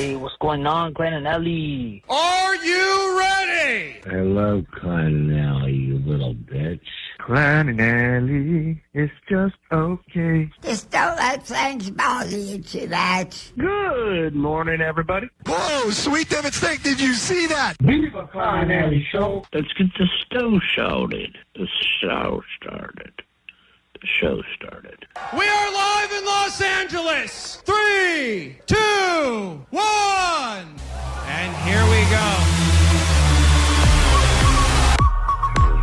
Hey, what's going on, Klein and Ellie? Are you ready? I love Klein and Ellie, you little bitch. Klein and Ellie, it's just okay. Just don't let things bother you too much. Good morning, everybody. Whoa, sweet David Steak, did you see that? Viva Klein and Ellie show. Let's get the show started. The show started. The show started. We are live in Los Angeles. 3, 2, 1. And here we go.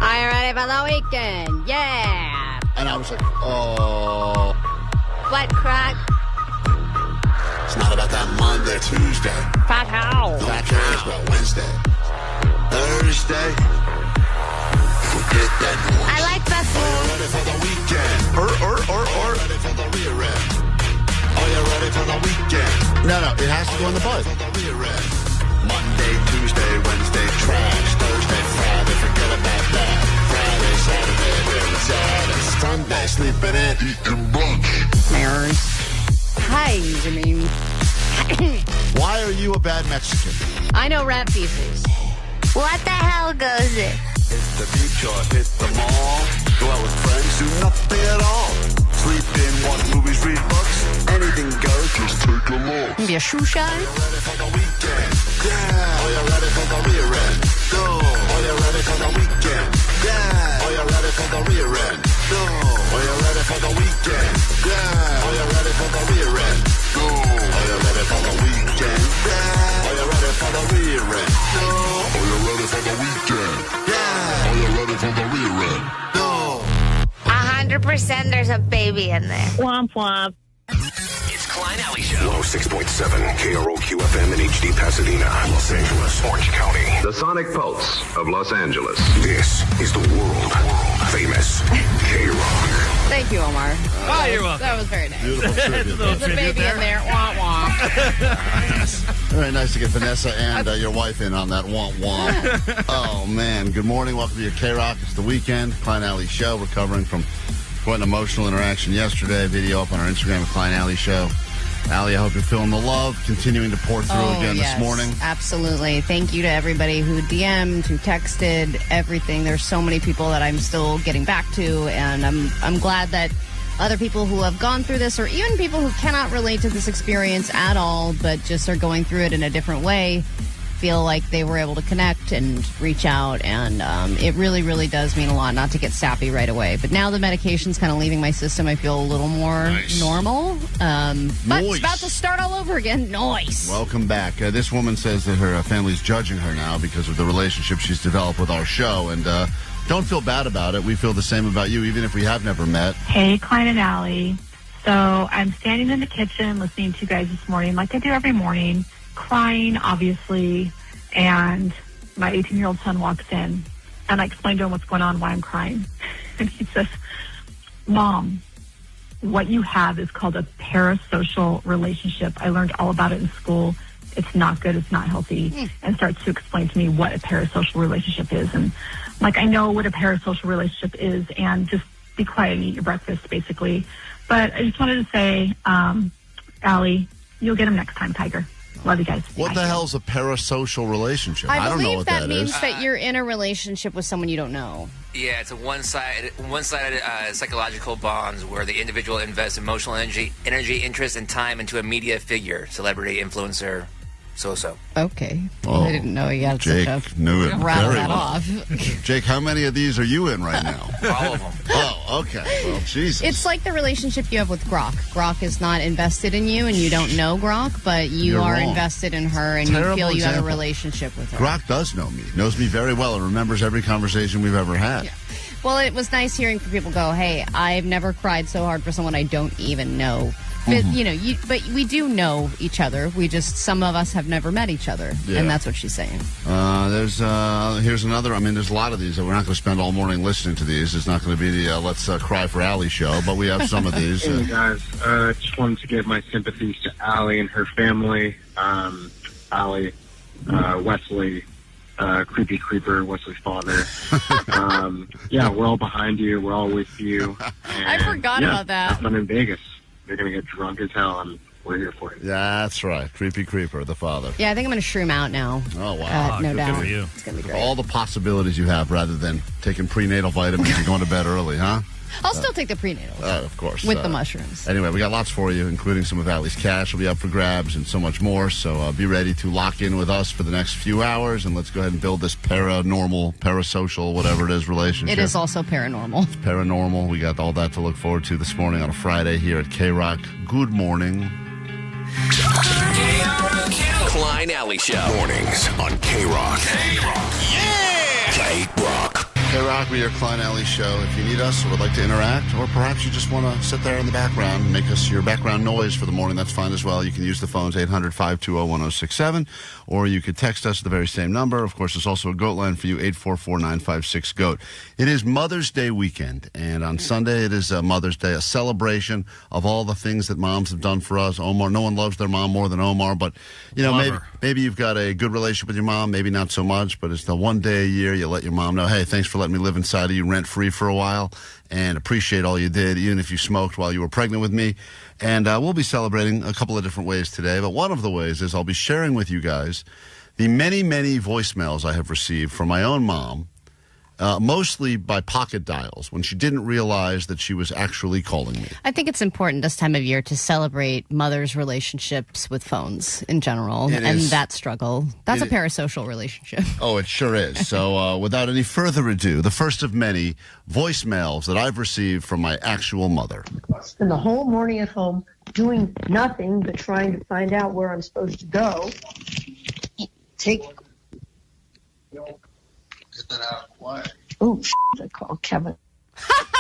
Are you ready for the weekend? Yeah. And I was like, oh. What crack? It's not about that Monday, Tuesday. Fat how? Not cares about Wednesday. Thursday. Forget that noise. I like that Are you ready for the weekend? Or. Ready for the rear end? Are you ready for the weekend? No, it has to go in the bud. For the rear end. Monday, Tuesday, Wednesday, trash. Thursday, Friday, forget about that. Friday, Saturday, where it's at. It's Sunday, sleeping in, eating brunch. Hi, Jimmy. Why are you a bad Mexican? I know rat feces. What the hell goes it? Hit the beach or hit the mall. Go out with friends, do nothing at all. Sleep in, watch movies, read books. Anything goes, just take a look. Maybe a shoe shine? Are you ready for the weekend? Yeah. Are you ready for the rear end? No. Are you ready for the weekend? Yeah. Are you ready for the rear end? No. Are you ready for the weekend? Yeah. Are you ready for the rear end? No. Are you ready for the weekend? Yeah. Are you ready for the rear end? No. Are you ready for the weekend? Yeah. Are you ready for the rear end? No. 100% there's a baby in there. Womp womp. It's Klein Alley Show. 106.7 KROQ FM in HD Pasadena, Los Angeles, Orange County. The Sonic Pulse of Los Angeles. This is the world famous KROQ. Thank you, Omar. Oh, you're welcome. That was very nice. Beautiful tribute. There's a baby in there. Wah, wah. Very nice to get Vanessa and your wife in on that womp. Oh, man. Good morning. Welcome to your KROQ. It's the weekend. Klein Alley Show. Recovering from quite an emotional interaction yesterday. Video up on our Instagram at Klein Alley Show. Allie, I hope you're feeling the love. Continuing to pour through again this morning. Absolutely. Thank you to everybody who DM'd, who texted, everything. There's so many people that I'm still getting back to, and I'm glad that other people who have gone through this, or even people who cannot relate to this experience at all, but just are going through it in a different way, feel like they were able to connect and reach out, and it really, really does mean a lot not to get sappy right away. But now the medication's kind of leaving my system, I feel a little more normal. But it's about to start all over again. Nice. Welcome back. This woman says that her family's judging her now because of the relationship she's developed with our show, and don't feel bad about it. We feel the same about you, even if we have never met. Hey, Klein and Allie. So I'm standing in the kitchen listening to you guys this morning like I do every morning. Crying, obviously, and my 18-year-old son walks in, and I explain to him what's going on, why I'm crying. And he says, Mom, what you have is called a parasocial relationship. I learned all about it in school. It's not good. It's not healthy. And starts to explain to me what a parasocial relationship is. And, I know what a parasocial relationship is, and just be quiet and eat your breakfast, basically. But I just wanted to say, Allie, you'll get him next time, Tiger. Love you guys. What the hell's a parasocial relationship? I don't know what that is. I believe that means that you're in a relationship with someone you don't know. Yeah, it's a one-sided psychological bonds where the individual invests emotional energy, interest, and time into a media figure, celebrity, influencer, so-so. Okay. Oh, I didn't know you had Jake such a knew it rattle very that well. off. Jake, how many of these are you in right now? All of them. Oh, okay. Well, Jesus. It's like the relationship you have with Grok. Grok is not invested in you, and you don't know Grok, but you are invested in her, and Terrible you feel you have a example. relationship with her. Grok does know me. Knows me very well and remembers every conversation we've ever had. Yeah. Well, it was nice hearing from people go, hey, I've never cried so hard for someone I don't even know. But, but we do know each other. Some of us have never met each other. Yeah. And that's what she's saying. Here's another. There's a lot of these that we're not going to spend all morning listening to these. It's not going to be the Let's Cry for Allie show, but we have some of these. Hey, guys. Just wanted to give my sympathies to Allie and her family. Allie, Wesley, creepy creeper, Wesley's father. We're all behind you. We're all with you. And, I forgot about that. Have fun in Vegas. They're going to get drunk as hell, and we're here for you. Yeah, that's right. Creepy Creeper, the father. Yeah, I think I'm going to shroom out now. Oh, wow. No Good doubt. for you. It's going to be great. All the possibilities you have rather than taking prenatal vitamins and going to bed early, huh? I'll still take the prenatal. Of course. With the mushrooms. Anyway, we got lots for you, including some of Allie's cash will be up for grabs and so much more. So be ready to lock in with us for the next few hours, and let's go ahead and build this paranormal, parasocial, whatever it is, relationship. It is also paranormal. It's paranormal. We got all that to look forward to this morning on a Friday here at KROQ. Good morning. KROQ. Klein Alley Show. Mornings on KROQ. KROQ. Yeah! KROQ. KROQ, we're your Klein Alley Show. If you need us or would like to interact, or perhaps you just want to sit there in the background and make us your background noise for the morning, that's fine as well. You can use the phones 800-520-1067, or you could text us at the very same number. Of course, there's also a GOAT line for you, 844-956-GOAT. It is Mother's Day weekend, and on Sunday it is Mother's Day, a celebration of all the things that moms have done for us. Omar, no one loves their mom more than Omar, but you know, maybe you've got a good relationship with your mom, maybe not so much, but it's the one day a year you let your mom know, hey, thanks for letting me live inside of you rent-free for a while, and appreciate all you did, even if you smoked while you were pregnant with me. And we'll be celebrating a couple of different ways today, but one of the ways is I'll be sharing with you guys the many, many voicemails I have received from my own mom, mostly by pocket dials, when she didn't realize that she was actually calling me. I think it's important this time of year to celebrate mothers' relationships with phones in general, and that struggle. That's a parasocial relationship. Oh, it sure is. So without any further ado, the first of many voicemails that I've received from my actual mother. Spend the whole morning at home doing nothing but trying to find out where I'm supposed to go. Get that out quiet. Oh, I called Kevin.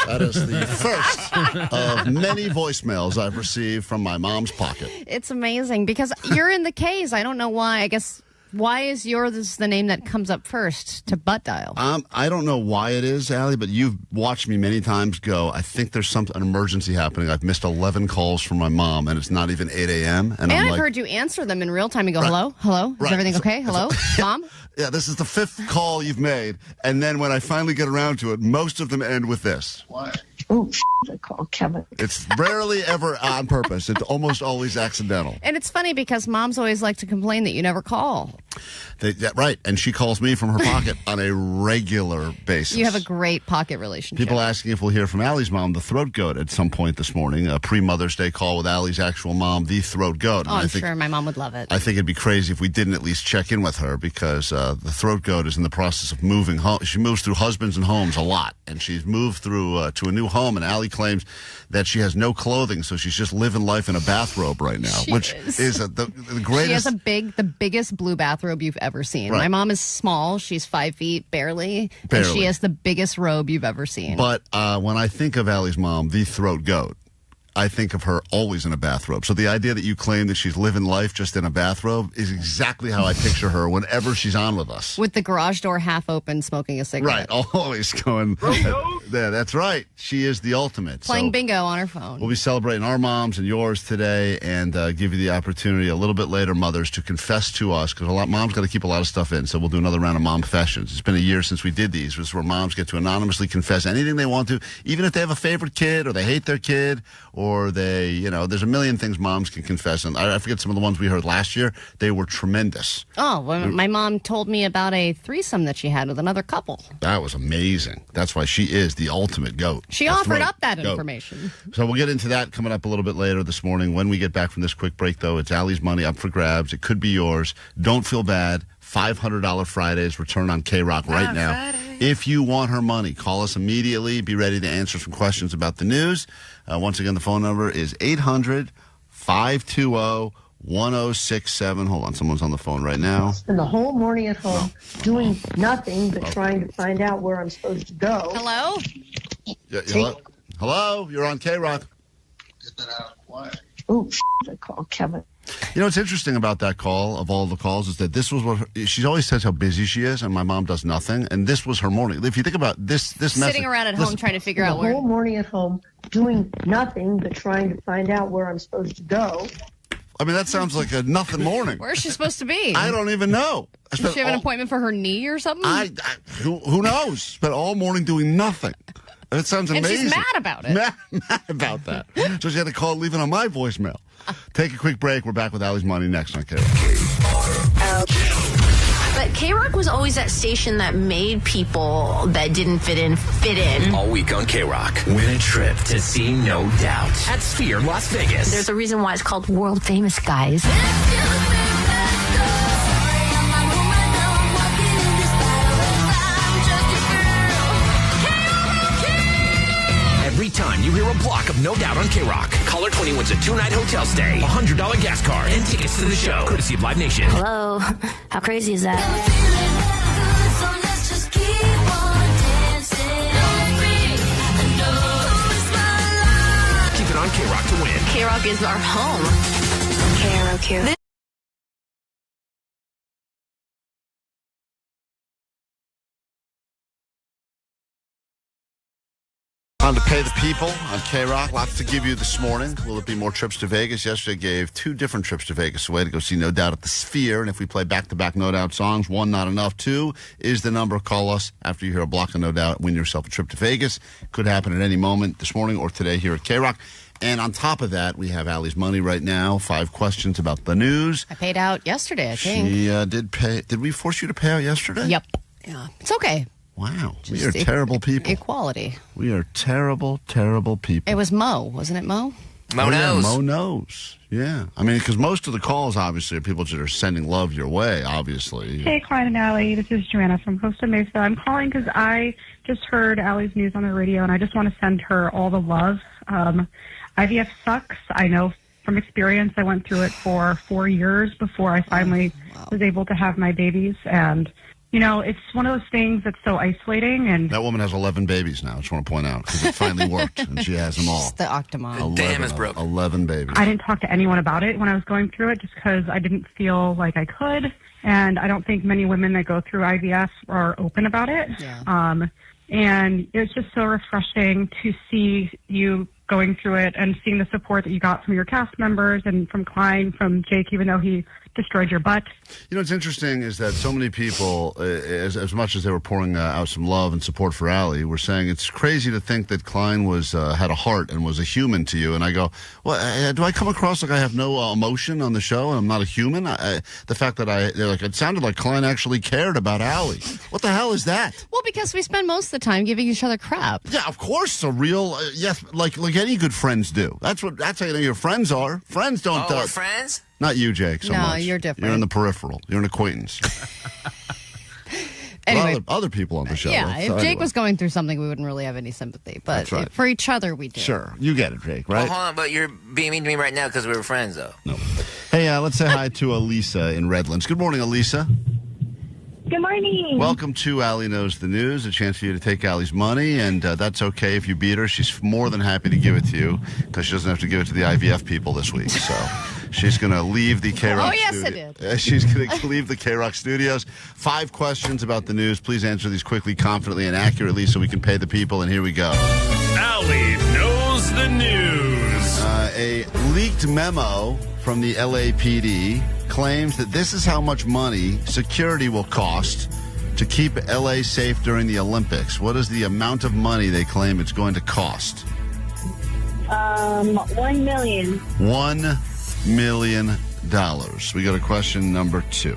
That is the first of many voicemails I've received from my mom's pocket. It's amazing because you're in the K's. I don't know why. I guess, why is yours the name that comes up first to butt dial? I don't know why it is, Allie, but you've watched me many times go, I think there's an emergency happening. I've missed 11 calls from my mom, and it's not even 8 a.m. And I've heard you answer them in real time. You go, hello? Hello? Is everything okay? Hello? Mom? Yeah, this is the fifth call you've made, and then when I finally get around to it, most of them end with this. Why? Oh, I called Kevin. It's rarely ever on purpose. It's almost always accidental. And it's funny because moms always like to complain that you never call. Right, and she calls me from her pocket on a regular basis. You have a great pocket relationship. People asking if we'll hear from Allie's mom, the Throat Goat, at some point this morning. A pre-Mother's Day call with Allie's actual mom, the Throat Goat. Oh, I'm sure my mom would love it. I think it'd be crazy if we didn't at least check in with her, because the Throat Goat is in the process of moving home. She moves through husbands and homes a lot, and she's moved through to a new home, and Allie claims that she has no clothing, so she's just living life in a bathrobe right now, which is the greatest. She has the biggest blue bathrobe you've ever seen. Right. My mom is small. She's 5 feet, barely. And she has the biggest robe you've ever seen. But when I think of Allie's mom, the Throat Goat, I think of her always in a bathrobe. So the idea that you claim that she's living life just in a bathrobe is exactly how I picture her whenever she's on with us. With the garage door half open, smoking a cigarette. Right, always going. Yeah, that's right. She is the ultimate. Playing bingo on her phone. We'll be celebrating our moms and yours today, and give you the opportunity a little bit later, mothers, to confess to us, because moms got to keep a lot of stuff in. So we'll do another round of Mom-Fessions. It's been a year since we did these. This is where moms get to anonymously confess anything they want to, even if they have a favorite kid or they hate their kid, or they, there's a million things moms can confess. And I forget some of the ones we heard last year. They were tremendous. Oh, well, my mom told me about a threesome that she had with another couple. That was amazing. That's why she is the ultimate goat. She offered up that information. So we'll get into that coming up a little bit later this morning. When we get back from this quick break, though, it's Allie's money up for grabs. It could be yours. Don't feel bad. $500 Fridays return on KROQ right now. Friday. If you want her money, call us immediately. Be ready to answer some questions about the news. Once again, the phone number is 800-520-1067. Hold on, someone's on the phone right now. Spend the whole morning at home doing nothing but trying to find out where I'm supposed to go. Hello? Yeah, hello? You're on KROQ. Get that out quiet. Oh, I called Kevin. What's interesting about that call, of all the calls, is that this was what she always says how busy she is, and my mom does nothing, and this was her morning. If you think about this sitting message, around at home trying to figure out where. The whole morning at home doing nothing but trying to find out where I'm supposed to go. I mean, that sounds like a nothing morning. Where is she supposed to be? I don't even know. Does she have an appointment for her knee or something? Who knows? Spent all morning doing nothing. It sounds amazing. And she's mad about it. Mad about that. So she had to call leaving on my voicemail. Take a quick break. We're back with Allie's Money next on KROQ. But KROQ was always that station that made people that didn't fit in. All week on KROQ. Win a trip to see No Doubt at Sphere, Las Vegas. There's a reason why it's called world famous, guys. Every time you hear a block of No Doubt on KROQ, caller 20 wins a 2-night hotel stay, $100 gas card, and tickets to the show, courtesy of Live Nation. Hello? How crazy is that? Keep it on KROQ to win. KROQ is our home. KROQ. On to pay the people on KROQ. Lots to give you this morning. Will it be more trips to Vegas? Yesterday gave 2 different trips to Vegas away to go see No Doubt at the Sphere. And if we play back-to-back No Doubt songs, 1 not enough, 2 is the number. Call us after you hear a block of No Doubt. Win yourself a trip to Vegas. Could happen at any moment this morning or today here at KROQ. And on top of that, we have Allie's Money right now. 5 questions about the news. I paid out yesterday, I think. She did pay. Did we force you to pay out yesterday? Yep. Yeah. It's okay. Wow. We are terrible people. Equality. We are terrible, terrible people. It was Mo, wasn't it Mo? Mo knows. Mo knows. Yeah. I mean, because most of the calls, obviously, are people that are sending love your way, obviously. Hey, Klein and Allie. This is Joanna from Costa Mesa. I'm calling because I just heard Allie's news on the radio, and I just want to send her all the love. IVF sucks. I know from experience. I went through it for 4 years before I finally was able to have my babies, and you know, it's one of those things that's so isolating. And that woman has 11 babies now. I just want to point out because it finally worked, and she has them all. She's the Octomom. The dam is broken. 11 babies. I didn't talk to anyone about it when I was going through it, just because I didn't feel like I could, and I don't think many women that go through IVF are open about it. Yeah. And it's just so refreshing to see you going through it and seeing the support that you got from your cast members and from Klein, from Jake, even though he destroyed your butt. You know, what's interesting is that so many people, as much as they were pouring out some love and support for Allie, were saying it's crazy to think that Klein was had a heart and was a human to you. And I go, well, do I come across like I have no emotion on the show and I'm not a human? The fact that they're like, it sounded like Klein actually cared about Allie. What the hell is that? Well, because we spend most of the time giving each other crap. Yeah, of course, it's a real yes, like any good friends do. That's how you know your friends are. Friends don't. Oh, we're friends. Not you, Jake, so no, much. You're different. You're in the peripheral. You're an acquaintance. Anyway, other people on the show. Yeah, if Jake was going through something, we wouldn't really have any sympathy. But right. For each other, we do. Sure. You get it, Jake, right? Well, hold on, but you're being mean to me right now because we were friends, though. No. Hey, let's say hi to Elisa in Redlands. Good morning, Elisa. Good morning. Welcome to Allie Knows the News, a chance for you to take Allie's money, and that's okay if you beat her. She's more than happy to give it to you because she doesn't have to give it to the IVF people this week. So she's going to leave the KROQ studio. She's going to leave the KROQ studios. 5 questions about the news. Please answer these quickly, confidently, and accurately so we can pay the people, and here we go. Allie Knows the News. A leaked memo from the LAPD claims that this is how much money security will cost to keep LA safe during the Olympics. What is the amount of money they claim it's going to cost? $1 million. $1 million. We go to question number 2.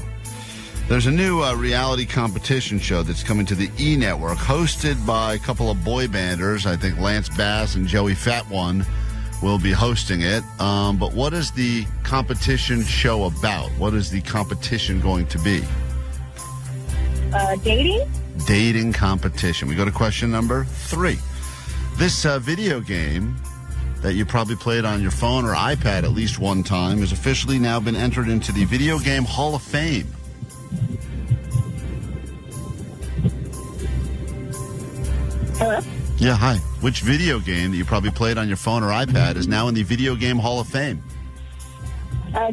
There's a new reality competition show that's coming to the E! Network, hosted by a couple of boy banders. I think Lance Bass and Joey Fat One will be hosting it. But what is the competition show about? What is the competition going to be? Dating? Dating competition. We go to question number 3. This video game that you probably played on your phone or iPad at least one time has officially now been entered into the Video Game Hall of Fame. Hello? Yeah, hi. Which video game that you probably played on your phone or iPad is now in the Video Game Hall of Fame?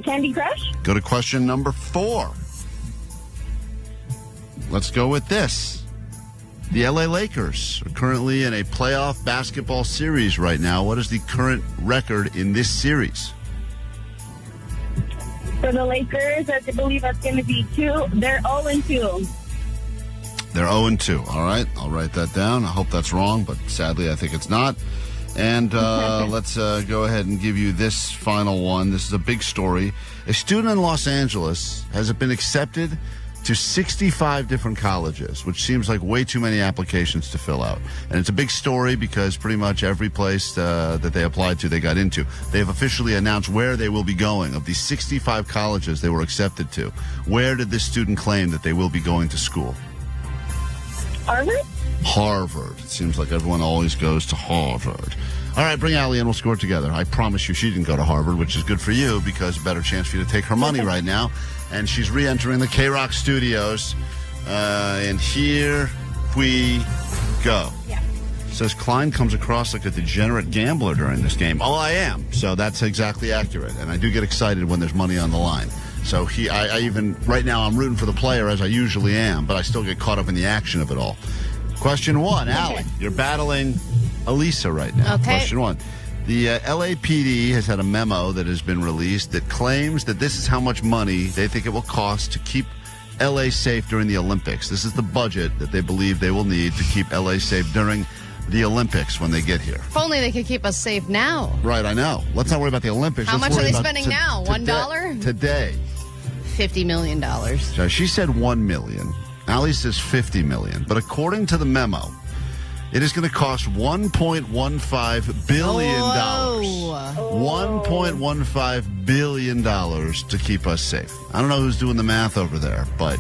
Candy Crush? Go to question number 4. Let's go with this. The LA Lakers are currently in a playoff basketball series right now. What is the current record in this series? For the Lakers, I believe that's going to be 2. They're 0-2. They're 0-2. All right, I'll write that down. I hope that's wrong, but sadly I think it's not. And let's go ahead and give you this final one. This is a big story. A student in Los Angeles has been accepted to 65 different colleges, which seems like way too many applications to fill out. And it's a big story because pretty much every place that they applied to, they got into. They have officially announced where they will be going. Of these 65 colleges they were accepted to, where did this student claim that they will be going to school? Harvard? Harvard. It seems like everyone always goes to Harvard. All right, bring Allie in. We'll score together. I promise you she didn't go to Harvard, which is good for you because a better chance for you to take her money right now. And she's re-entering the KROQ studios. And here we go. Yeah. Says Klein comes across like a degenerate gambler during this game. Oh, I am. So that's exactly accurate. And I do get excited when there's money on the line. So I even, right now I'm rooting for the player as I usually am, but I still get caught up in the action of it all. Question one, Allie, you're battling Elisa right now. Okay. Question one. The LAPD has had a memo that has been released that claims that this is how much money they think it will cost to keep LA safe during the Olympics. This is the budget that they believe they will need to keep LA safe during the Olympics when they get here. If only they could keep us safe now. Right, I know. Let's not worry about the Olympics. How Let's much are worry they about spending now? $1? Today. $50 million. So she said $1 million. Allie says $50 million. But according to the memo, it is going to cost $1.15 billion. $1.15 billion to keep us safe. I don't know who's doing the math over there, but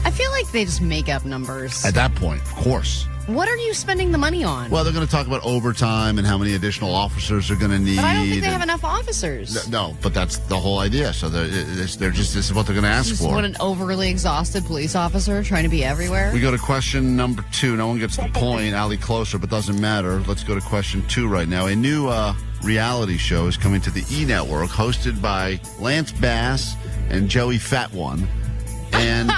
I feel like they just make up numbers. at that point, of course. What are you spending the money on? Well, they're going to talk about overtime and how many additional officers they're going to need. But I don't think they have enough officers. No, but that's the whole idea. So they're just, this is what they're going to ask Just for. what an overly exhausted police officer trying to be everywhere. We go to question number 2. No one gets the point. Allie closer, but doesn't matter. Let's go to question 2 right now. A new reality show is coming to the E! Network, hosted by Lance Bass and Joey Fat One. And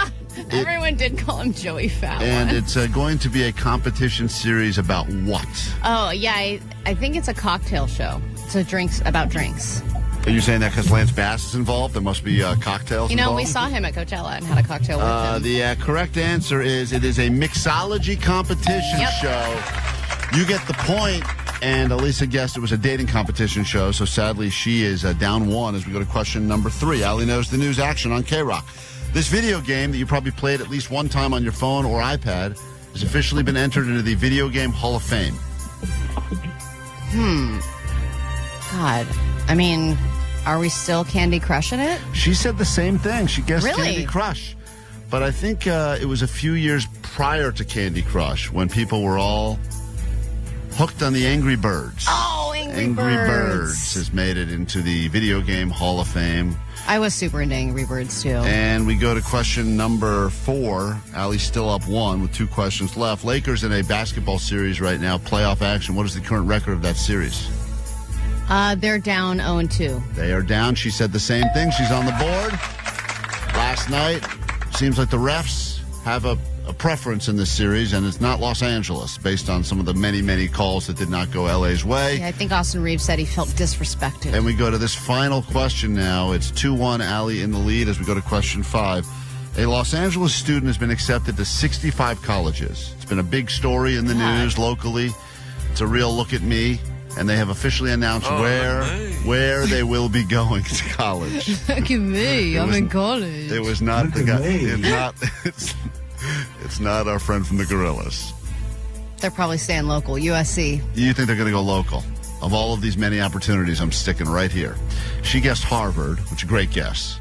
Everyone did call him Joey Fat and One. it's going to be a competition series about what? Oh, yeah, I think it's a cocktail show. It's about drinks. Are you saying that because Lance Bass is involved? There must be cocktails involved? We saw him at Coachella and had a cocktail with him. The correct answer is it is a mixology competition show. You get the point, and Elisa guessed it was a dating competition show, so sadly she is down 1 as we go to question number 3. Allie knows the news action on KROQ. This video game that you probably played at least one time on your phone or iPad has officially been entered into the Video Game Hall of Fame. God. I mean, are we still Candy Crushing it? She said the same thing. She guessed Really? Candy Crush. But I think it was a few years prior to Candy Crush when people were all hooked on the Angry Birds. Oh, Angry Birds Birds has made it into the Video Game Hall of Fame. I was super into Angry Birds, too. And we go to question number 4. Allie's still up 1 with 2 questions left. Lakers in a basketball series right now, playoff action. What is the current record of that series? They're down 0-2. They are down. She said the same thing. She's on the board. Last night, seems like the refs have a preference in this series, and it's not Los Angeles, based on some of the many, many calls that did not go LA's way. Yeah, I think Austin Reeves said he felt disrespected. And we go to this final question now. It's 2-1, Allie in the lead as we go to question 5. A Los Angeles student has been accepted to 65 colleges. It's been a big story in the news locally. It's a real look at me. And they have officially announced where they will be going to college. Look at me. I'm in college. It was not the guy. It's not our friend from the Gorillas. They're probably staying local. USC. You think they're going to go local? Of all of these many opportunities, I'm sticking right here. She guessed Harvard, which is a great guess.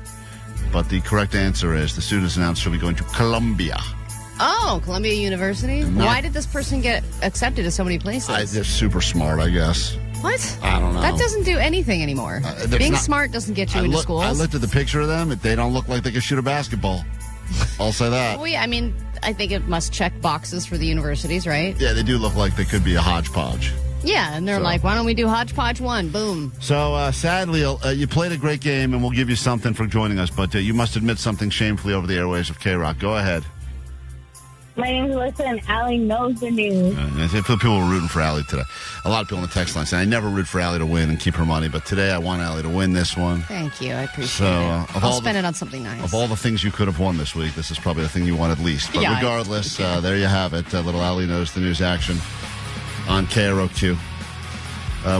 But the correct answer is the students announced she'll be going to Columbia. Oh, Columbia University? Why did this person get accepted to so many places? They're super smart, I guess. What? I don't know. That doesn't do anything anymore. Being smart doesn't get you into schools. I looked at the picture of them. They don't look like they can shoot a basketball. I'll say that. Well, yeah, I mean, I think it must check boxes for the universities, right? Yeah, they do look like they could be a hodgepodge. Yeah, and they're like, why don't we do hodgepodge 1? Boom. So, sadly, you played a great game, and we'll give you something for joining us, but you must admit something shamefully over the airways of KROQ. Go ahead. My name's Alyssa, and Allie knows the news. I feel people were rooting for Allie today. A lot of people on the text line saying, I never root for Allie to win and keep her money, but today I want Allie to win this one. Thank you. I appreciate it. I'll spend it on something nice. Of all the things you could have won this week, this is probably the thing you wanted least. But regardless, there you have it. Little Allie knows the news action on KROQ.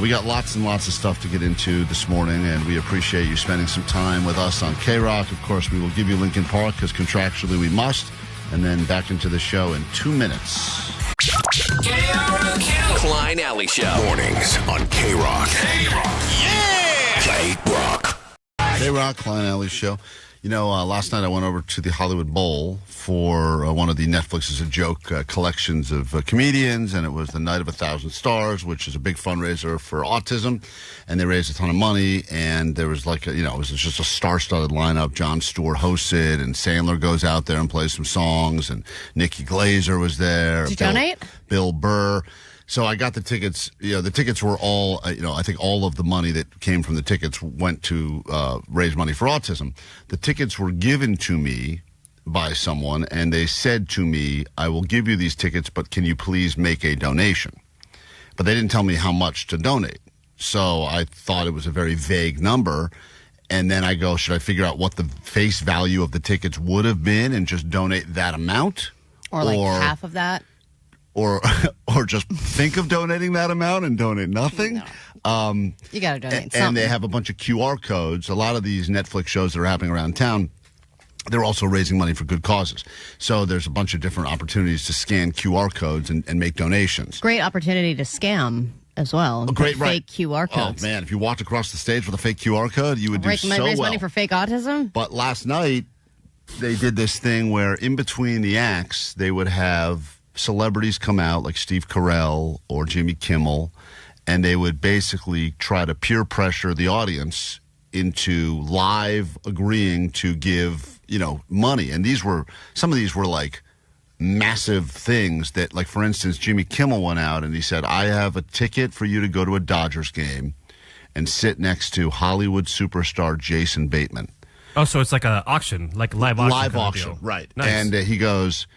We got lots and lots of stuff to get into this morning, and we appreciate you spending some time with us on KROQ. Of course, we will give you Lincoln Park because contractually we must, and then back into the show in 2 minutes. KROQ. Klein Alley Show. Mornings on KROQ. KROQ. Yeah! KROQ. KROQ, Klein Alley Show. You know, last night I went over to the Hollywood Bowl for one of the Netflix is a Joke collections of comedians, and it was the Night of 1,000 Stars, which is a big fundraiser for autism, and they raised a ton of money, and there was like, it was just a star-studded lineup. Jon Stewart hosted, and Sandler goes out there and plays some songs, and Nikki Glazer was there. Did you donate? Bill Burr. So I got the tickets. The tickets were all, I think all of the money that came from the tickets went to raise money for autism. The tickets were given to me by someone, and they said to me, I will give you these tickets, but can you please make a donation? But they didn't tell me how much to donate. So I thought it was a very vague number. And then I go, should I figure out what the face value of the tickets would have been and just donate that amount? Or like half of that? Or just think of donating that amount and donate nothing. No. You got to donate something. And they have a bunch of QR codes. A lot of these Netflix shows that are happening around town, they're also raising money for good causes. So there's a bunch of different opportunities to scan QR codes and make donations. Great opportunity to scam as well. Great, fake QR codes. Oh, man, if you walked across the stage with a fake QR code, you would do so well. Raise money for fake autism? But last night, they did this thing where in between the acts, they would have celebrities come out like Steve Carell or Jimmy Kimmel, and they would basically try to peer pressure the audience into live agreeing to give, money. And some of these were like massive things that, like, for instance, Jimmy Kimmel went out and he said, I have a ticket for you to go to a Dodgers game and sit next to Hollywood superstar Jason Bateman. Oh, so it's like an auction, like a live auction. Live auction, right. Nice. And he goes,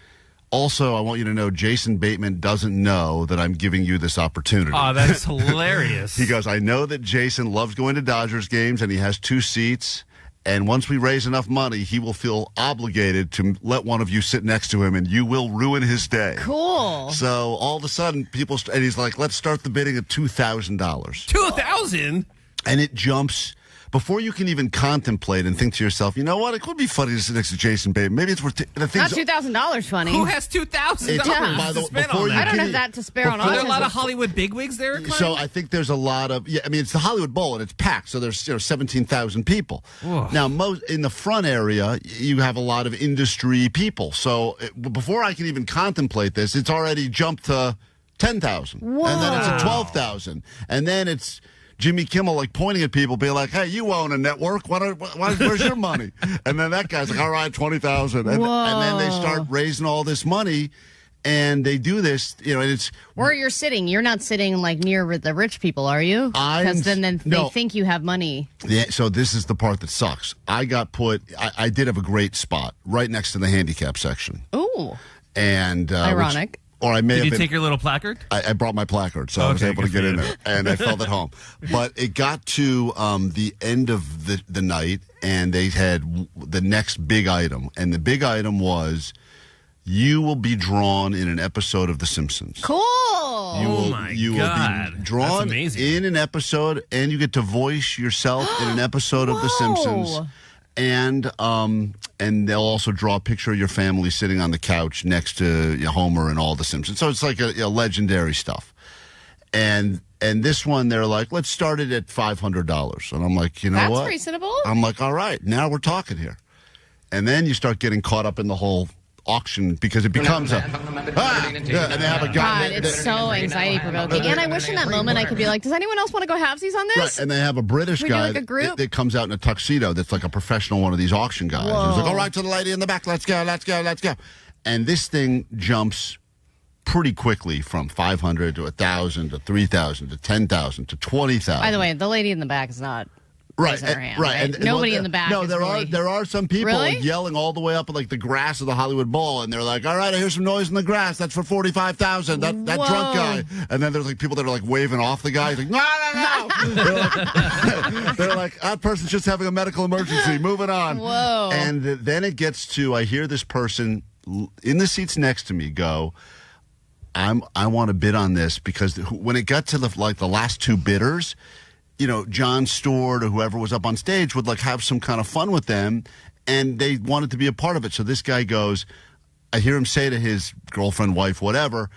also, I want you to know Jason Bateman doesn't know that I'm giving you this opportunity. Oh, that's hilarious. He goes, I know that Jason loves going to Dodgers games, and he has 2 seats, and once we raise enough money, he will feel obligated to let one of you sit next to him, and you will ruin his day. Cool. So all of a sudden, and he's like, let's start the bidding at $2,000. $2,000? And it jumps. Before you can even contemplate and think to yourself, you know what, it could be funny to sit next to Jason Bateman. Maybe it's worth the things. Not $2,000 funny. Who has $2,000 to spend on that? I don't have that to spare on autism. Are there a lot of Hollywood bigwigs there, Klein? So I think there's a lot of, it's the Hollywood Bowl and it's packed, so there's 17,000 people. Whoa. Now, in the front area, you have a lot of industry people. So before I can even contemplate this, it's already jumped to 10,000. And then it's at 12,000. And then it's Jimmy Kimmel like pointing at people, being like, "Hey, you own a network. Where's your money?" And then that guy's like, "All right, 20,000." And then they start raising all this money, and they do this. And it's where you're sitting. You're not sitting like near the rich people, are you? Because then they think you have money. Yeah. So this is the part that sucks. I got I did have a great spot right next to the handicap section. Ooh. And ironic. Did you take your little placard? I brought my placard, so I was able to get in there, and I felt at home. But it got to the end of the night, and they had the next big item, and the big item was, you will be drawn in an episode of The Simpsons. Cool. You will be drawn in an episode, and you get to voice yourself in an episode of The Simpsons. And they'll also draw a picture of your family sitting on the couch next to Homer and all the Simpsons. So it's like a legendary stuff. And this one, they're like, let's start it at $500. And I'm like, what? That's reasonable. I'm like, all right, now we're talking here. And then you start getting caught up in the whole auction because it becomes and they have a guy. God, it's so anxiety provoking. And I wish in that moment I could be like, does anyone else want to go halvesies on this? Right, and they have a British guy that comes out in a tuxedo that's like a professional one of these auction guys. And he's like, all right, to the lady in the back, let's go. And this thing jumps pretty quickly from 500 to 1,000 to 3,000 to 10,000 to 20,000. By the way, the lady in the back is not. Right. And nobody in the back. No, there are some people yelling all the way up at like the grass of the Hollywood Bowl, and they're like, "All right, I hear some noise in the grass. That's for 45,000. That drunk guy." And then there's like people that are like waving off the guy. He's like, "No." They're like, "That person's just having a medical emergency. Moving on." Whoa. And then it gets to, I hear this person in the seats next to me go, I want to bid on this because when it got to the last two bidders, Jon Stewart or whoever was up on stage would have some kind of fun with them, and they wanted to be a part of it. So this guy goes, I hear him say to his girlfriend, wife, whatever,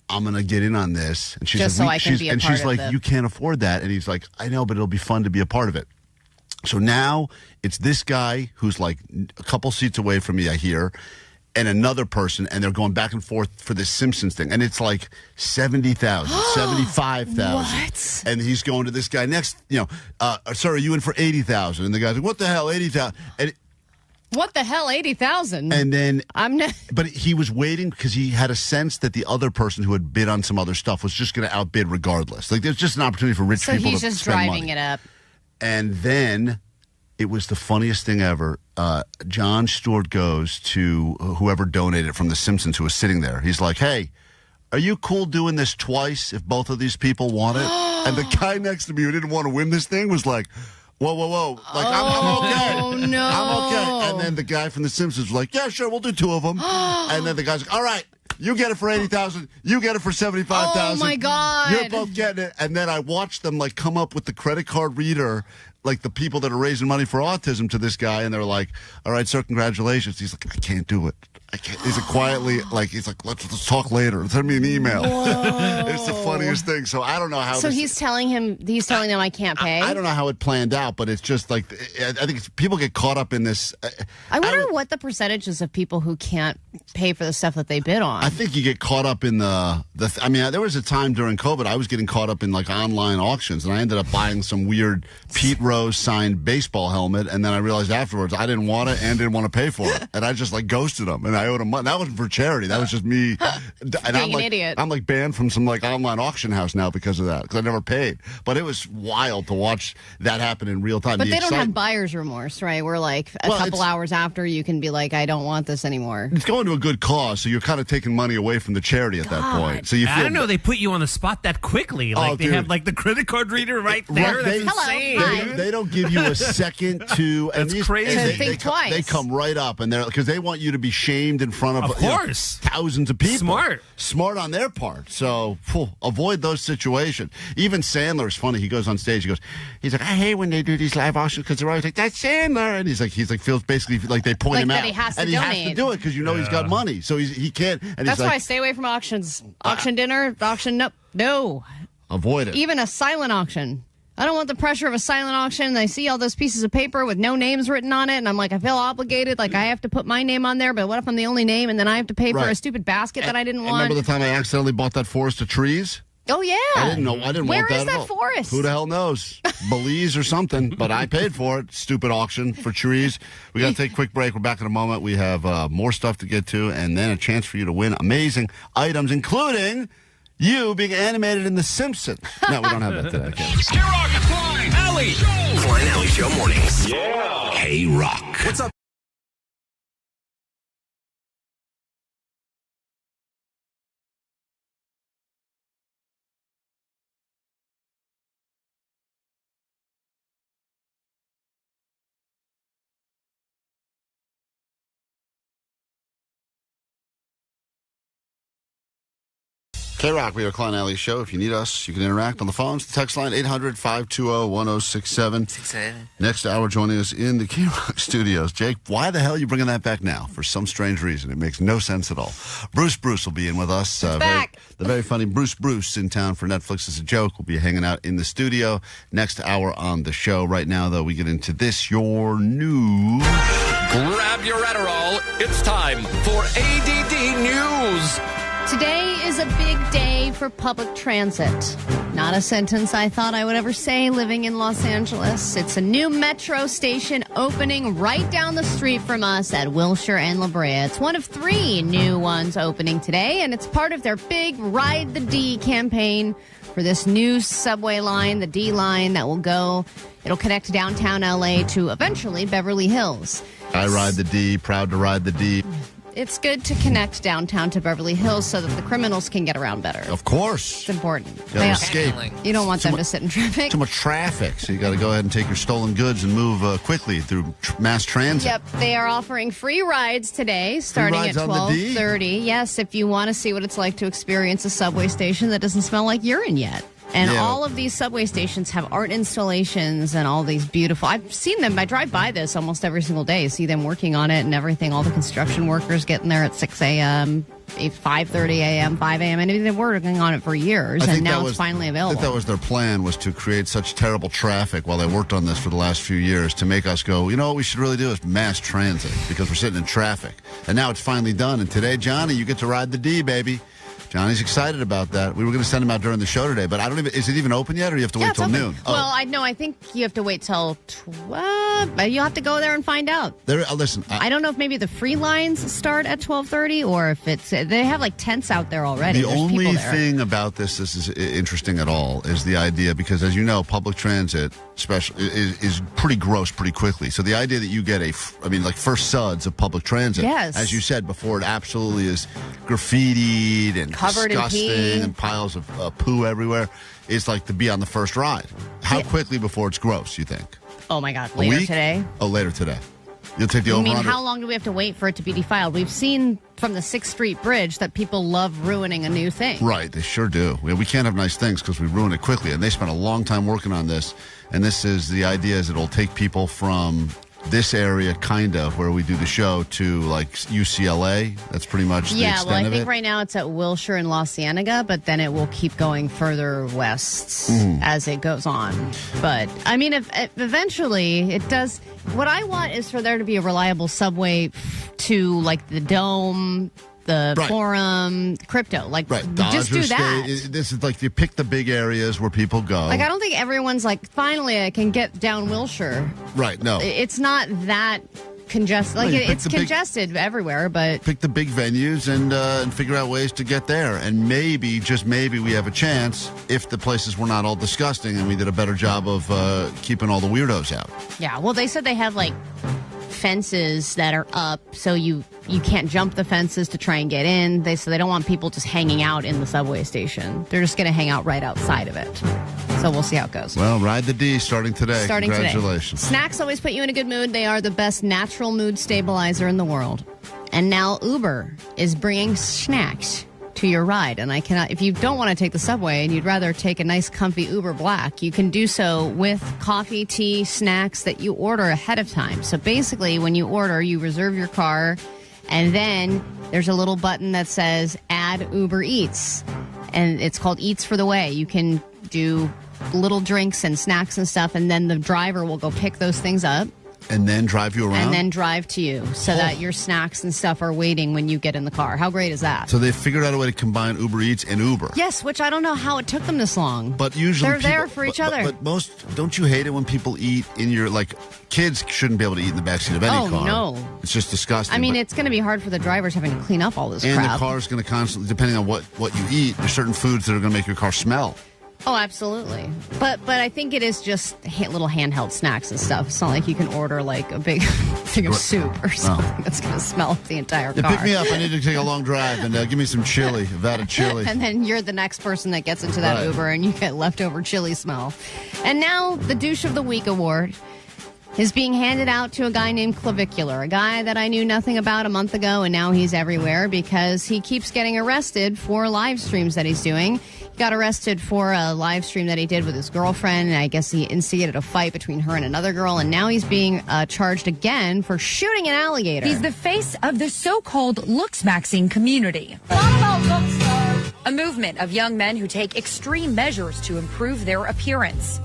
I'm going to get in on this. And she's just like, so I can be a part she's of like, the... you can't afford that. And he's like, I know, but it'll be fun to be a part of it. So now it's this guy who's a couple seats away from me, I hear, and another person, and they're going back and forth for this Simpsons thing. And it's like 70,000, 75,000. What? And he's going to this guy next, sir, are you in for 80,000? And the guy's like, what the hell, 80,000? And what the hell, 80,000? And then, I'm not. But he was waiting because he had a sense that the other person who had bid on some other stuff was just going to outbid regardless. There's just an opportunity for rich people to spend money. So he's just driving it up. And then it was the funniest thing ever. Jon Stewart goes to whoever donated from The Simpsons who was sitting there. He's like, hey, are you cool doing this twice if both of these people want it? And the guy next to me who didn't want to win this thing was like, whoa. I'm okay. Oh, no. I'm okay. And then the guy from The Simpsons was like, yeah, sure, we'll do two of them. And then the guy's like, all right, you get it for 80,000. You get it for 75,000. Oh, my God. You're both getting it. And then I watched them come up with the credit card reader, the people that are raising money for autism to this guy. And they're like, all right, sir, congratulations. He's like, I can't do it. I can't. He's quietly, let's talk later. Send me an email. It's the funniest thing. So I don't know how. So he's telling them I can't pay. I don't know how it planned out, but it's just I think people get caught up in this. I wonder what the percentage is of people who can't pay for the stuff that they bid on. I think you get caught up in there was a time during COVID I was getting caught up in online auctions, and I ended up buying some weird Pete Rose signed baseball helmet, and then I realized afterwards I didn't want it and didn't want to pay for it, and I just ghosted them, and I owed them money. That wasn't for charity. That was just me. And I'm an idiot. I'm banned from some online auction house now because of that, because I never paid. But it was wild to watch that happen in real time. But they don't have buyer's remorse, right? Where a couple hours after you can be like, I don't want this anymore. It's going to a good cause, so you're kind of taking money away from the charity at that point. So I don't know. They put you on the spot that quickly. They have the credit card reader right there. Right, That's insane. They don't give you a second to. That's crazy. Think twice. They come right up, and because they want you to be shamed in front of course, thousands of people. Smart on their part. So avoid those situations. Even Sandler's funny. He goes on stage. He's like, I hate when they do these live auctions because they're always like, that's Sandler, and he's like feels basically like they point him out, he has to and donate. he has to do it because he's got money, so he can't. And that's why I stay away from auctions. Auction dinner, auction no. Avoid it. Even a silent auction. I don't want the pressure of a silent auction. I see all those pieces of paper with no names written on it, and I'm like, I feel obligated. I have to put my name on there, but what if I'm the only name, and then I have to pay for a stupid basket that I didn't want? Remember the time I accidentally bought that forest of trees? Oh, yeah. I didn't know. I didn't Where want that is at that all. forest? Who the hell knows? Belize or something, but I paid for it. Stupid auction for trees. We got to take a quick break. We're back in a moment. We have more stuff to get to, and then a chance for you to win amazing items, including you being animated in The Simpsons. No, we don't have that today. KROQ and Klein, Alley Show. Klein Alley Show mornings. Yeah. KROQ. What's up? KROQ, we are Klein Alley Show. If you need us, you can interact on the phones. The text line, 800-520-1067. Next hour, joining us in the KROQ studios. Jake, why the hell are you bringing that back now? For some strange reason. It makes no sense at all. Bruce will be in with us. Back. The very funny Bruce in town for Netflix is a Joke. Will be hanging out in the studio next hour on the show. Right now, though, we get into this, your news. Grab your Adderall. It's time for A.D.D. News. Today is a big day for public transit. Not a sentence I thought I would ever say living in Los Angeles. It's a new metro station opening right down the street from us at Wilshire and La Brea. It's one of 3 new ones opening today, and it's part of their big Ride the D campaign for this new subway line, the D line, that will go. It'll connect downtown LA to eventually Beverly Hills. I ride the D, proud to ride the D. It's good to connect downtown to Beverly Hills so that the criminals can get around better. Of course. It's important. They escape. You don't want them to sit in traffic. Too much traffic, so you got to go ahead and take your stolen goods and move quickly through mass transit. Yep, they are offering free rides today, starting at 12:30. Yes, if you want to see what it's like to experience a subway station that doesn't smell like urine yet. And all of these subway stations have art installations and all these beautiful... I've seen them. I drive by this almost every single day. See them working on it and everything. All the construction workers getting there at 6 a.m., 5:30 a.m., 5 a.m. And they've been working on it for years, and now it's finally available. I think that was their plan, was to create such terrible traffic while they worked on this for the last few years to make us go, you know what we should really do is mass transit because we're sitting in traffic. And now it's finally done. And today, Johnny, you get to ride the D, baby. Johnny's excited about that. We were going to send him out during the show today, but I don't even... Is it even open yet, or you have to wait till noon? Well, I think you have to wait till 12. You'll have to go there and find out. Listen, I don't know if maybe the free lines start at 12:30, or if it's... They have like tents out there already. The only thing about this is interesting at all is the idea, because as you know, public transit is pretty gross pretty quickly. So the idea that you get first suds of public transit, as you said before, it absolutely is graffitied and covered disgusting in pee and piles of poo everywhere. It's like to be on the first ride. How quickly before it's gross, you think? Oh my God, later today? Oh, later today. You'll take the over. I mean, how long do we have to wait for it to be defiled? We've seen from the 6th Street Bridge that people love ruining a new thing. Right, they sure do. We can't have nice things because we ruin it quickly. And they spent a long time working on this. And this is the idea is it'll take people from this area, kind of, where we do the show, to like UCLA. That's pretty much the extent of it. Yeah, well, I think right now it's at Wilshire and La Cienega, but then it will keep going further west as it goes on. But, I mean, if eventually it does... What I want is for there to be a reliable subway to, like, the Dome... The Forum, Crypto, just do that. This is like you pick the big areas where people go. Like, I don't think everyone's like, finally, I can get down Wilshire. Right, no. It's not that congested. Like, it's congested everywhere, but... Pick the big venues and figure out ways to get there. And maybe, just maybe, we have a chance if the places were not all disgusting and we did a better job of keeping all the weirdos out. Yeah, well, they said they have, like... fences that are up, so you can't jump the fences to try and get in. They don't want people just hanging out in the subway station. They're just going to hang out right outside of it. So we'll see how it goes. Well, ride the D starting today. Congratulations. Today. Snacks always put you in a good mood. They are the best natural mood stabilizer in the world. And now Uber is bringing snacks to your ride. And if you don't want to take the subway and you'd rather take a nice comfy Uber Black, you can do so with coffee, tea, snacks that you order ahead of time. So basically, when you order, you reserve your car, and then there's a little button that says Add Uber Eats. And it's called Eats for the Way. You can do little drinks and snacks and stuff, and then the driver will go pick those things up. And then drive you around? And then drive to you so that your snacks and stuff are waiting when you get in the car. How great is that? So they figured out a way to combine Uber Eats and Uber. Yes, which I don't know how it took them this long. But usually they're there for each other. But don't you hate it when people eat in your, like, kids shouldn't be able to eat in the backseat of any car. Oh, no. It's just disgusting. I mean, it's going to be hard for the drivers having to clean up all this crap. And the car's going to constantly, depending on what you eat, there's certain foods that are going to make your car smell. Oh, absolutely. But I think it is just little handheld snacks and stuff. It's not like you can order like a big thing of soup or something that's going to smell up the entire car. Pick me up. I need to take a long drive and give me some chili, a vat of chili. And then you're the next person that gets into that Uber and you get leftover chili smell. And now the Douche of the Week award is being handed out to a guy named Clavicular, a guy that I knew nothing about a month ago, and now he's everywhere because he keeps getting arrested for live streams that he's doing. He got arrested for a live stream that he did with his girlfriend, and I guess he instigated a fight between her and another girl, and now he's being charged again for shooting an alligator. He's the face of the so-called looks-maxing community. A movement of young men who take extreme measures to improve their appearance.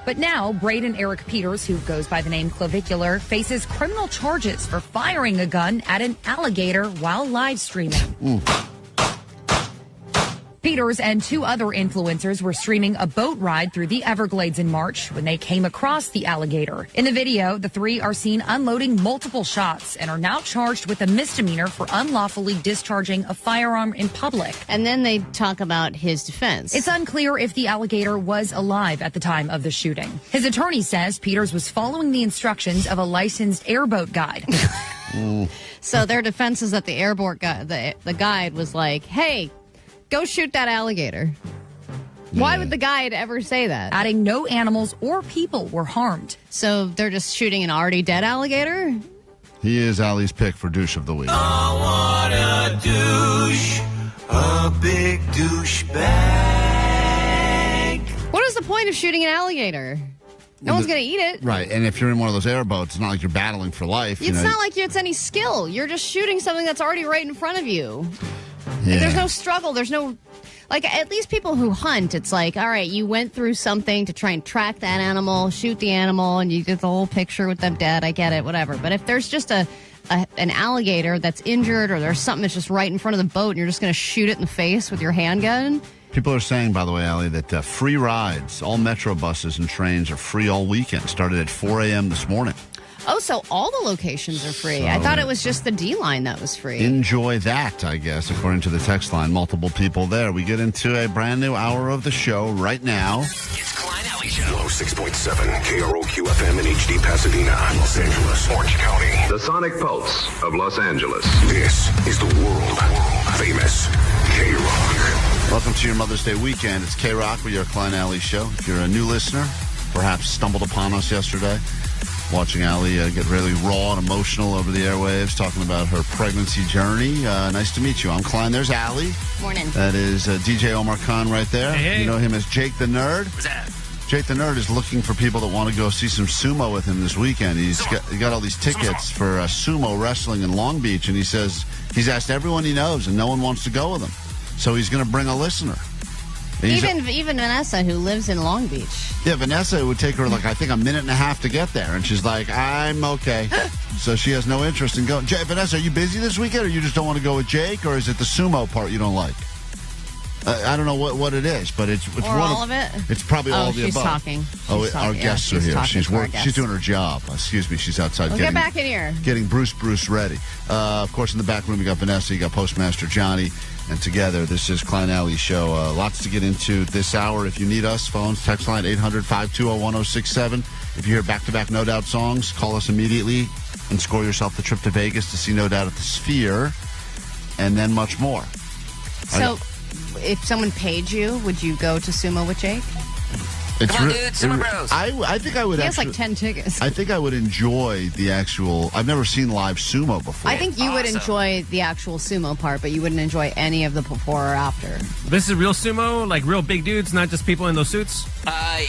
But now, Braden Eric Peters, who goes by the name Clavicular, faces criminal charges for firing a gun at an alligator while live streaming. Peters and 2 other influencers were streaming a boat ride through the Everglades in March when they came across the alligator. In the video, the 3 are seen unloading multiple shots and are now charged with a misdemeanor for unlawfully discharging a firearm in public. And then they talk about his defense. It's unclear if the alligator was alive at the time of the shooting. His attorney says Peters was following the instructions of a licensed airboat guide. So their defense is that the airboat guy, the guide was like, hey, go shoot that alligator. Why would the guide ever say that? Adding no animals or people were harmed. So they're just shooting an already dead alligator? He is Allie's pick for douche of the week. I want a douche, a big douche bag. What is the point of shooting an alligator? No one's going to eat it. Right, and if you're in one of those airboats, it's not like you're battling for life. It's not like it's any skill. You're just shooting something that's already right in front of you. Yeah. There's no struggle. There's no... Like, at least people who hunt, it's like, all right, you went through something to try and track that animal, shoot the animal, and you get the whole picture with them dead. I get it, whatever. But if there's just an alligator that's injured or there's something that's just right in front of the boat and you're just going to shoot it in the face with your handgun... People are saying, by the way, Allie, that free rides, all metro buses and trains are free all weekend. Started at 4 a.m. this morning. Oh, so all the locations are free. So, I thought it was just the D line that was free. Enjoy that, I guess, according to the text line. Multiple people there. We get into a brand new hour of the show right now. It's Klein Alley Show. 106.7 KROQ FM in HD Pasadena, Los Angeles, Orange County. The Sonic Pulse of Los Angeles. This is the world famous KROQ. Welcome to your Mother's Day weekend. It's KROQ with your Klein Alley Show. If you're a new listener, perhaps stumbled upon us yesterday, watching Allie get really raw and emotional over the airwaves, talking about her pregnancy journey. Nice to meet you. I'm Klein. There's Allie. Morning. That is DJ Omar Khan right there. Hey. You know him as Jake the Nerd. What's that? Jake the Nerd is looking for people that want to go see some sumo with him this weekend. He got all these tickets for sumo wrestling in Long Beach, and he says he's asked everyone he knows, and no one wants to go with him. So he's going to bring a listener. Even Vanessa, who lives in Long Beach. Yeah, Vanessa, it would take her, I think a minute and a half to get there. And she's like, I'm okay. So she has no interest in going. Vanessa, are you busy this weekend, or you just don't want to go with Jake, or is it the sumo part you don't like? I don't know what it is, but it's or one all of it? It's probably all of the above. She's talking. Our guests are here. She's doing her job. Excuse me, she's outside get back in here. Getting Bruce ready. Of course, in the back room, you got Vanessa, you got Postmaster Johnny. And together, this is Klein Alley Show. Lots to get into this hour. If you need us, phones, text line 800-520-1067. If you hear back-to-back No Doubt songs, call us immediately and score yourself the trip to Vegas to see No Doubt at the Sphere, and then much more. So, if someone paid you, would you go to Sumo with Jake? Come on, dude, Sumo Bros. I think I would. He has like 10 tickets. I think I would enjoy the actual. I've never seen live sumo before. I think you would enjoy the actual sumo part, but you wouldn't enjoy any of the before or after. This is real sumo, like real big dudes, not just people in those suits?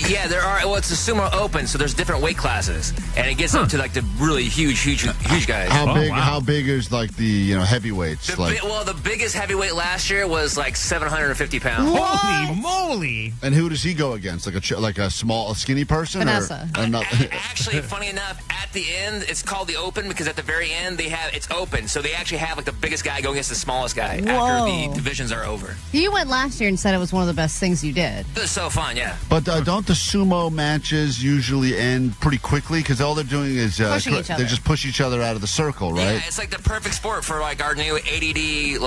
Yeah, there are. Well, it's a sumo open, so there's different weight classes, and it gets up to like the really huge guys. How big is like the heavyweights? The biggest heavyweight last year was like 750 pounds. Holy moly! And who does he go against? Like a skinny person? Vanessa. Actually, funny enough, at the end, it's called the open because at the very end it's open, so they actually have like the biggest guy going against the smallest guy after the divisions are over. You went last year and said it was one of the best things you did. It was so fun, yeah. But don't the sumo matches usually end pretty quickly? Because all they're doing is pushing each other. They just push each other out of the circle, right? Yeah, it's like the perfect sport for like our new ADD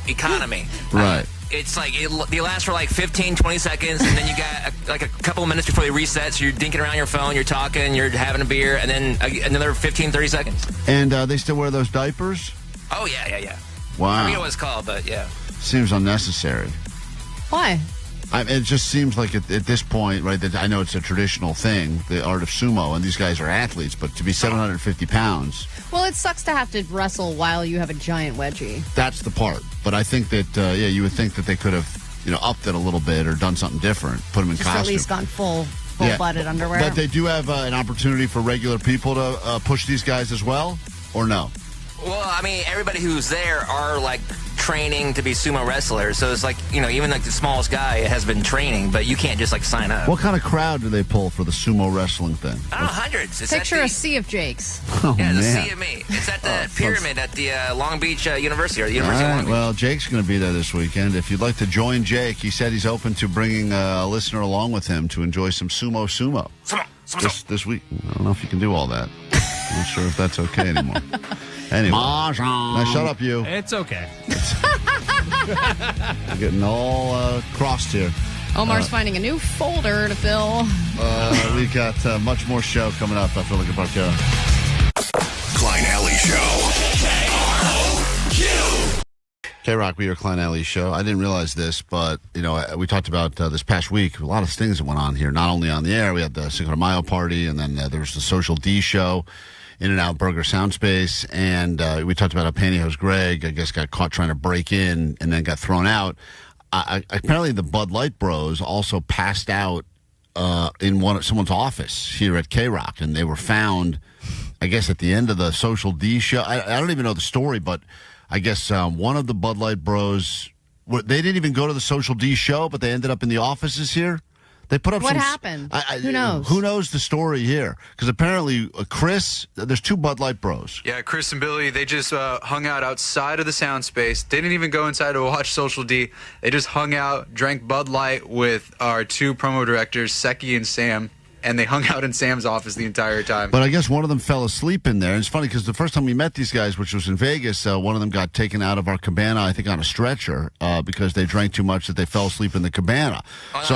economy. Right. It's like they last for like 15, 20 seconds, and then you got like a couple of minutes before they reset, so you're dinking around your phone, you're talking, you're having a beer, and then another 15, 30 seconds. And they still wear those diapers? Oh, yeah. Wow. I forget what it's called, but yeah. Seems unnecessary. Why? It just seems like at this point, right, that I know it's a traditional thing, the art of sumo, and these guys are athletes, but to be 750 pounds... Well, it sucks to have to wrestle while you have a giant wedgie. That's the part. But I think that, you would think that they could have, upped it a little bit or done something different, put them in just costume. At least gone full-blooded underwear. But they do have an opportunity for regular people to push these guys as well, or no? Well, I mean, everybody who's there are like training to be sumo wrestlers. So it's like, even like the smallest guy has been training, but you can't just like sign up. What kind of crowd do they pull for the sumo wrestling thing? I don't know, hundreds. It's Picture a sea of Jakes. Oh, yeah, the man. sea of me. It's at the pyramid at the Long Beach University, or the University of Long Beach. Well, Jake's going to be there this weekend. If you'd like to join Jake, he said he's open to bringing a listener along with him to enjoy some sumo. This week. I don't know if you can do all that. I'm not sure if that's okay anymore. Anyway. Now, shut up, you. It's okay. We're getting all crossed here. Omar's finding a new folder to fill. We got much more show coming up after looking at Klein Alley Show. KROQ, we are Klein Alley Show. I didn't realize this, but, we talked about this past week, a lot of things that went on here, not only on the air. We had the Cinco de Mayo party, and then there was the Social D show, In-N-Out Burger Soundspace, and we talked about how Pantyhose Greg, I guess, got caught trying to break in and then got thrown out. Apparently, the Bud Light Bros also passed out in someone's office here at KROQ, and they were found, I guess, at the end of the Social D show. I don't even know the story, but I guess one of the Bud Light Bros, they didn't even go to the Social D show, but they ended up in the offices here. They put up what happened? Who knows? Who knows the story here? Because apparently, Chris, there's two Bud Light Bros. Yeah, Chris and Billy, they just hung out outside of the sound space. They didn't even go inside to watch Social D. They just hung out, drank Bud Light with our two promo directors, Seki and Sam. And they hung out in Sam's office the entire time. But I guess one of them fell asleep in there. And it's funny because the first time we met these guys, which was in Vegas, one of them got taken out of our cabana, I think on a stretcher, because they drank too much that they fell asleep in the cabana. Oh, so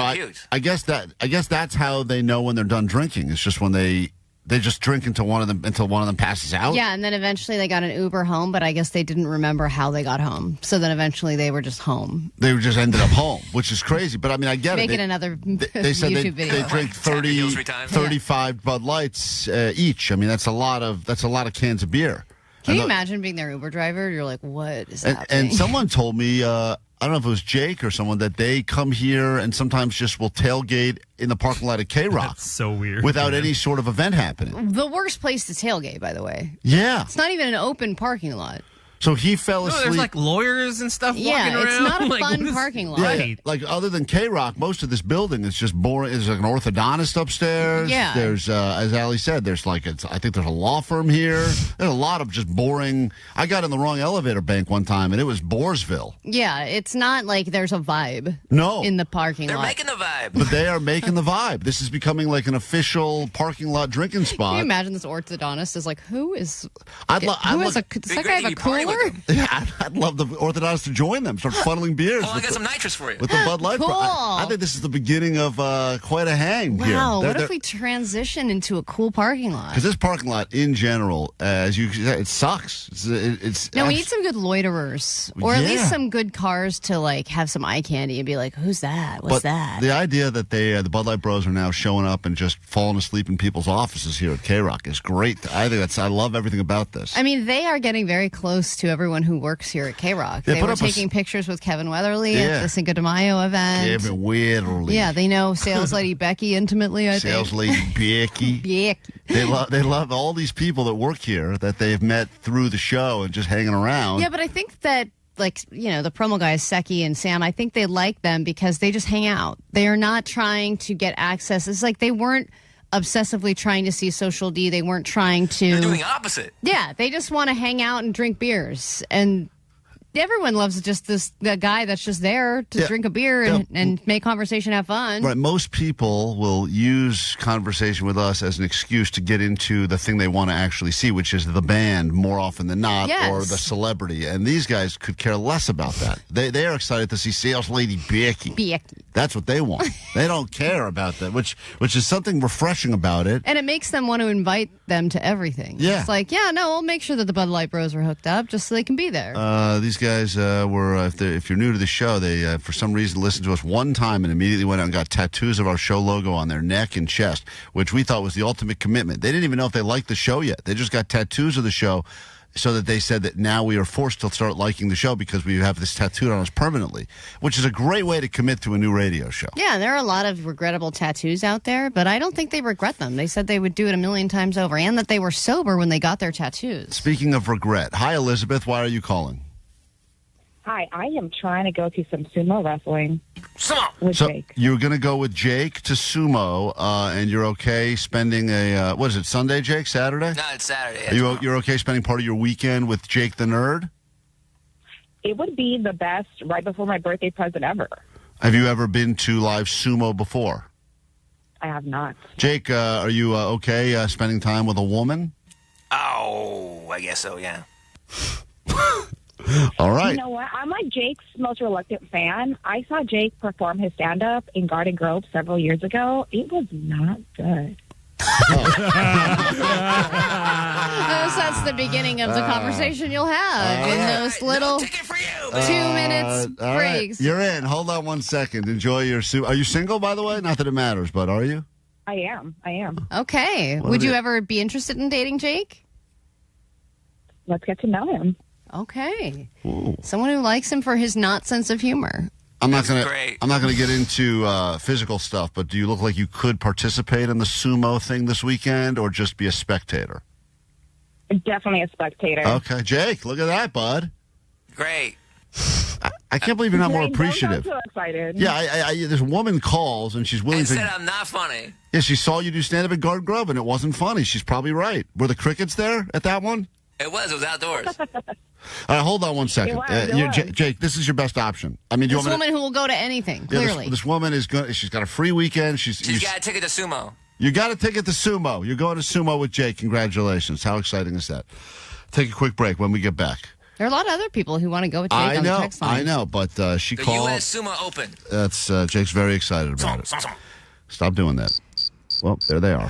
I guess that's how they know when they're done drinking. It's just when they just drink until one of them passes out. Yeah, and then eventually they got an Uber home, but I guess they didn't remember how they got home. So then eventually they were just home. They just ended up home, which is crazy. But I mean, I get Make it. it another they said YouTube video. They drink 35 Bud Lights each. I mean, that's a lot of cans of beer. Can you imagine being their Uber driver? You're like, what is happening? And someone told me, I don't know if it was Jake or someone, that they come here and sometimes just will tailgate in the parking lot at KROQ. That's so weird. Without any sort of event happening. The worst place to tailgate, by the way. Yeah. It's not even an open parking lot. So he fell asleep. There's like lawyers and stuff walking around. Yeah, it's not a like, fun parking lot. Yeah, like other than KROQ, most of this building is just boring. There's like an orthodontist upstairs. Yeah. There's, as Ali said, I think there's a law firm here. There's a lot of just boring. I got in the wrong elevator bank one time, and it was Boorsville. Yeah, it's not like there's a vibe. No. In the parking lot. They're making the vibe. But they are making the vibe. This is becoming like an official parking lot drinking spot. Can you imagine this orthodontist is like, who is... Does that guy have a cooler? Yeah, I'd love the orthodontist to join them. Start funneling beers. Oh, I got some nitrous for you. With the Bud Light. Cool. I think this is the beginning of quite a hang here. Wow, what if we transition into a cool parking lot? Because this parking lot, in general, as you said, it sucks. We need some good loiterers. Or at least some good cars to like have some eye candy and be like, who's that? What's that? The idea that the Bud Light Bros are now showing up and just falling asleep in people's offices here at KROQ is great. I love everything about this. I mean, they are getting very close to everyone who works here at KROQ. They were taking pictures with Kevin Weatherly at the Cinco de Mayo event. Kevin Weatherly. Yeah, they know Sales Lady Becky intimately, I think. Sales Lady Becky. They love all these people that work here that they've met through the show and just hanging around. Yeah, but I think that, like, the promo guys, Seki and Sam, I think they like them because they just hang out. They are not trying to get access. It's like they weren't obsessively trying to see Social D. They weren't trying to... They're doing the opposite. Yeah, they just want to hang out and drink beers. And everyone loves just the guy that's just there to drink a beer and make conversation, have fun. Right. Most people will use conversation with us as an excuse to get into the thing they want to actually see, which is the band more often than not, or the celebrity. And these guys could care less about that. They are excited to see Sales Lady Becky. That's what they want. They don't care about that, which is something refreshing about it. And it makes them want to invite them to everything. Yeah. It's like, we'll make sure that the Bud Light Bros are hooked up just so they can be there. These guys were, if you're new to the show, they for some reason listened to us one time and immediately went out and got tattoos of our show logo on their neck and chest, which we thought was the ultimate commitment. They didn't even know if they liked the show yet. They just got tattoos of the show so that they said that now we are forced to start liking the show because we have this tattooed on us permanently, which is a great way to commit to a new radio show. Yeah, there are a lot of regrettable tattoos out there, but I don't think they regret them. They said they would do it 1,000,000 times over and that they were sober when they got their tattoos. Speaking of regret, hi, Elizabeth. Why are you calling? Hi, I am trying to go to some sumo wrestling with Jake. You're going to go with Jake to sumo, and you're okay spending what is it, Sunday, Jake? Saturday? No, it's Saturday. You're okay spending part of your weekend with Jake the Nerd? It would be the best right before my birthday present ever. Have you ever been to live sumo before? I have not. Jake, are you okay spending time with a woman? Oh, I guess so, yeah. All right. You know what? I'm like Jake's most reluctant fan. I saw Jake perform his stand-up in Garden Grove several years ago. It was not good. That's the beginning of the conversation you'll have in those little 2 minutes breaks. Right. You're in. Hold on 1 second. Enjoy your sumo. Are you single, by the way? Not that it matters, but are you? I am. Okay. Would you ever be interested in dating Jake? Let's get to know him. Okay. Ooh. Someone who likes him for his not sense of humor. I'm not gonna get into physical stuff, but do you look like you could participate in the sumo thing this weekend, or just be a spectator? Definitely a spectator. Okay, Jake, look at that, bud. Great. I can't believe you're not more Jake, appreciative. Don't sound so excited. Yeah, this woman calls and she's willing And to. said I'm not funny. Yeah, she saw you do stand up at Garden Grove and it wasn't funny. She's probably right. Were the crickets there at that one? It was outdoors. All right, hold on 1 second. Jake, this is your best option. I mean, this woman who will go to anything, clearly. This woman is going. She's got a free weekend. She's got a ticket to sumo. You got a ticket to sumo. You're going to sumo with Jake. Congratulations. How exciting is that? Take a quick break. When we get back, there are a lot of other people who want to go with Jake on the text line. I know, but she the called. The U.S. Sumo Open. That's Jake's very excited about it. Stop doing that. Well, there they are.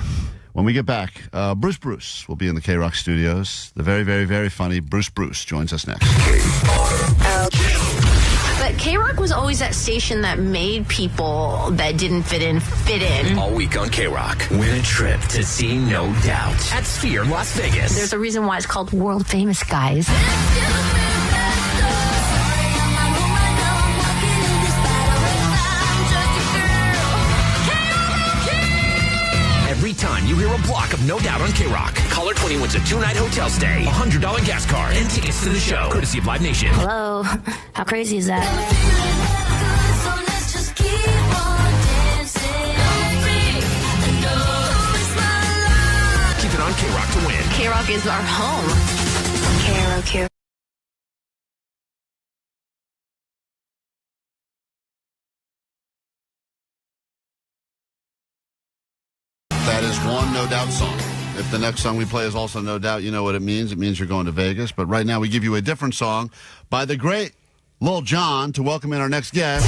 When we get back, Bruce will be in the KROQ studios. The very, very, very funny Bruce joins us next. But KROQ was always that station that made people that didn't fit in. All week on KROQ. Win a trip to see No Doubt at Sphere, Las Vegas. There's a reason why it's called World Famous, guys. Every time you hear a block of No Doubt on KROQ, caller 20 wins a 2-night hotel stay, $100 gas card, and tickets to the show, courtesy of Live Nation. Hello, how crazy is that? Keep it on KROQ to win. KROQ is our home. KROQ. That is one No Doubt song. If the next song we play is also No Doubt, you know what it means. It means you're going to Vegas. But right now we give you a different song by the great Lil Jon to welcome in our next guest.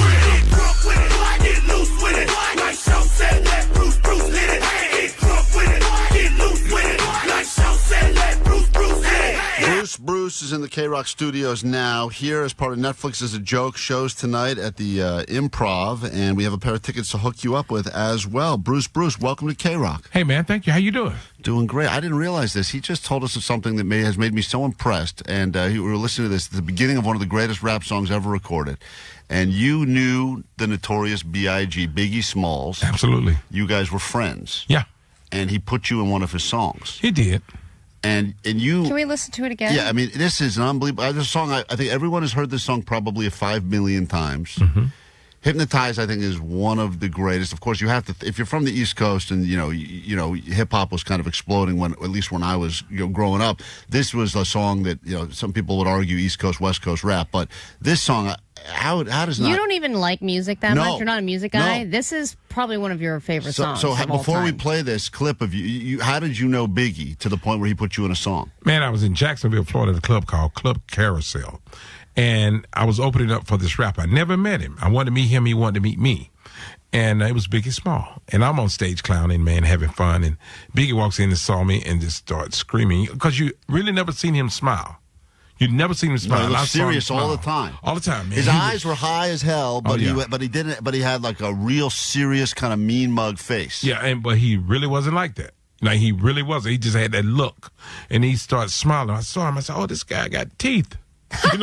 Bruce is in the KROQ studios now, here as part of Netflix's A Joke shows tonight at the Improv, and we have a pair of tickets to hook you up with as well. Bruce, welcome to KROQ. Hey, man, thank you. How you doing? Doing great. I didn't realize this. He just told us of something that has made me so impressed, and we were listening to this at the beginning of one of the greatest rap songs ever recorded, and you knew the notorious B.I.G., Biggie Smalls. Absolutely. You guys were friends. Yeah. And he put you in one of his songs. He did. And you... Can we listen to it again? Yeah, I mean, this is an unbelievable... This song, I think everyone has heard this song probably 5 million times. Mm-hmm. Hypnotize, I think, is one of the greatest. Of course, you have to... If you're from the East Coast and, you know, hip-hop was kind of exploding, at least when I was growing up, this was a song that, some people would argue East Coast, West Coast rap. But this song... How does not... You don't even like music that much? You're not a music guy? No. This is probably one of your favorite songs So of all before we time. play this clip of you, how did you know Biggie to the point where he put you in a song? Man, I was in Jacksonville, Florida, at a club called Club Carousel. And I was opening up for this rapper. I never met him. I wanted to meet him. He wanted to meet me. And it was Biggie Small. And I'm on stage clowning, man, having fun. And Biggie walks in and saw me and just starts screaming. Because you really never seen him smile. You'd never seen him smile. No, he was serious all the time. All the time, man. His eyes were high as hell, but he didn't. But he had like a real serious kind of mean mug face. Yeah, but he really wasn't like that. Like he really wasn't. He just had that look, and he started smiling. I saw him. I said, "Oh, this guy got teeth." He's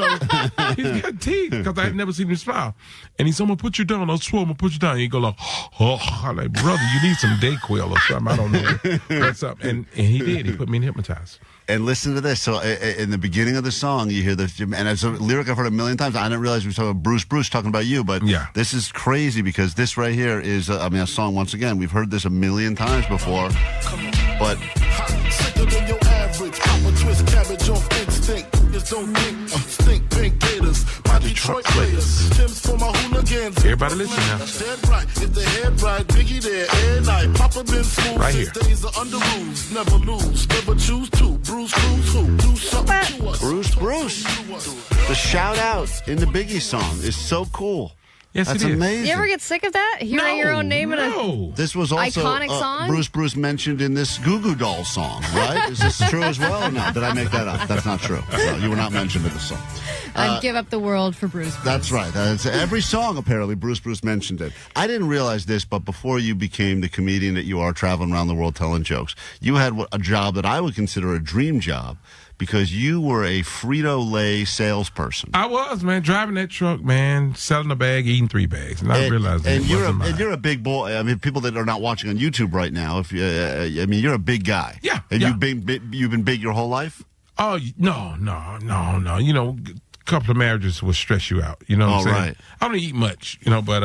got teeth because I had never seen him smile. And he said, "I'm gonna put you down. I swear, I'm gonna put you down." And he go like, "Oh," I'm like, brother, you need some Dayquil or something. I don't know what's up. And he did. He put me in Hypnotize. And listen to this. So in the beginning of the song, you hear this, and it's a lyric I've heard a million times. I didn't realize we were talking about Bruce talking about you, but this is crazy because this right here is, a song, once again, we've heard this a million times before, but... Sicker than your average, pop a twist cabbage off instinct. Just don't think, stink pink gators, my Detroit players. Tim's for my hooligans. Everybody listen now. That's dead right, if the head right, Biggie there, and I. Papa been smooth right since here. days are under rules. Never lose, never choose to. Bruce Cruz who? Do something to us. Bruce. The shout out in the Biggie song is so cool. Yes, that's it is. amazing. You ever get sick of that? Hearing your own name in a This was also iconic song? Bruce mentioned in this Goo Goo Dolls song, right? Is this true as well or no? Did I make that up? That's not true. No, you were not mentioned in the song. I'd give up the world for Bruce. That's right. That's every song, apparently, Bruce mentioned it. I didn't realize this, but before you became the comedian that you are, traveling around the world telling jokes, you had a job that I would consider a dream job because you were a Frito-Lay salesperson. I was, man, driving that truck, man, selling a bag, eating 3 bags. And I realized that you're a big boy. I mean, people that are not watching on YouTube right now, you're a big guy. Yeah. And you've been big your whole life? Oh, no. You know, a couple of marriages will stress you out. You know what I'm saying? Right. I don't eat much, but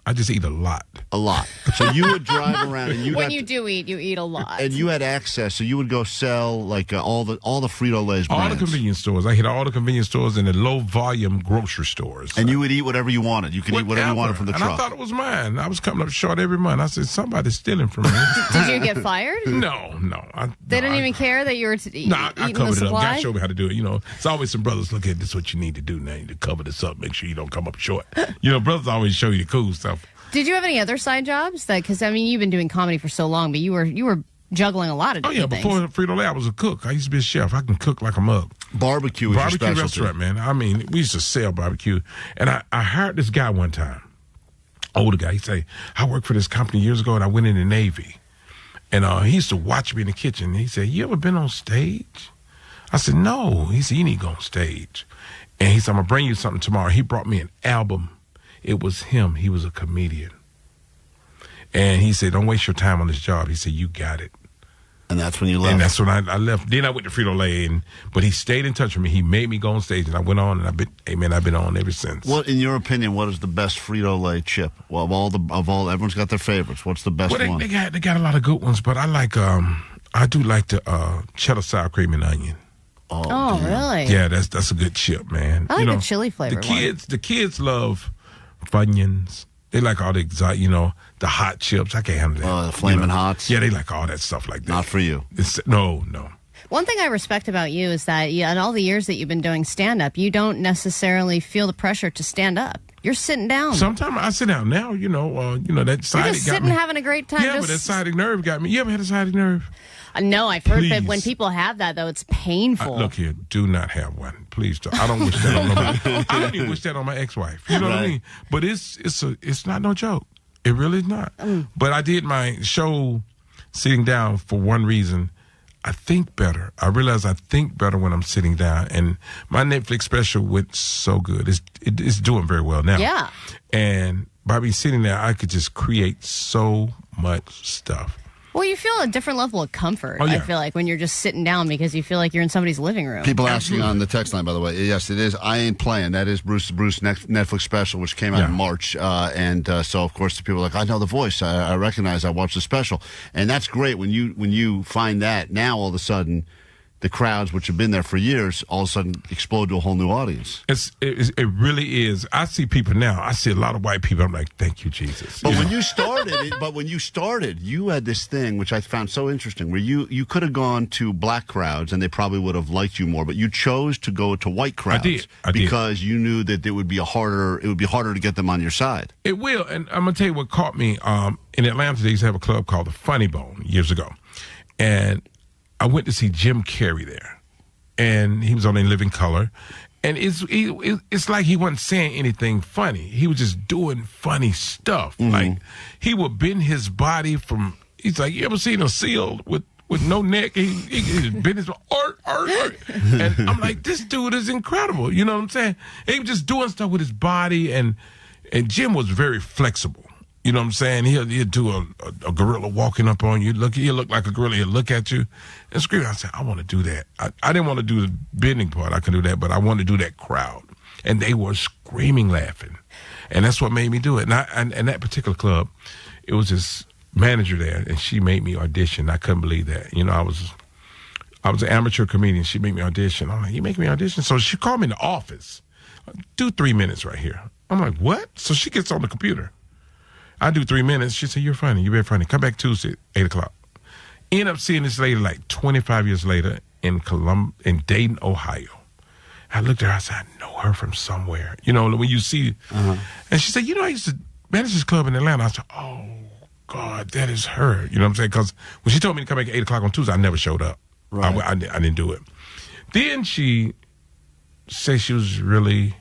I just eat a lot. A lot. So you would drive around and when you do eat, you eat a lot. And you had access, so you would go sell like all the Frito-Lay's brands. All the convenience stores. I hit all the convenience stores and the low-volume grocery stores. And you would eat whatever you wanted. You could eat whatever you wanted from the truck. And I thought it was mine. I was coming up short every month. I said, somebody's stealing from me. Did you get fired? No. They didn't even care that you were eating I the covered it up. supply? God showed me how to do it. It's always some brothers, look at this is what you need to do now. You need to cover this up. Make sure you don't come up short. Brothers always show you the cool stuff. Did you have any other side jobs? Because you've been doing comedy for so long, but you were juggling a lot of different things. Before Frito-Lay, I was a cook. I used to be a chef. I can cook like a mug. Barbecue is your specialty. Restaurant, man. I mean, we used to sell barbecue. And I hired this guy one time, older guy. He said, I worked for this company years ago, and I went in the Navy. And he used to watch me in the kitchen. He said, you ever been on stage? I said, no. He said, you need to go on stage. And he said, I'm going to bring you something tomorrow. He brought me an album. It was him. He was a comedian. And he said, don't waste your time on this job. He said, you got it. And that's when you left. And that's when I left. Then I went to Frito-Lay, but he stayed in touch with me. He made me go on stage, and I went on, and I've been on ever since. What, in your opinion, what is the best Frito-Lay chip? Well, everyone's got their favorites. What's the best one? They got a lot of good ones, but I like I do like the cheddar sour cream and onion. Oh, really? Yeah, that's a good chip, man. I like the chili flavor The kids love Funyuns. They like all the exotic, the hot chips. I can't handle that. Oh, the Flamin' Hots? Yeah, they like all that stuff like that. Not for you. No. One thing I respect about you is that in all the years that you've been doing stand-up, you don't necessarily feel the pressure to stand up. You're sitting down. Sometimes I sit down now, that sciatic You're just got sitting me. having a great time. Yeah, but that sciatic nerve got me. You ever had a sciatic nerve? No, I've heard that when people have that, though, it's painful. Look here, do not have one. Please don't. I don't wish that on nobody. I don't even wish that on my ex-wife. You know what I mean? But it's not no joke. It really is not. But I did my show sitting down for one reason. I think better. I realize I think better when I'm sitting down. And my Netflix special went so good. It's doing very well now. Yeah. And by me sitting there, I could just create so much stuff. Well, you feel a different level of comfort, Oh, yeah. I feel like, when you're just sitting down because you feel like you're in somebody's living room. People asking on the text line, by the way. Yes, it is. I Ain't Playing. That is Bruce Netflix special, which came out in March. So, of course, the people are like, I know the voice. I recognize. I watched the special. And that's great when you find that. Now, all of a sudden, the crowds, which have been there for years, all of a sudden explode to a whole new audience. It really is. I see people now. I see a lot of white people. I'm like, thank you, Jesus. But when you started, you had this thing, which I found so interesting, where you could have gone to black crowds and they probably would have liked you more, but you chose to go to white crowds. I did. Because you knew that it would be harder to get them on your side. It will. And I'm going to tell you what caught me. In Atlanta, they used to have a club called the Funny Bone years ago. And I went to see Jim Carrey there, and he was on In Living Color, and it's like he wasn't saying anything funny. He was just doing funny stuff. Mm-hmm. Like he would bend his body from. He's like, you ever seen a seal with no neck? He just bend his art. And I'm like, this dude is incredible. You know what I'm saying? And he was just doing stuff with his body, and Jim was very flexible. You know what I'm saying? He'll do a gorilla walking up on you. He'll look like a gorilla. He'll look at you and scream. I said, I want to do that. I didn't want to do the bending part. I can do that, but I want to do that crowd. And they were screaming, laughing. And that's what made me do it. And that particular club, it was this manager there, and she made me audition. I couldn't believe that. You know, I was an amateur comedian. She made me audition. I'm like, you make me audition? So she called me in the office. Do 3 minutes right here. I'm like, what? So she gets on the computer. I do 3 minutes. She said, you're funny. You're very funny. Come back Tuesday, 8 o'clock. End up seeing this lady like 25 years later in Dayton, Ohio. I looked at her. I said, I know her from somewhere. You know, when you see. And she said, you know, I used to manage this club in Atlanta. I said, oh, God, that is her. You know what I'm saying? Because when she told me to come back at 8 o'clock on Tuesday, I never showed up. Right. I didn't do it. Then she said she was really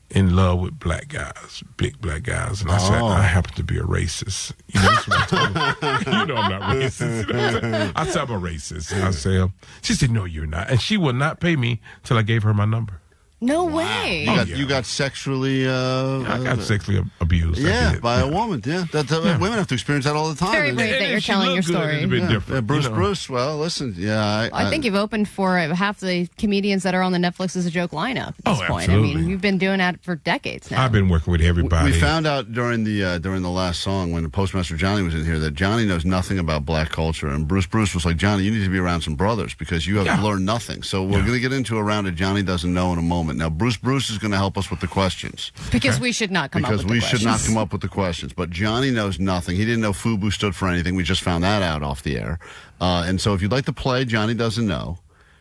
in love with black guys, big black guys. And I said, I happen to be a racist. You know, that's what I told her. You know I'm not racist. You know I said, I'm a racist. And I said, she said, no, you're not. And she would not pay me till I gave her my number. No way. You got sexually... I got sexually abused. Yeah, by a woman. Yeah, women have to experience that all the time. Very brave that you're telling your story. It's a bit different. Bruce, well, listen, I think you've opened for half the comedians that are on the Netflix Is a Joke lineup at this point. Absolutely. I mean, you've been doing that for decades now. I've been working with everybody. We found out during the last song when the Postmaster Johnny was in here that Johnny knows nothing about black culture, and Bruce was like, Johnny, you need to be around some brothers because you have learned nothing. So we're going to get into a round of Johnny Doesn't Know in a moment. Now, Bruce is going to help us with the questions. Because we should not come up with the questions. Because we should not come up with the questions. But Johnny knows nothing. He didn't know FUBU stood for anything. We just found that out off the air. And so if you'd like to play Johnny Doesn't Know,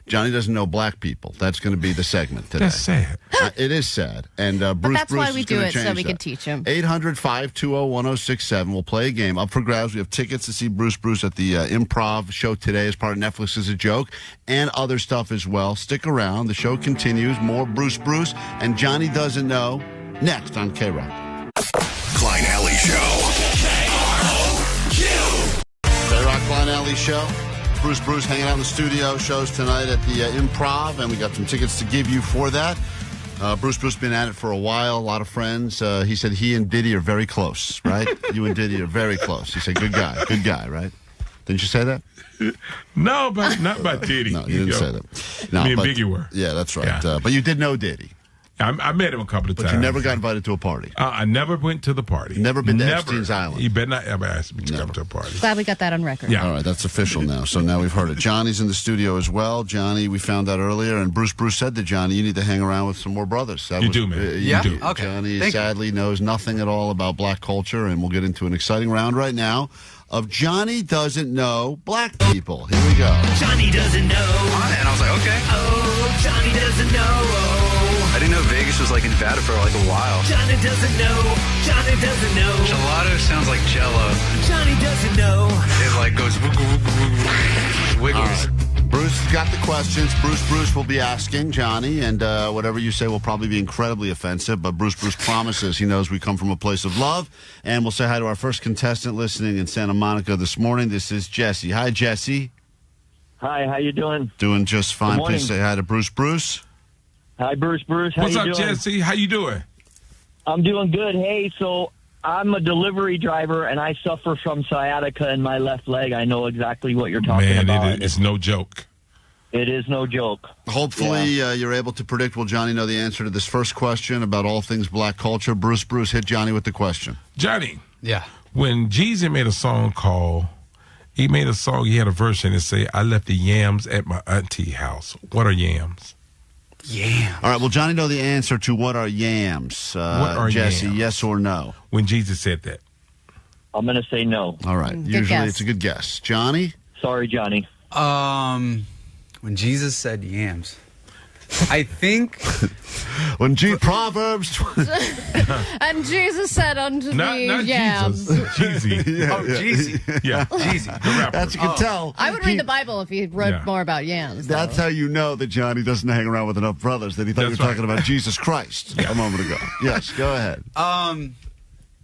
Johnny Doesn't Know Black People. That's going to be the segment today. That's sad. It is sad. And but Bruce that's why we do it, so we that. can teach him. 800-520-1067. We'll play a game. Up for grabs. We have tickets to see Bruce at the Improv show today as part of Netflix Is a Joke and other stuff as well. Stick around. The show continues. More Bruce and Johnny Doesn't Know next on KROQ. Klein Alley Show. KROQ Klein Alley Show. Bruce hanging out in the studio. Shows tonight at the Improv, and we got some tickets to give you for that. Bruce been at it for a while, a lot of friends. He said he and Diddy are very close, right? You and Diddy are very close. He said, good guy, right? Didn't you say that? No, but not by Diddy. No, you didn't say that. No, Me and Biggie were. Yeah, that's right. Yeah. But you did know Diddy. I met him a couple of times. But you never got invited to a party. I never went to the party. Never been to Epstein's Island. You better not ever ask me to come to a party. Glad we got that on record. Yeah. All right, that's official now. So now we've heard it. Johnny's in the studio as well. Johnny, we found out earlier, and Bruce said to Johnny, you need to hang around with some more brothers. You do, man. You do. Okay. Johnny sadly knows nothing at all about black culture, and we'll get into an exciting round right now of Johnny Doesn't Know Black People. Here we go. Johnny doesn't know. And I was like, okay. Oh, Johnny doesn't know. I didn't know Vegas was like in Nevada for like a while. Johnny doesn't know. Johnny doesn't know. Gelato sounds like Jello. Johnny doesn't know. It like goes wiggles. Bruce got the questions. Bruce will be asking Johnny, and whatever you say will probably be incredibly offensive, but Bruce promises he knows we come from a place of love, and we'll say hi to our first contestant listening in Santa Monica this morning. This is Jesse. Hi, Jesse. Hi, how you doing? Doing just fine. Please say hi to Bruce. Hi, Bruce. How What's you up, doing? Jesse? How you doing? I'm doing good. Hey, so I'm a delivery driver, and I suffer from sciatica in my left leg. I know exactly what you're talking about. Man, it's no joke. It is no joke. Hopefully you're able to predict. Will Johnny know the answer to this first question about all things black culture? Bruce, hit Johnny with the question. Johnny. Yeah. When Jeezy made a song called, he had a version that say, I left the yams at my auntie house. What are yams? Yams. All right, will Johnny know the answer to what are yams? What are Jesse, yams? yes or no? When Jesus said that. I'm going to say no. All right. Usually it's a good guess. Johnny? Sorry, Johnny. When Jesus said yams, I think when Proverbs and Jesus said unto me, not yams. Jeezy. Jeezy. Yeah, Jeezy, the rapper. That's you can tell. I would read the Bible if he wrote more about yams. That's how you know that Johnny doesn't hang around with enough brothers, that he thought you were talking about Jesus Christ a moment ago. Yes, go ahead.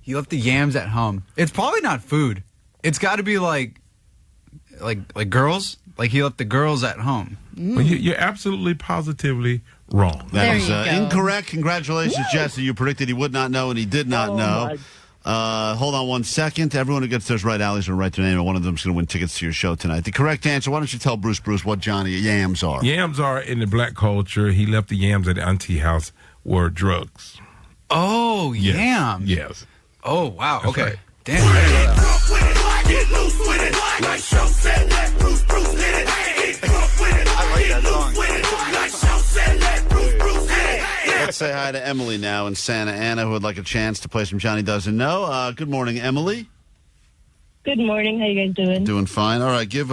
He left the yams at home. It's probably not food. It's got to be like girls. Like he left the girls at home. Well, you're absolutely positively wrong. That is incorrect. Congratulations, Jesse. You predicted he would not know, and he did not know. Hold on 1 second. Everyone who gets theirs right, Allie's going to write their name, and one of them is going to win tickets to your show tonight. The correct answer, why don't you tell Bruce what Johnny yams are? Yams are, in the black culture, he left the yams at the auntie house, were drugs. Oh, Yes. yams. Yes. Oh, wow. That's Okay. right. Damn. I didn't know that. Get loose with it. Like show said, let Bruce hit it. I like that song. Like show said, let Bruce hit it. Let's say hi to Emily now in Santa Ana, who would like a chance to play some Johnny Doesn't Know. Good morning, Emily. Good morning. How you guys doing? Doing fine. All right, give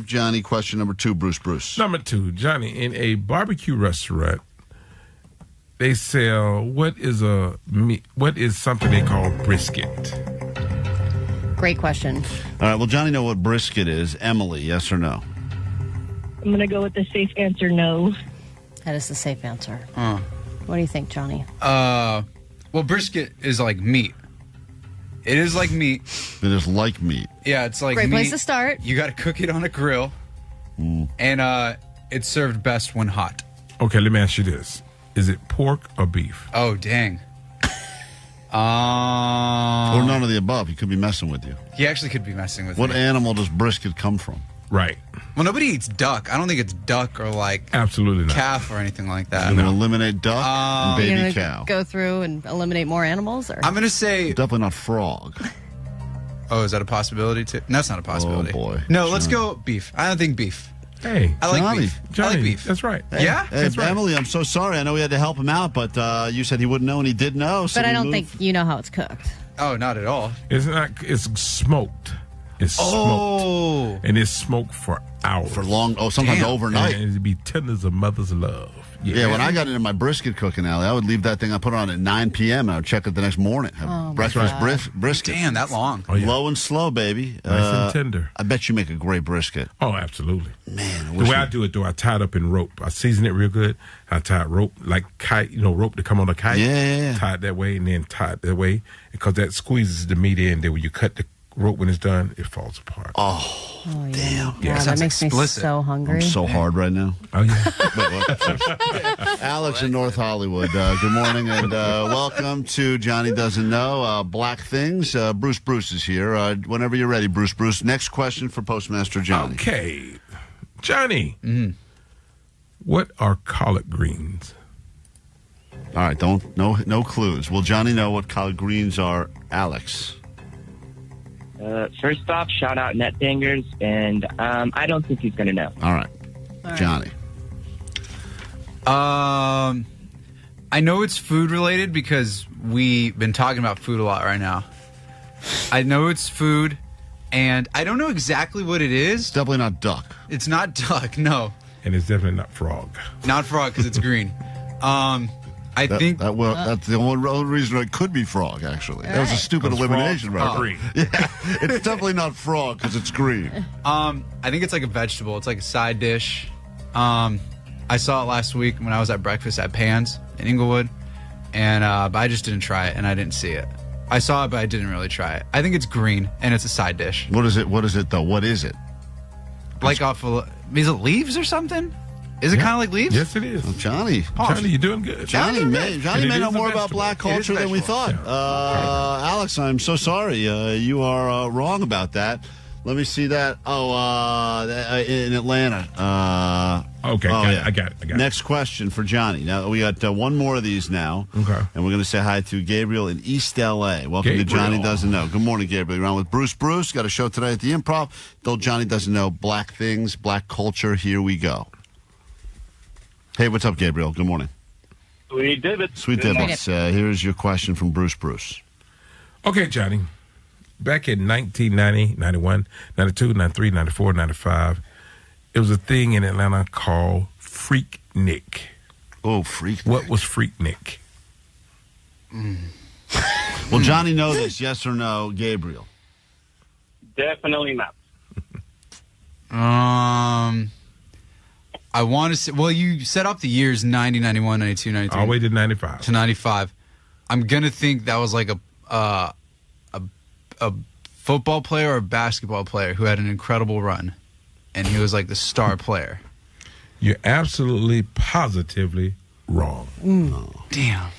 Johnny question number 2, Bruce. Number 2, Johnny, in a barbecue restaurant, they sell what is something they call brisket? Great question. All right, well, Johnny know what brisket is. Emily, yes or no? I'm going to go with the safe answer, no. That is the safe answer. What do you think, Johnny? Well, brisket is like meat. It is like meat. It is like meat. Yeah, it's like Great meat. place to start. You got to cook it on a grill, and it's served best when hot. Okay, let me ask you this. Is it pork or beef? Oh, dang. Or none of the above. He could be messing with you. He actually could be messing with What me. animal does brisket come from? Right. Well, nobody eats duck. I don't think it's duck or like absolutely not calf or anything like that. You're going to eliminate duck and You're baby gonna cow. go through and eliminate more animals? Or? I'm going to say... Definitely not frog. Oh, is that a possibility too? No, that's not a possibility. Oh, boy. No, let's go beef. I don't think beef. Hey, I like Johnny. beef. Johnny, I like beef. That's right. Yeah? Hey, That's right. Emily, I'm so sorry. I know we had to help him out, but you said he wouldn't know, and he did know. So But I we don't moved. think you know how it's cooked. Oh, not at all. It's not. It's smoked. It's smoked, and it's smoked for hours, for long. Oh, sometimes overnight. And it'd be tender as a mother's love. Yeah, when I got into my brisket cooking, Allie, I would leave that thing. I put it on at 9 p.m. and I would check it the next morning. Have breakfast brisket. Damn, that long. Oh, yeah. Low and slow, baby. Nice and tender. I bet you make a great brisket. Oh, absolutely. Man, the way I do it, though, I tie it up in rope. I season it real good. I tie it rope like kite, rope to come on a kite. Yeah. Tie it that way and then tie it that way because that squeezes the meat in. Then when you cut the rope when it's done, it falls apart. Oh, damn. Yeah, that makes me so hungry. I'm so hard right now. Oh, yeah. Wait, what? Alex in North Hollywood. Good morning and welcome to Johnny Doesn't Know. Black Things. Bruce is here. Whenever you're ready, Bruce. Next question for Postmaster Johnny. Okay. Johnny, what are collard greens? All right, no clues. Will Johnny know what collard greens are, Alex? First off, shout out net bangers, and I don't think he's going to know. All right. Johnny. I know it's food related because we've been talking about food a lot right now. I know it's food, and I don't know exactly what it is. It's definitely not duck. It's not duck, no. And it's definitely not frog. Not frog because it's green. I think that's the only reason it could be frog. Actually, that was a stupid elimination, right? Green. Yeah, it's definitely not frog because it's green. I think it's like a vegetable. It's like a side dish. I saw it last week when I was at breakfast at Pan's in Inglewood, and but I just didn't try it, and I didn't see it. I saw it, but I didn't really try it. I think it's green, and it's a side dish. What is it? What is it though? What is it? Like off of, is it leaves or something? Is it kind of like leaves? Yes, it is. Well, Johnny, you're doing good. Johnny may know more about black culture than we thought. Yeah. Alex, I'm so sorry. You are wrong about that. Let me see that. In Atlanta. Okay, I got it. Next question for Johnny. Now, we got one more of these now. Okay. And we're going to say hi to Gabriel in East L.A. Welcome to Johnny Doesn't Know. Good morning, Gabriel. You're on with Bruce. Got a show today at the Improv. Though Johnny Doesn't Know black things, black culture. Here we go. Hey, what's up, Gabriel? Good morning. Sweet Divots. Sweet Divots. Here's your question from Bruce. Okay, Johnny. Back in 1990, 91, 92, 93, 94, 95, it was a thing in Atlanta called Freaknik. Oh, Freaknik. What was Freaknik? Will Johnny know this, yes or no, Gabriel? Definitely not. I want to say, well, you set up the years 90, 91, 92, 93. All the way to 95. To 95. I'm going to think that was like a football player or a basketball player who had an incredible run, and he was like the star player. You're absolutely, positively wrong. Damn.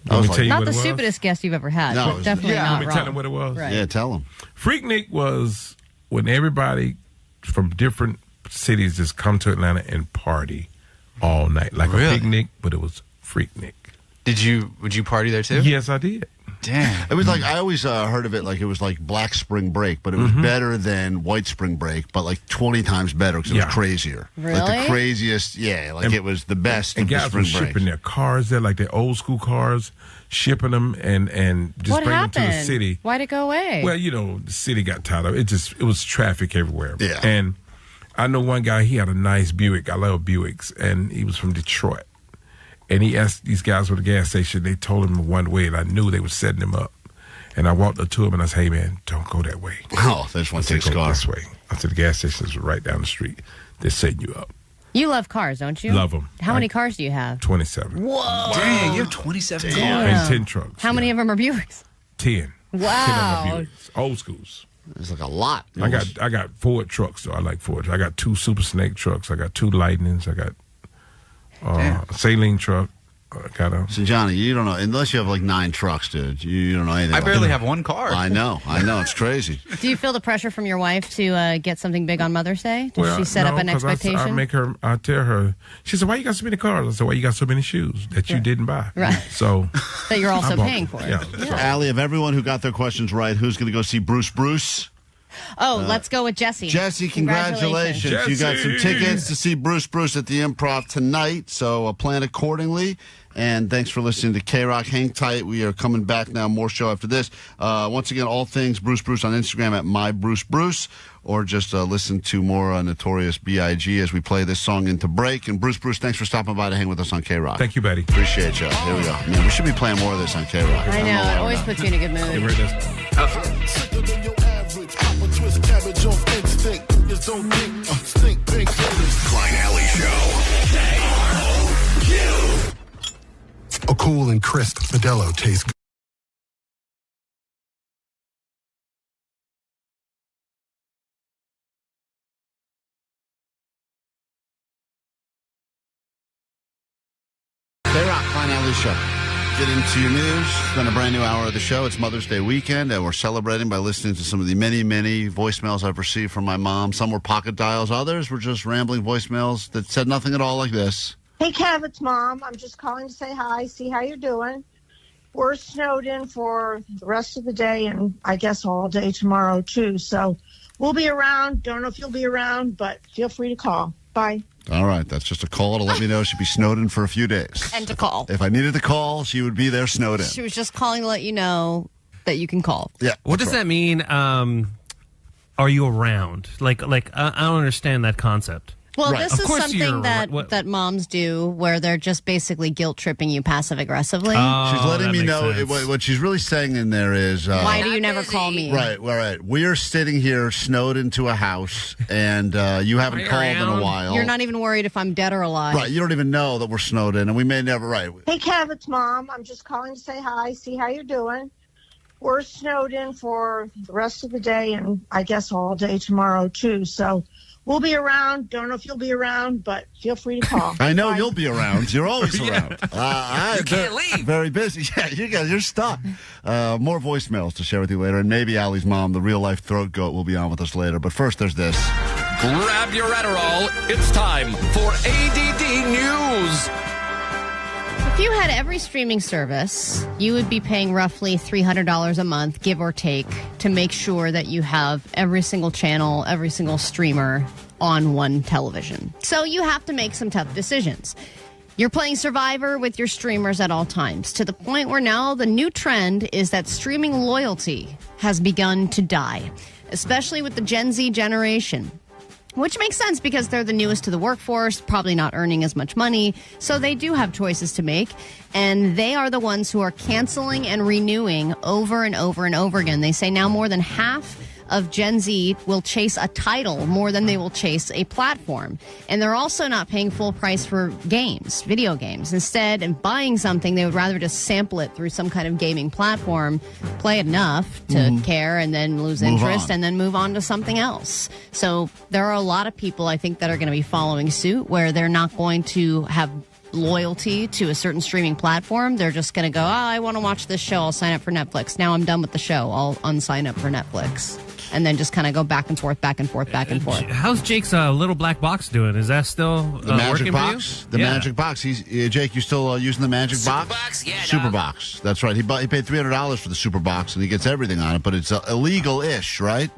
Not the stupidest guest you've ever had. No, but definitely not Let me wrong. tell him what it was. Right. Yeah, tell him. Freaknik was when everybody from different cities just come to Atlanta and party all night. Like a picnic, but it was Freaknik. Would you party there too? Yes, I did. Damn. It was like, I always heard of it like it was like Black Spring Break, but it was better than White Spring Break, but like 20 times better because it was crazier. Really? Like the craziest, it was the best And of the guys were spring break. shipping their cars there, like their old school cars, shipping them and just What bringing happened? them to the city. Why'd it go away? Well, the city got tired of it. It was traffic everywhere. Yeah. And I know one guy, he had a nice Buick. I love Buicks. And he was from Detroit. And he asked these guys at the gas station, they told him one way, and I knew they were setting him up. And I walked up to him and I said, hey, man, don't go that way. Oh, they just want to take go car. this way. I said, the gas station is right down the street. They're setting you up. You love cars, don't you? Love them. How many cars do you have? 27. Whoa. Dang, you have 27 cars. And 10 trucks. How many of them are Buicks? 10. Wow. 10 of them are Buicks. Old schools. It's like a lot. I got Ford trucks, though. I like Ford. I got 2 Super Snake trucks. I got 2 Lightnings. I got a Saline truck. So, Johnny, you don't know, unless you have like 9 trucks, dude. You don't know anything. I about barely it. have one car. I know. It's crazy. Do you feel the pressure from your wife to get something big on Mother's Day? Does she set up an 'cause expectation? I tell her, she said, why you got so many cars? I said, why you got so many shoes that you didn't buy? Right. So that you're also I bought paying them. for. Yeah. Allie, of everyone who got their questions right, who's going to go see Bruce? Oh, let's go with Jesse. Jesse, congratulations. Jesse. You got some tickets to see Bruce at the Improv tonight, so plan accordingly. And thanks for listening to KROQ. Hang tight. We are coming back now. More show after this. Once again, all things Bruce on Instagram at MyBruceBruce, or just listen to more Notorious B.I.G. as we play this song into break. And Bruce, thanks for stopping by to hang with us on KROQ. Thank you, Betty. Appreciate you. Here we go. Man, we should be playing more of this on KROQ. I know. It always puts you in a good mood. Klein Alley Show. KROQ. A cool and crisp Modelo tastes good. KROQ, Klein Alley Show. Get into your news. It's been a brand new hour of the show. It's Mother's Day weekend, and we're celebrating by listening to some of the many, many voicemails I've received from my mom. Some were pocket dials. Others were just rambling voicemails that said nothing at all, like this. Hey, Kev, it's Mom. I'm just calling to say hi, see how you're doing. We're snowed in for the rest of the day and I guess all day tomorrow, too. So we'll be around. Don't know if you'll be around, but feel free to call. Bye. All right, that's just a call to let me know she'd be snowed in for a few days. And to call. If I needed to call, she would be there snowed in. She was just calling to let you know that you can call. Yeah. What does that mean? Are you around? Like I don't understand that concept. Well, Right. this Of is course something you're- that what- that moms do where they're just basically guilt tripping you passive aggressively. She's letting that me makes know sense. what she's really saying in there is Why do you never call me? Right. We are sitting here snowed into a house, and you haven't called in a while. You're not even worried if I'm dead or alive. Right. You don't even know that we're snowed in, and we may never. Right. Hey, Kev, it's Mom. I'm just calling to say hi, see how you're doing. We're snowed in for the rest of the day and I guess all day tomorrow, too. So we'll be around. Don't know if you'll be around, but feel free to call. I know Bye. you'll be around. You're always around. You can't leave. Very busy. Yeah, you guys, you're stuck. More voicemails to share with you later, and maybe Allie's mom, the real life throat goat, will be on with us later. But first, there's this. Grab your Adderall. It's time for ADD News. If you had every streaming service, you would be paying roughly $300 a month, give or take, to make sure that you have every single channel, every single streamer on one television. So you have to make some tough decisions. You're playing Survivor with your streamers at all times, to the point where now the new trend is that streaming loyalty has begun to die, especially with the Gen Z generation. Which makes sense because they're the newest to the workforce, probably not earning as much money, so they do have choices to make, and they are the ones who are canceling and renewing over and over and over again. They say now more than half of Gen Z will chase a title more than they will chase a platform. And they're also not paying full price for games, video games. Instead of buying something, they would rather just sample it through some kind of gaming platform, play it enough to care, and then lose interest, and then move on to something else. So there are a lot of people, I think, that are going to be following suit where they're not going to have loyalty to a certain streaming platform. They're just going to go, I want to watch this show. I'll sign up for Netflix. Now I'm done with the show. I'll unsign up for Netflix. And then just kind of go back and forth, back and forth, back and forth. How's Jake's little black box doing? Is that still the magic working box? for you? The magic box. Jake, you still using the magic box? Box? Yeah, Super box. That's right. He paid $300 for the super box, and he gets everything on it. But it's illegal-ish, right?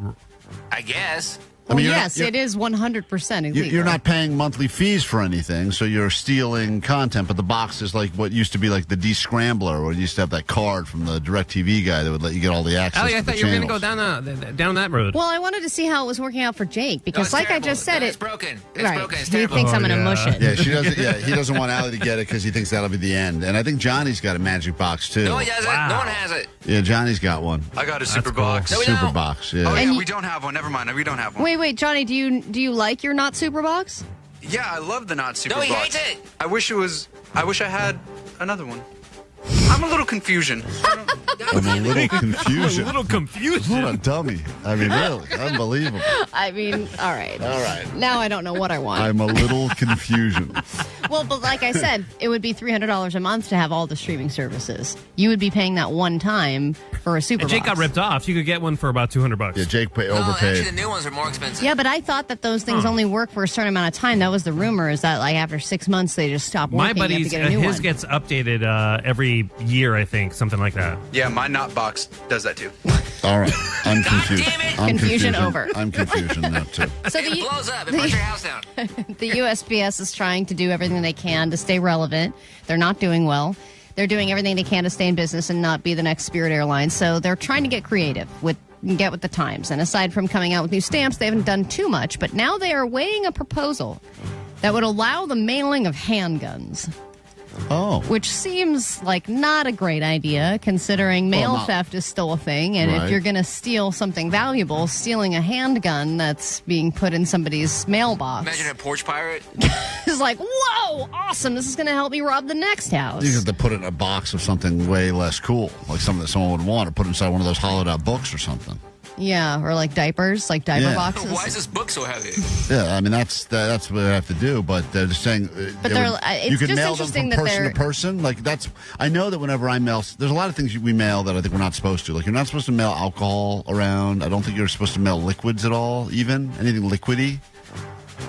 I guess. Well, yes, it is 100% illegal. You're not paying monthly fees for anything, so you're stealing content, but the box is like what used to be like the D-Scrambler, where you used to have that card from the DirecTV guy that would let you get all the access Allie, I to the thought you were going to go channels. down that road. Well, I wanted to see how it was working out for Jake, because like I just said, it's broken. It's right. broken. It's He terrible. thinks I'm going to mush it. Yeah, she doesn't. Yeah, he doesn't want Allie to get it because he thinks that'll be the end. And I think Johnny's got a magic box too. No, he doesn't. Wow. No one has it. Yeah, Johnny's got one. I got a super box. No, we Super don't. box. Yeah. Oh, And yeah, you- we don't have one. Never mind. We don't have one. Wait, Johnny, do you like your not super box? Yeah, I love the not super No, he box. hates it. I wish I had another one. I'm a little confusion. I'm a little confusion. A little confusion. What a dummy. I mean, really, unbelievable. I mean, all right. All right. Now I don't know what I want. I'm a little confusion. Well, but like I said, it would be $300 a month to have all the streaming services. You would be paying that one time for a super And Jake box. got ripped off. You could get one for about $200. Yeah, Jake No, overpaid. actually, the new ones are more expensive. Yeah, but I thought that those things only work for a certain amount of time. That was the rumor, is that like after 6 months they just stop working. My You have to buddy's, get a new his one. gets updated every year, I think, something like that. Yeah, my not box does that too. All right. I'm confused. damn it. I'm Confusion over. I'm confusion now, too. So It blows up. It burns your house down. The USPS is trying to do everything they can to stay relevant. They're not doing well. They're doing everything they can to stay in business and not be the next Spirit Airlines. So they're trying to get creative get with the times. And aside from coming out with new stamps, they haven't done too much. But now they are weighing a proposal that would allow the mailing of handguns. Oh. Which seems like not a great idea, considering mail Well, no. theft is still a thing. And Right. if you're going to steal something valuable, stealing a handgun that's being put in somebody's mailbox Imagine a porch pirate. is like, whoa, awesome. This is going to help me rob the next house. You have to put it in a box of something way less cool, like something that someone would want, or put it inside one of those hollowed out books or something. Yeah, or like diapers, like diaper Yeah. boxes. Why is this book so heavy? Yeah, I mean that's what they have to do, but they're just saying But it's you can just mail them interesting from that person they're- to person. Like that's I know that whenever I mail, there's a lot of things we mail that I think we're not supposed to. Like you're not supposed to mail alcohol around. I don't think you're supposed to mail liquids at all, even anything liquidy.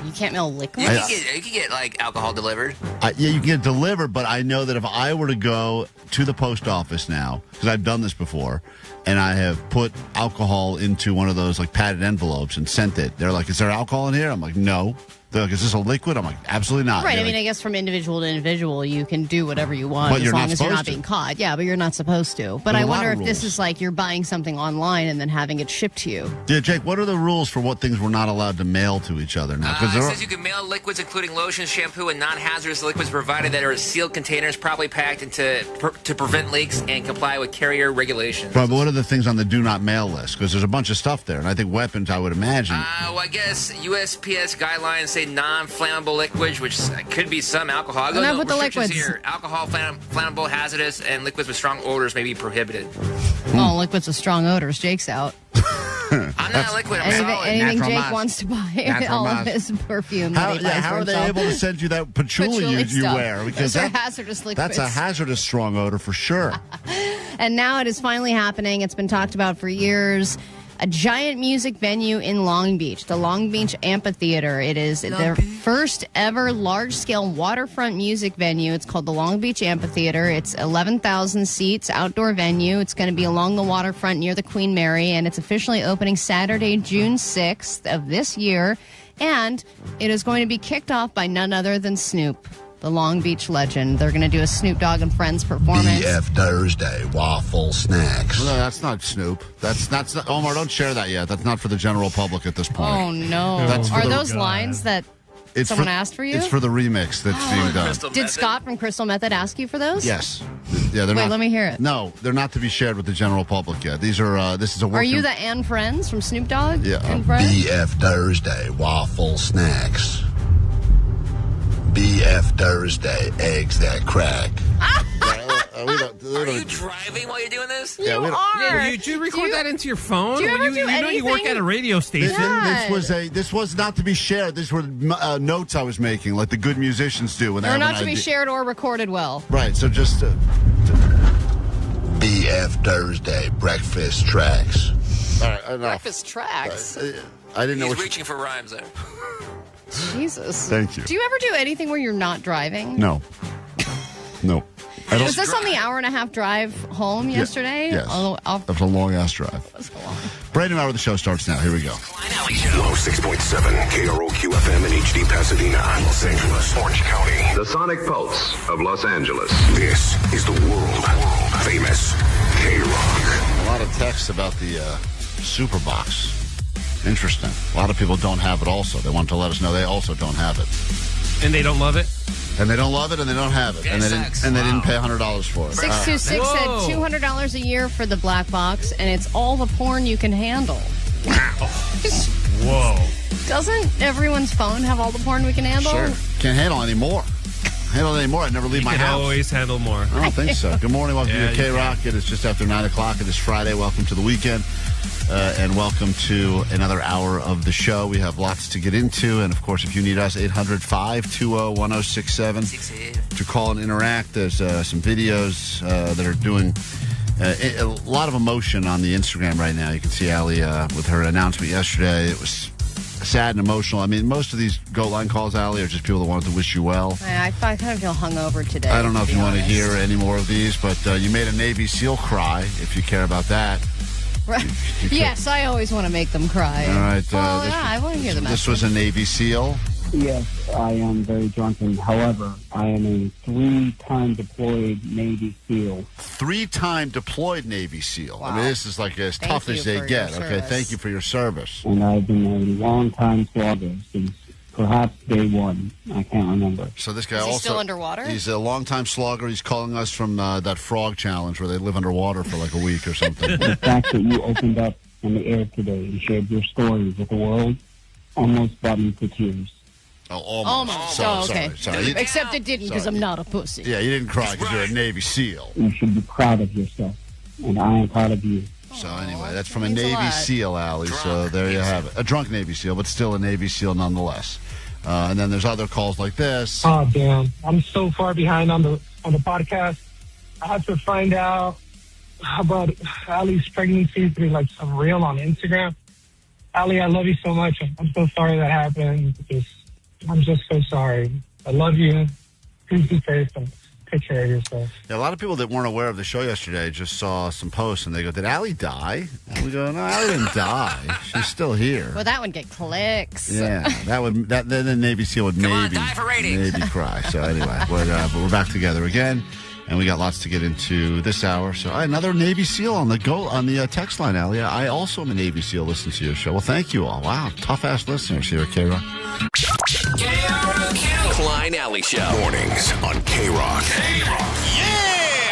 You can't mail liquid? You can get like alcohol delivered. Yeah, you can get it delivered, but I know that if I were to go to the post office now, because I've done this before, and I have put alcohol into one of those like padded envelopes and sent it, they're like, "Is there alcohol in here?" I'm like, "No." They're like, "Is this a liquid?" I'm like, "Absolutely not." Right, They're I mean, like, I guess from individual to individual, you can do whatever you want But as you're long not as you're not supposed to. being caught. Yeah, but you're not supposed to. But There's I a lot wonder of if this rules. is like you're buying something online and then having it shipped to you. Yeah, Jake, what are the rules for what things we're not allowed to mail to each other now? It says you can mail liquids, including lotions, shampoo, and non-hazardous liquids, provided that are in sealed containers, properly packed to prevent leaks and comply with carrier regulations. But what are the things on the do not mail list? Because there's a bunch of stuff there, and I think weapons, I would imagine. Well, I guess USPS guidelines say non-flammable liquids, which could be some alcohol. Enough No with the restrictions liquids. here. Alcohol, flammable, hazardous, and liquids with strong odors may be prohibited. Oh, liquids with strong odors. Jake's out. I'm not a liquid. I'm solid. Anything Natural Jake moss. wants to buy, Natural all moss. of his perfume. that he buys How for are they himself. able to send you that patchouli you stuff. wear? Because Those are hazardous liquids. that's a hazardous strong odor for sure. And now it is finally happening. It's been talked about for years. A giant music venue in Long Beach, the Long Beach Amphitheater. It is their first ever large-scale waterfront music venue. It's called the Long Beach Amphitheater. It's 11,000 seats, outdoor venue. It's going to be along the waterfront near the Queen Mary, and it's officially opening Saturday, June 6th of this year. And it is going to be kicked off by none other than Snoop, the Long Beach legend. They're going to do a Snoop Dogg and Friends performance. BF Thursday, waffle snacks. No, that's not Snoop. That's not, Omar, don't share that yet. That's not for the general public at this point. Oh, no. That's for Are the- those lines that someone asked for you? It's for the remix that's being done. Did Scott from Crystal Method ask you for those? Yes. Yeah, they're Wait, not, let me hear it. No, they're not to be shared with the general public yet. These are. This is a. Are you the and Friends from Snoop Dogg? Yeah. And Friends? BF Thursday, waffle snacks. BF Thursday, eggs that crack. Are you driving while you're doing this? Yeah, we don't- Yeah, did you record that into your phone? do you ever do you know you work anything? at a radio station. This was not to be shared. These were notes I was making, like the good musicians do when they They're have not an to be idea. shared or recorded well. Right. So just BF Thursday breakfast tracks. all right. Enough. Breakfast tracks. I didn't know He's what. reaching for rhymes there. Jesus. Thank you. Do you ever do anything where you're not driving? No. I don't. Was this on the hour-and-a-half drive home yesterday? Yes. That was a long-ass drive. Brand new hour of the show starts now. Here we go. 106.7 KROQ FM in HD Pasadena, Los Angeles, Orange County. The Sonic Pulse of Los Angeles. This is the world famous KROQ. A lot of texts about the Super Box. Interesting. A lot of people don't have it also. They want to let us know they also don't have it. And they don't love it? And they don't love it, and they don't have it. And they didn't pay $100 for it. 626 said $200 a year for the black box, and it's all the porn you can handle. Whoa. Doesn't everyone's phone have all the porn we can handle? Sure. Can't handle any more. I'd never leave You my can house. always handle more. I don't think so. Good morning. Welcome Yeah, to you K-Rock. It is just after 9 o'clock. It is Friday. Welcome to the weekend. And welcome to another hour of the show. We have lots to get into. And, of course, if you need us, 800-520-1067 to call and interact. There's some videos that are doing a lot of emotion on the Instagram right now. You can see Allie with her announcement yesterday. It was sad and emotional. I mean, most of these Goat Line calls, Allie, are just people that wanted to wish you well. I kind of feel hungover today. I don't know if you want to honest. hear any more of these, but you made a Navy SEAL cry, if you care about that. Right. Yes, I always want to make them cry. All right. Well, yeah, I want to hear the This message. was a Navy SEAL. Yes, I am very drunken. However, I am a 3-time deployed Navy SEAL. 3-time deployed Navy SEAL. I mean, this is like as Thank tough you as they for get. your Okay, service. thank you for your service. And I've been a long-time slogger since perhaps day one. I can't remember. So this guy Is he also still underwater? He's a longtime slogger. He's calling us from that frog challenge where they live underwater for like a week or something. The fact that you opened up on the air today and shared your stories with the world almost brought me to tears. Oh, almost. okay. Sorry. Except it didn't because I'm not a pussy. Yeah, you didn't cry because you're a Navy SEAL. You should be proud of yourself, and I am proud of you. So anyway, that's from a means a Navy lot. SEAL, Allie. So there you have it. A drunk Navy SEAL, but still a Navy SEAL nonetheless. And then there's other calls like this. Oh damn! I'm so far behind on the podcast. I had to find out about Allie's pregnancy through like some reel on Instagram. Allie, I love you so much. I'm so sorry that happened. I'm just so sorry. I love you. Please be safe and take care of yourself. Yeah, a lot of people that weren't aware of the show yesterday just saw some posts and they go, "Did Allie die?" And we go, "No, Allie didn't die. She's still here." Well, that would get clicks. Yeah, then the Navy SEAL would maybe cry. So anyway, but we're back together again, and we got lots to get into this hour. So another Navy SEAL on the text line, Allie. I also am a Navy SEAL. Listen to your show. Well, thank you all. Wow, tough ass listeners here at K-Rock. Klein Alley Show. Mornings on K-Rock.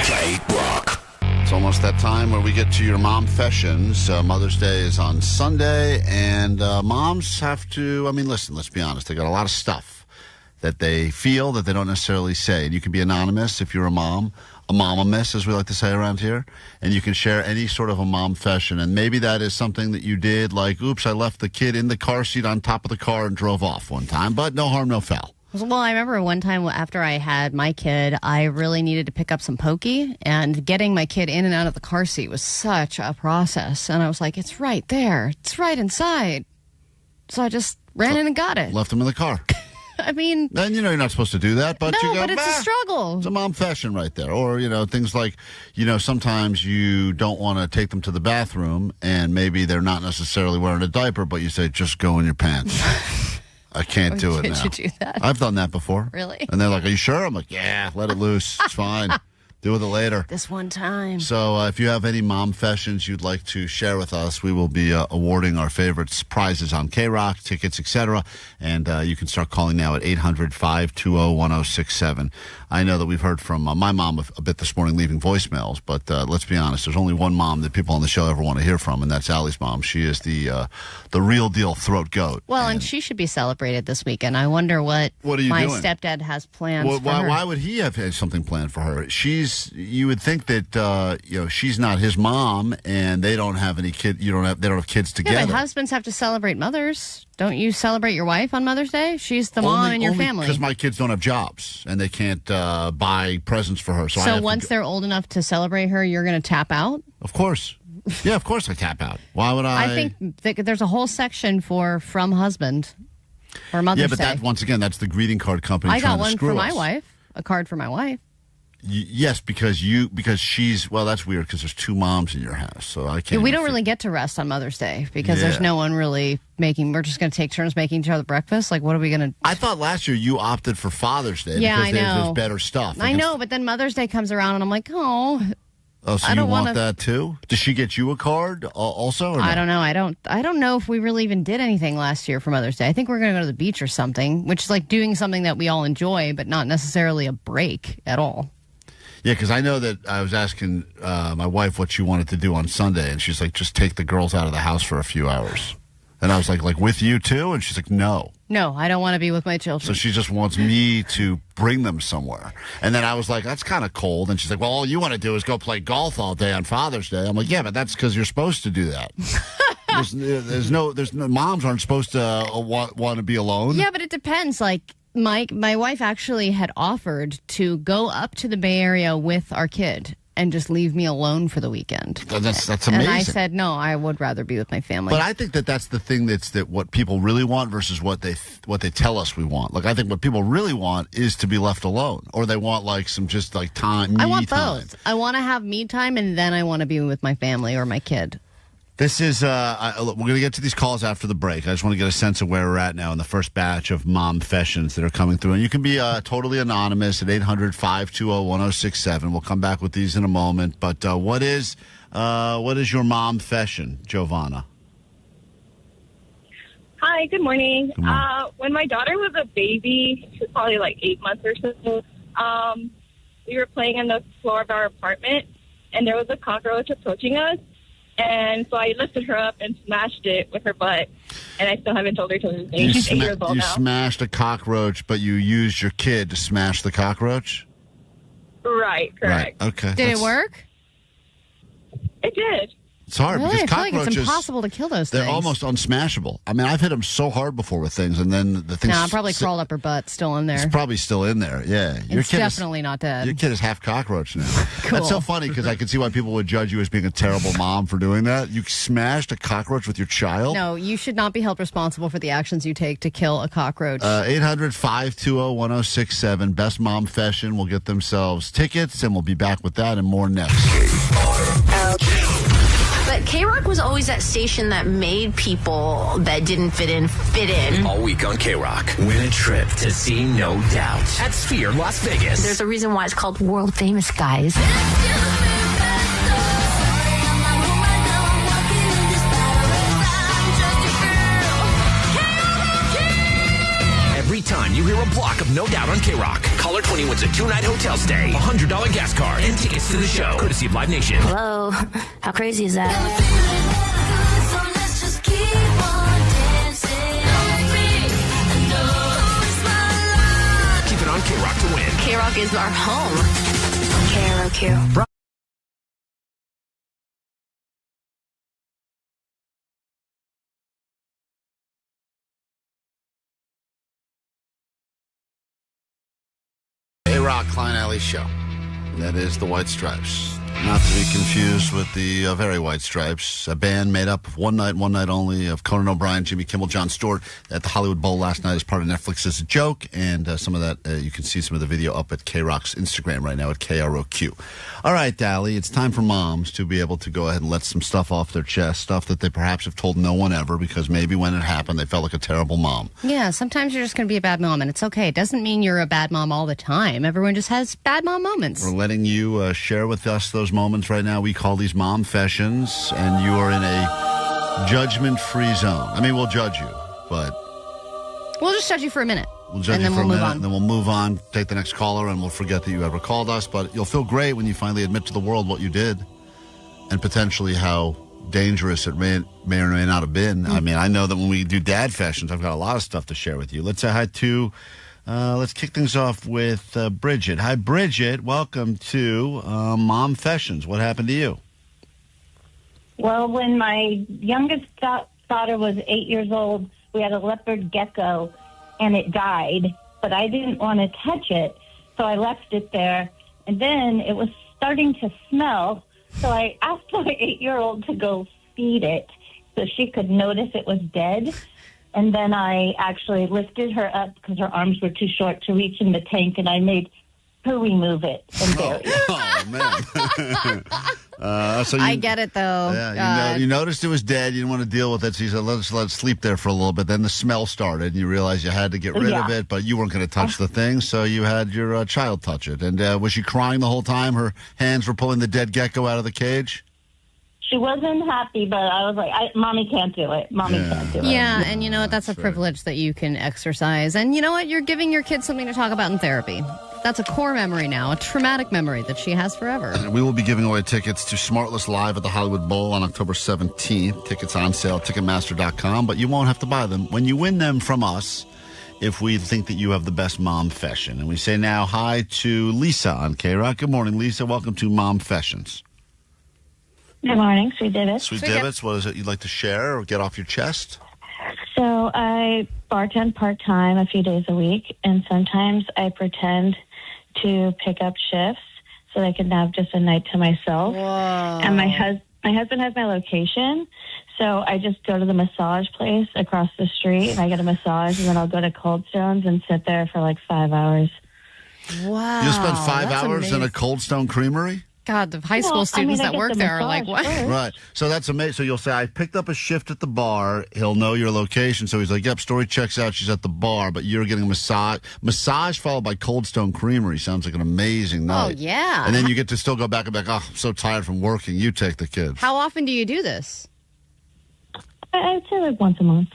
K-Rock. It's almost that time where we get to your Mom-Fessions. Mother's Day is on Sunday, and moms have to, listen, let's be honest. They got a lot of stuff that they feel that they don't necessarily say. And you can be anonymous if you're a mom, a mom-a-miss, as we like to say around here, and you can share any sort of a Mom-Fession. And maybe that is something that you did, like, oops, I left the kid in the car seat on top of the car and drove off one time, but no harm, no foul. Well, I remember one time after I had my kid, I really needed to pick up some pokey, and getting my kid in and out of the car seat was such a process. And I was like, it's right there. It's right inside. So I just ran in and got it. Left him in the car. I mean... And you're not supposed to do that, but no, you go, but it's a struggle. It's a Mom-Fession right there. Or, things like, sometimes you don't want to take them to the bathroom, and maybe they're not necessarily wearing a diaper, but you say, just go in your pants. I can't do it now. Did you do that? I've done that before. Really? And they're like, are you sure? I'm like, yeah, let it loose. It's fine. Deal with it later. This one time. So if you have any Mom-Fessions you'd like to share with us, we will be awarding our favorites prizes on K-Rock, tickets, etc. And you can start calling now at 800-520-1067. I know that we've heard from my mom a bit this morning leaving voicemails, but let's be honest, there's only one mom that people on the show ever want to hear from, and that's Allie's mom. She is the real deal throat goat. Well, and she should be celebrated this weekend. I wonder what are you my doing? stepdad has planned for her. Why would he have something planned for her? She's is you would think that she's not his mom, and they don't have any kid. They don't have kids together. Yeah, but husbands have to celebrate mothers. Don't you celebrate your wife on Mother's Day? She's the mom in your family. Because my kids don't have jobs and they can't buy presents for her. So once they're old enough to celebrate her, you're going to tap out? Of course. Yeah, of course I tap out. Why would I? I think there's a whole section from husband for Mother's Day. Yeah, but once again, that's the greeting card company. I got one for my wife. A card for my wife. Yes, because she's that's weird because there's two moms in your house, so I can't. We don't really get to rest on Mother's Day because there's no one really making. We're just going to take turns making each other breakfast. Like, what are we going to? I thought last year you opted for Father's Day because there's better stuff. I know, but then Mother's Day comes around and I'm like, oh. Oh, so you want that too? Does she get you a card also? Or no? I don't know. I don't know if we really even did anything last year for Mother's Day. I think we're going to go to the beach or something, which is like doing something that we all enjoy, but not necessarily a break at all. Yeah, because I know that I was asking my wife what she wanted to do on Sunday, and she's like, just take the girls out of the house for a few hours. And I was like with you too? And she's like, no. No, I don't want to be with my children. So she just wants me to bring them somewhere. And then I was like, that's kind of cold. And she's like, well, all you want to do is go play golf all day on Father's Day. I'm like, yeah, but that's because you're supposed to do that. there's no moms aren't supposed to want to be alone. Yeah, but it depends. Like, my wife actually had offered to go up to the Bay Area with our kid and just leave me alone for the weekend. That's amazing. And I said, no, I would rather be with my family. But I think that's the thing that what people really want versus what they tell us we want. Like, I think what people really want is to be left alone, or they want like some just like time. I want both. I want to have me time, and then I want to be with my family or my kid. This is, we're going to get to these calls after the break. I just want to get a sense of where we're at now in the first batch of Mom-Fessions that are coming through. And you can be totally anonymous at 800-520-1067. We'll come back with these in a moment. But what is your Mom-Fession, Giovanna? Hi, good morning. Good morning. When my daughter was a baby, she was probably like 8 months or so, we were playing on the floor of our apartment, and there was a cockroach approaching us. And so I lifted her up and smashed it with her butt. And I still haven't told her till this day. She's 8 years old now. You smashed a cockroach, but you used your kid to smash the cockroach? Right, correct. Right. Okay. Did it work? It did. It's hard really? because I feel like cockroaches, it's impossible to kill those things. They're almost unsmashable. I mean, I've hit them so hard before with things, and then the thing. No, probably crawled up her butt, still in there. It's probably still in there. Yeah, it's definitely not dead. Your kid is half cockroach now. Cool. That's so funny because I can see why people would judge you as being a terrible mom for doing that. You smashed a cockroach with your child. No, you should not be held responsible for the actions you take to kill a cockroach. 800-520-1067. Best Mom-Fession will get themselves tickets, and we'll be back with that and more next. But KROQ was always that station that made people that didn't fit in. All week on KROQ. Win a trip to see No Doubt at Sphere Las Vegas. There's a reason why it's called World Famous, guys. Every time you hear a block of No Doubt on KROQ, caller 20 wins a 2-night hotel stay, a $100 gas card, and tickets to the show, courtesy of Live Nation. Hello, how crazy is that? Keep it on KROQ to win. KROQ is our home. KROQ. Rock Klein Alley Show. That is the White Stripes. Not to be confused with the Very White Stripes, a band made up of one night only of Conan O'Brien, Jimmy Kimmel, Jon Stewart at the Hollywood Bowl last night as part of Netflix's joke. And some of that, you can see some of the video up at KROQ's Instagram right now at KROQ. All right, Allie, it's time for moms to be able to go ahead and let some stuff off their chest, stuff that they perhaps have told no one ever because maybe when it happened they felt like a terrible mom. Yeah, sometimes you're just going to be a bad mom, and it's okay. It doesn't mean you're a bad mom all the time. Everyone just has bad mom moments. We're letting you share with us those moments right now. We call these Mom-Fessions, and you are in a judgment-free zone. I mean, we'll judge you, but... We'll just judge you for a minute. We'll judge you for a minute, and then we'll move on, take the next caller, and we'll forget that you ever called us. But you'll feel great when you finally admit to the world what you did and potentially how dangerous it may or may not have been. I mean, I know that when we do dad fashions, I've got a lot of stuff to share with you. Let's say hi to Let's kick things off with Bridget. Hi, Bridget. Welcome to Mom-Fessions. What happened to you? Well, when my youngest daughter was 8 years old, we had a leopard gecko, and it died. But I didn't want to touch it, so I left it there. And then it was starting to smell, so I asked my 8-year-old to go feed it so she could notice it was dead. And then I actually lifted her up because her arms were too short to reach in the tank, and I made her remove it and bury it. Oh, man. I get it, though. Yeah, you noticed it was dead. You didn't want to deal with it, so you said, let's let it sleep there for a little bit. Then the smell started, and you realized you had to get rid of it, but you weren't going to touch the thing, so you had your child touch it. And was she crying the whole time? Her hands were pulling the dead gecko out of the cage? She wasn't happy, but I was like, Mommy can't do it. Mommy can't do it. Yeah, and you know what? That's a privilege that you can exercise. And you know what? You're giving your kids something to talk about in therapy. That's a core memory now, a traumatic memory that she has forever. And we will be giving away tickets to Smartless Live at the Hollywood Bowl on October 17th. Tickets on sale at Ticketmaster.com, but you won't have to buy them. When you win them from us, if we think that you have the best Mom-Fession. And we say now hi to Lisa on KROQ. Good morning, Lisa. Welcome to Mom-Fessions. Good morning, Sweet Divots. Sweet Divots, what is it you'd like to share or get off your chest? So I bartend part-time a few days a week, and sometimes I pretend to pick up shifts so that I can have just a night to myself. Whoa. And my husband has my location, so I just go to the massage place across the street, and I get a massage, and then I'll go to Cold Stones and sit there for like 5 hours. Wow. You spend 5 that's hours amazing. in a Cold Stone Creamery? God, the high school students that work there are like, what? Right. So that's amazing. So you'll say, I picked up a shift at the bar. He'll know your location. So he's like, yep, story checks out. She's at the bar, but you're getting a massage. Massage followed by Cold Stone Creamery sounds like an amazing night. Oh, yeah. And then you get to still go back and be like, oh, I'm so tired from working. You take the kids. How often do you do this? I'd say like once a month.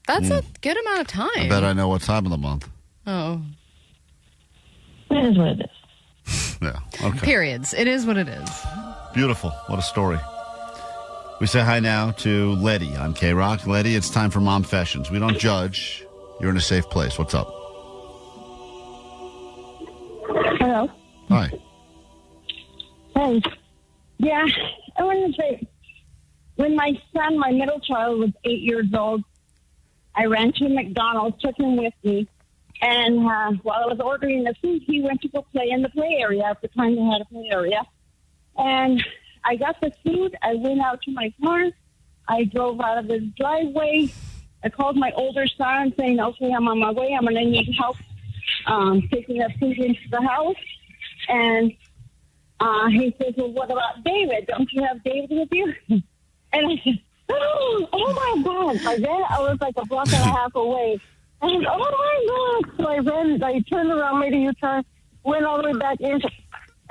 That's a good amount of time. I bet I know what time of the month. Oh. It is what it is. Yeah. Okay. Periods. It is what it is. Beautiful. What a story. We say hi now to Letty on KROQ. Letty, it's time for Mom-Fessions. We don't judge. You're in a safe place. What's up? Hello. Hi. Hey. Yeah, I wanted to say, when my son, my middle child, was 8 years old, I ran to McDonald's, took him with me, and while I was ordering the food, he went to go play in the play area. At the time, they had a play area. And I got the food. I went out to my car. I drove out of the driveway. I called my older son saying, okay, I'm on my way. I'm going to need help taking the food into the house. And he says, well, what about David? Don't you have David with you? And I said, oh my God. By then, I was like a block and a half away. And oh my God! So I turned around, made a U-turn, went all the way back into.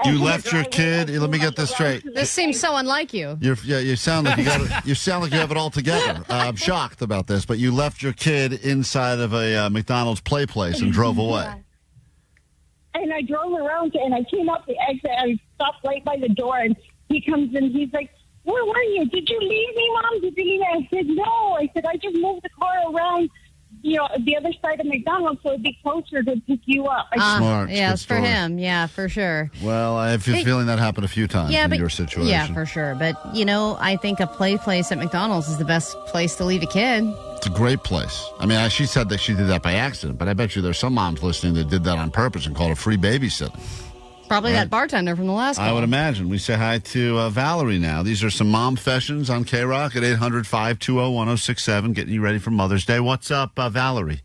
You left your kid. Let me get this straight. This seems so unlike you. You sound like you sound like you have it all together. I'm shocked about this, but you left your kid inside of a McDonald's play place and drove away. And I drove around, and I came up the exit. I stopped right by the door, and he comes in. He's like, "Where were you? Did you leave me, Mom? Did you leave me?" I said, "No." I said, "I just moved the car around, the other side of McDonald's, so it'd be closer to pick you up." Smart. Yeah, Good it's for story. him. Yeah, for sure. Well, I have a feeling that happened a few times in your situation. Yeah, for sure. But, I think a play place at McDonald's is the best place to leave a kid. It's a great place. I mean, she said that she did that by accident, but I bet you there's some moms listening that did that on purpose and called it free babysitting. Probably that bartender from the last call. I would imagine. We say hi to Valerie now. These are some Mom-Fessions on KROQ at 800-520-1067, getting you ready for Mother's Day. What's up, Valerie?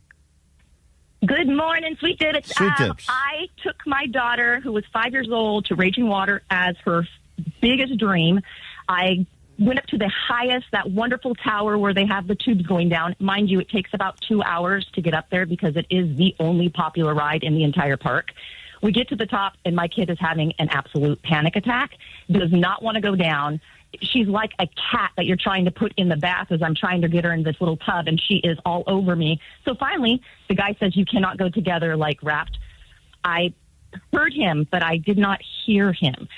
Good morning, Sweet Divots. Sweet Dips. I took my daughter, who was 5 years old, to Raging Water as her biggest dream. I went up to the highest, that wonderful tower where they have the tubes going down. Mind you, it takes about 2 hours to get up there because it is the only popular ride in the entire park. We get to the top, and my kid is having an absolute panic attack, does not want to go down. She's like a cat that you're trying to put in the bath as I'm trying to get her in this little tub, and she is all over me. So finally, the guy says, you cannot go together like wrapped. I heard him, but I did not hear him.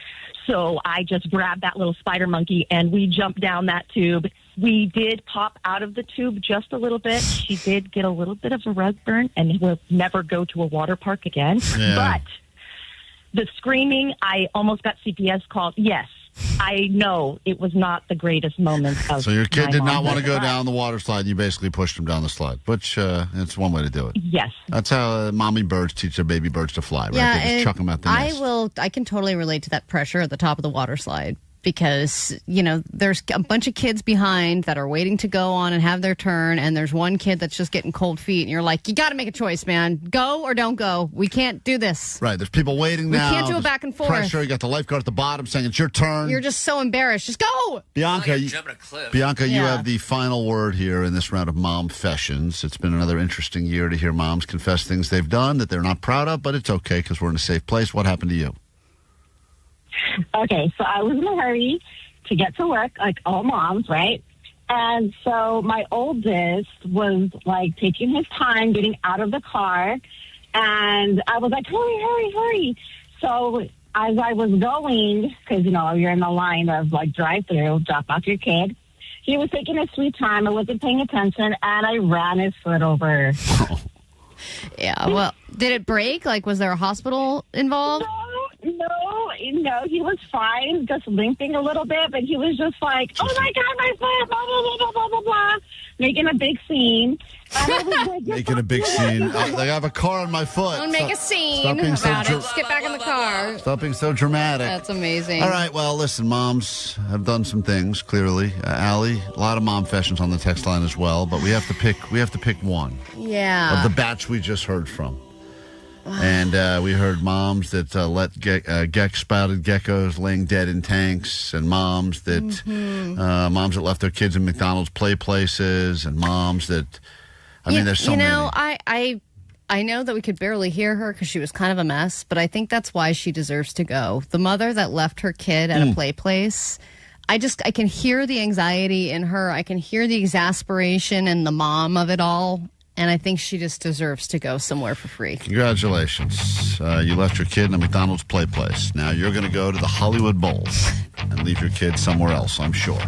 So I just grabbed that little spider monkey, and we jumped down that tube. We did pop out of the tube just a little bit. She did get a little bit of a rug burn and will never go to a water park again. Yeah. But the screaming, I almost got CPS called. Yes, I know it was not the greatest moment of So your kid my did not want to mom's go life. down the water slide. You basically pushed him down the slide, which it's one way to do it. Yes. That's how mommy birds teach their baby birds to fly, right? Yeah, They just and chuck them out the nest. I can totally relate to that pressure at the top of the water slide because, there's a bunch of kids behind that are waiting to go on and have their turn, and there's one kid that's just getting cold feet, and you're like, you got to make a choice, man. Go or don't go. We can't do this. Right, there's people waiting now. We can't do it There's back and forth. Pressure, you got the lifeguard at the bottom saying it's your turn. You're just so embarrassed. Just go. Bianca, you Yeah. have the final word here in this round of Mom-Fessions. It's been another interesting year to hear moms confess things they've done that they're not proud of, but it's okay because we're in a safe place. What happened to you? Okay, so I was in a hurry to get to work, like all moms, right? And so my oldest was like taking his time getting out of the car, and I was like, hurry. So as I was going, because, you're in the line of like drive-through, drop off your kid, he was taking his sweet time. I wasn't paying attention, and I ran his foot over. Yeah, well, did it break? Like, was there a hospital involved? No, he was fine, just limping a little bit, but he was just like, oh my God, my foot, blah, blah, blah, blah, blah, blah, making a big scene. And I was like, Making a big scene. I have a car on my foot. Don't make a scene about it. Just get back in the car. Stop being so dramatic. That's amazing. All right, well, listen, moms have done some things, clearly. Allie, a lot of Mom-Fessions on the text line as well, but we have to pick one Yeah. of the batch we just heard from. And we heard moms that let spouted geckos laying dead in tanks, and moms that left their kids in McDonald's play places, and moms that there's so many. I know that we could barely hear her because she was kind of a mess, but I think that's why she deserves to go. The mother that left her kid at a play place, I can hear the anxiety in her. I can hear the exasperation and the mom of it all. And I think she just deserves to go somewhere for free. Congratulations. You left your kid in a McDonald's play place. Now you're going to go to the Hollywood Bowls and leave your kid somewhere else, I'm sure.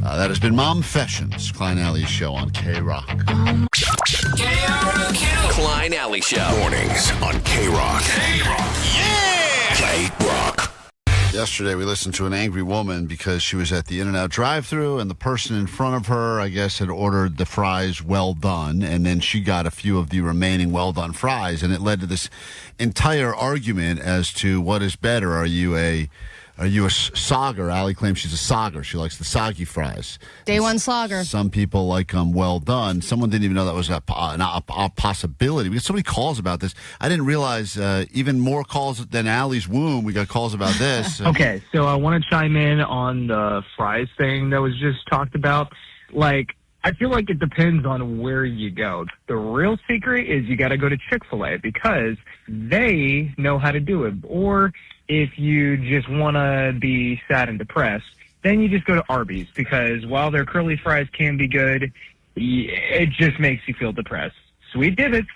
That has been Mom-Fessions, Klein Alley's show on KROQ. KROQ. Klein Alley Show. Mornings on K-Rock. Yeah! K-Rock. Yesterday, we listened to an angry woman because she was at the In-N-Out drive-thru, and the person in front of her, I guess, had ordered the fries well done, and then she got a few of the remaining well-done fries, and it led to this entire argument as to what is better. Are you a sogger? Allie claims she's a sogger. She likes the soggy fries. Day one slogger. Some people like them well done. Someone didn't even know that was a possibility. We get so many calls about this. I didn't realize even more calls than Allie's womb. We got calls about this. Okay, so I want to chime in on the fries thing that was just talked about. Like, I feel like it depends on where you go. The real secret is you got to go to Chick-fil-A because they know how to do it. Or if you just want to be sad and depressed, then you just go to Arby's because while their curly fries can be good, it just makes you feel depressed. Sweet divots.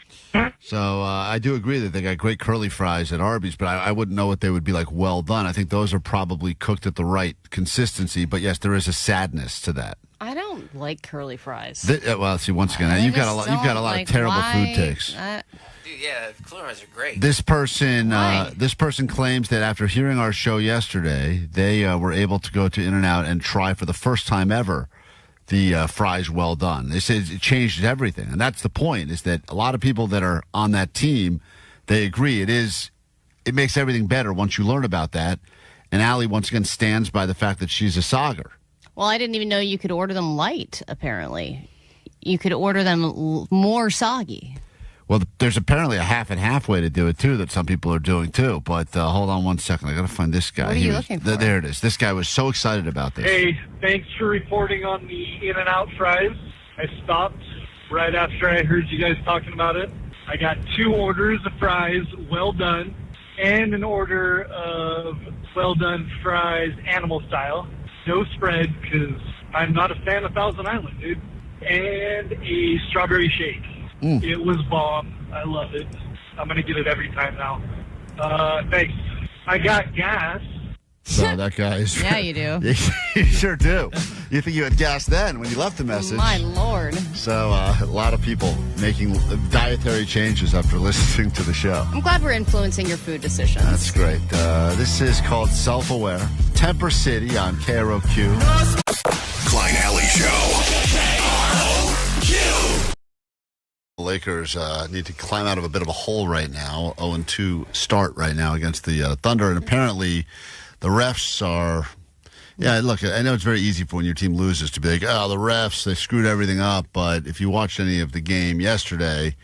So I do agree that they got great curly fries at Arby's, but I wouldn't know what they would be like well done. I think those are probably cooked at the right consistency, but yes, there is a sadness to that. I don't like curly fries. Well, see, once again, you've got a lot of terrible food takes. Dude, yeah, curly fries are great. This person claims that after hearing our show yesterday, they were able to go to In-N-Out and try for the first time ever the fries well done. They said it changed everything, and that's the point. Is that a lot of people that are on that team, they agree it makes everything better once you learn about that. And Allie once again stands by the fact that she's a sogger. Well, I didn't even know you could order them light, apparently. You could order them more soggy. Well, there's apparently a half and half way to do it, too, that some people are doing, too. But hold on one second. I got to find this guy. What are you looking for? There it is. This guy was so excited about this. Hey, thanks for reporting on the In-N-Out fries. I stopped right after I heard you guys talking about it. I got 2 orders of fries, well done, and an order of well done fries, animal style. No spread, because I'm not a fan of Thousand Island, dude. And a strawberry shake. It was bomb. I love it. I'm going to get it every time now. Thanks. I got gas. So that guy is... Yeah, you do. You sure do. You think you had gas then when you left the message. My Lord. So a lot of people making dietary changes after listening to the show. I'm glad we're influencing your food decisions. That's great. This is called Self-Aware. Temper City on KROQ. Klein Alley Show. The Lakers need to climb out of a bit of a hole right now. 0-2 start right now against the Thunder. And apparently the refs are... Yeah, look, I know it's very easy for when your team loses to be like, oh, the refs, they screwed everything up. But if you watched any of the game yesterday,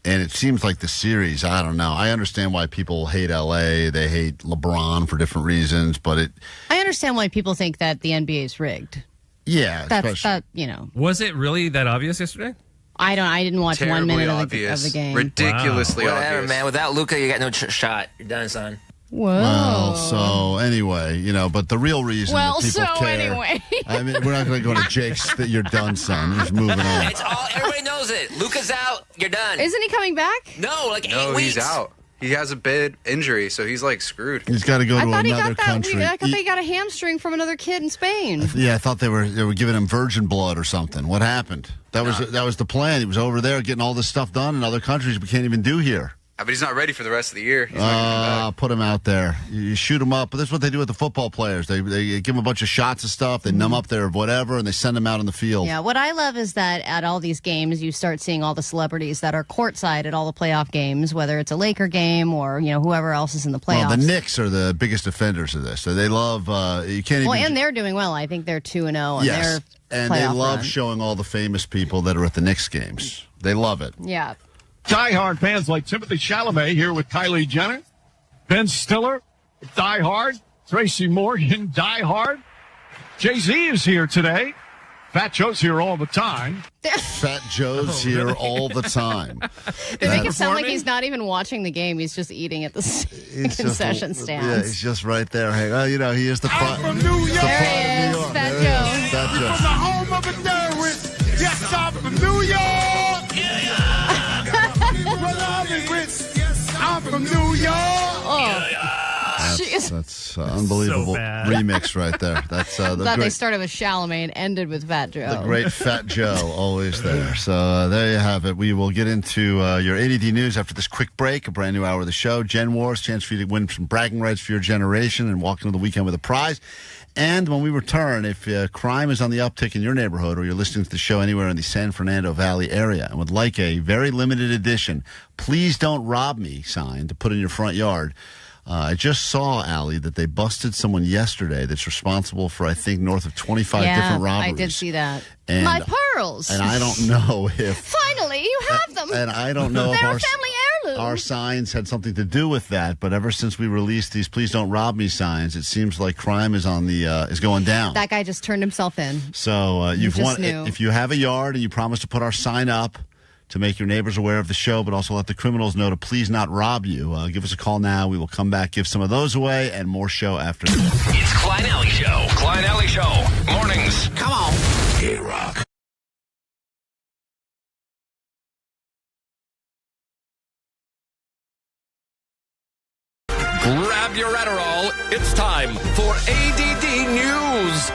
and it seems like the series, I don't know. I understand why people hate L.A. They hate LeBron for different reasons, but I understand why people think that the NBA is rigged. Yeah. That's, you know. Was it really that obvious yesterday? I didn't watch Terribly 1 minute of obvious. the game. Ridiculously Whatever, obvious. man. Without Luka, you got no shot. You're done, son. Whoa. Well, so anyway, but the real reason that people care. Anyway. I mean, we're not going to go to Jake's that you're done, son. We're just moving on. It's all. Everybody knows it. Luka's out. You're done. Isn't he coming back? No, like 8 No, weeks. he's out. He has a bad injury, so he's like screwed. He's got to go to another country. I thought they got a hamstring from another kid in Spain. Yeah, I thought they were giving him virgin blood or something. What happened? That was the plan. He was over there getting all this stuff done in other countries we can't even do here. But he's not ready for the rest of the year. He's not gonna come back. Put him out there. You shoot him up. But that's what they do with the football players. They give them a bunch of shots of stuff. They numb up their whatever, and they send them out on the field. Yeah, what I love is that at all these games, you start seeing all the celebrities that are courtside at all the playoff games, whether it's a Laker game or whoever else is in the playoffs. Well, the Knicks are the biggest offenders of this. So they love. You can't even. Well, and they're doing well. I think they're 2-0 on yes, their and they love run. showing all the famous people that are at the Knicks games. They love it. Yeah. Die-hard fans like Timothy Chalamet here with Kylie Jenner, Ben Stiller, Die Hard, Tracy Morgan, Die Hard. Jay-Z is here today. Fat Joe's here all the time. Fat Joe's here all the time. They make it sound like he's not even watching the game. He's just eating at the concession stands. Yeah, he's just right there. Hey, he is the I'm from New York. There he is, Fat Joe. Fat Joe. From the home of the terrorists. Yes, I'm from New York. I'm from New York. That's unbelievable remix right there. That's They started with Chalamet and ended with Fat Joe. The great Fat Joe, always there. So there you have it. We will get into your ADD news after this quick break. A brand new hour of the show. Gen Wars, chance for you to win some bragging rights for your generation and walk into the weekend with a prize. And when we return, if crime is on the uptick in your neighborhood or you're listening to the show anywhere in the San Fernando Valley area and would like a very limited edition, Please Don't Rob Me sign to put in your front yard, I just saw, Allie, that they busted someone yesterday that's responsible for, I think, north of 25 different robberies. I did see that. And, my pearls. And I don't know if... Finally, you have them. And I don't know if They're a family heirloom. Our signs had something to do with that, but ever since we released these Please Don't Rob Me signs, it seems like crime is on the is going down. That guy just turned himself in. So you've just won. knew. If you have a yard and you promise to put our sign up to make your neighbors aware of the show, but also let the criminals know to please not rob you, give us a call now. We will come back, give some of those away, and more show after this. It's Klein Alley Show. Klein Alley Show. Mornings. Come on. KROQ. Grab your Adderall. It's time for ADD News.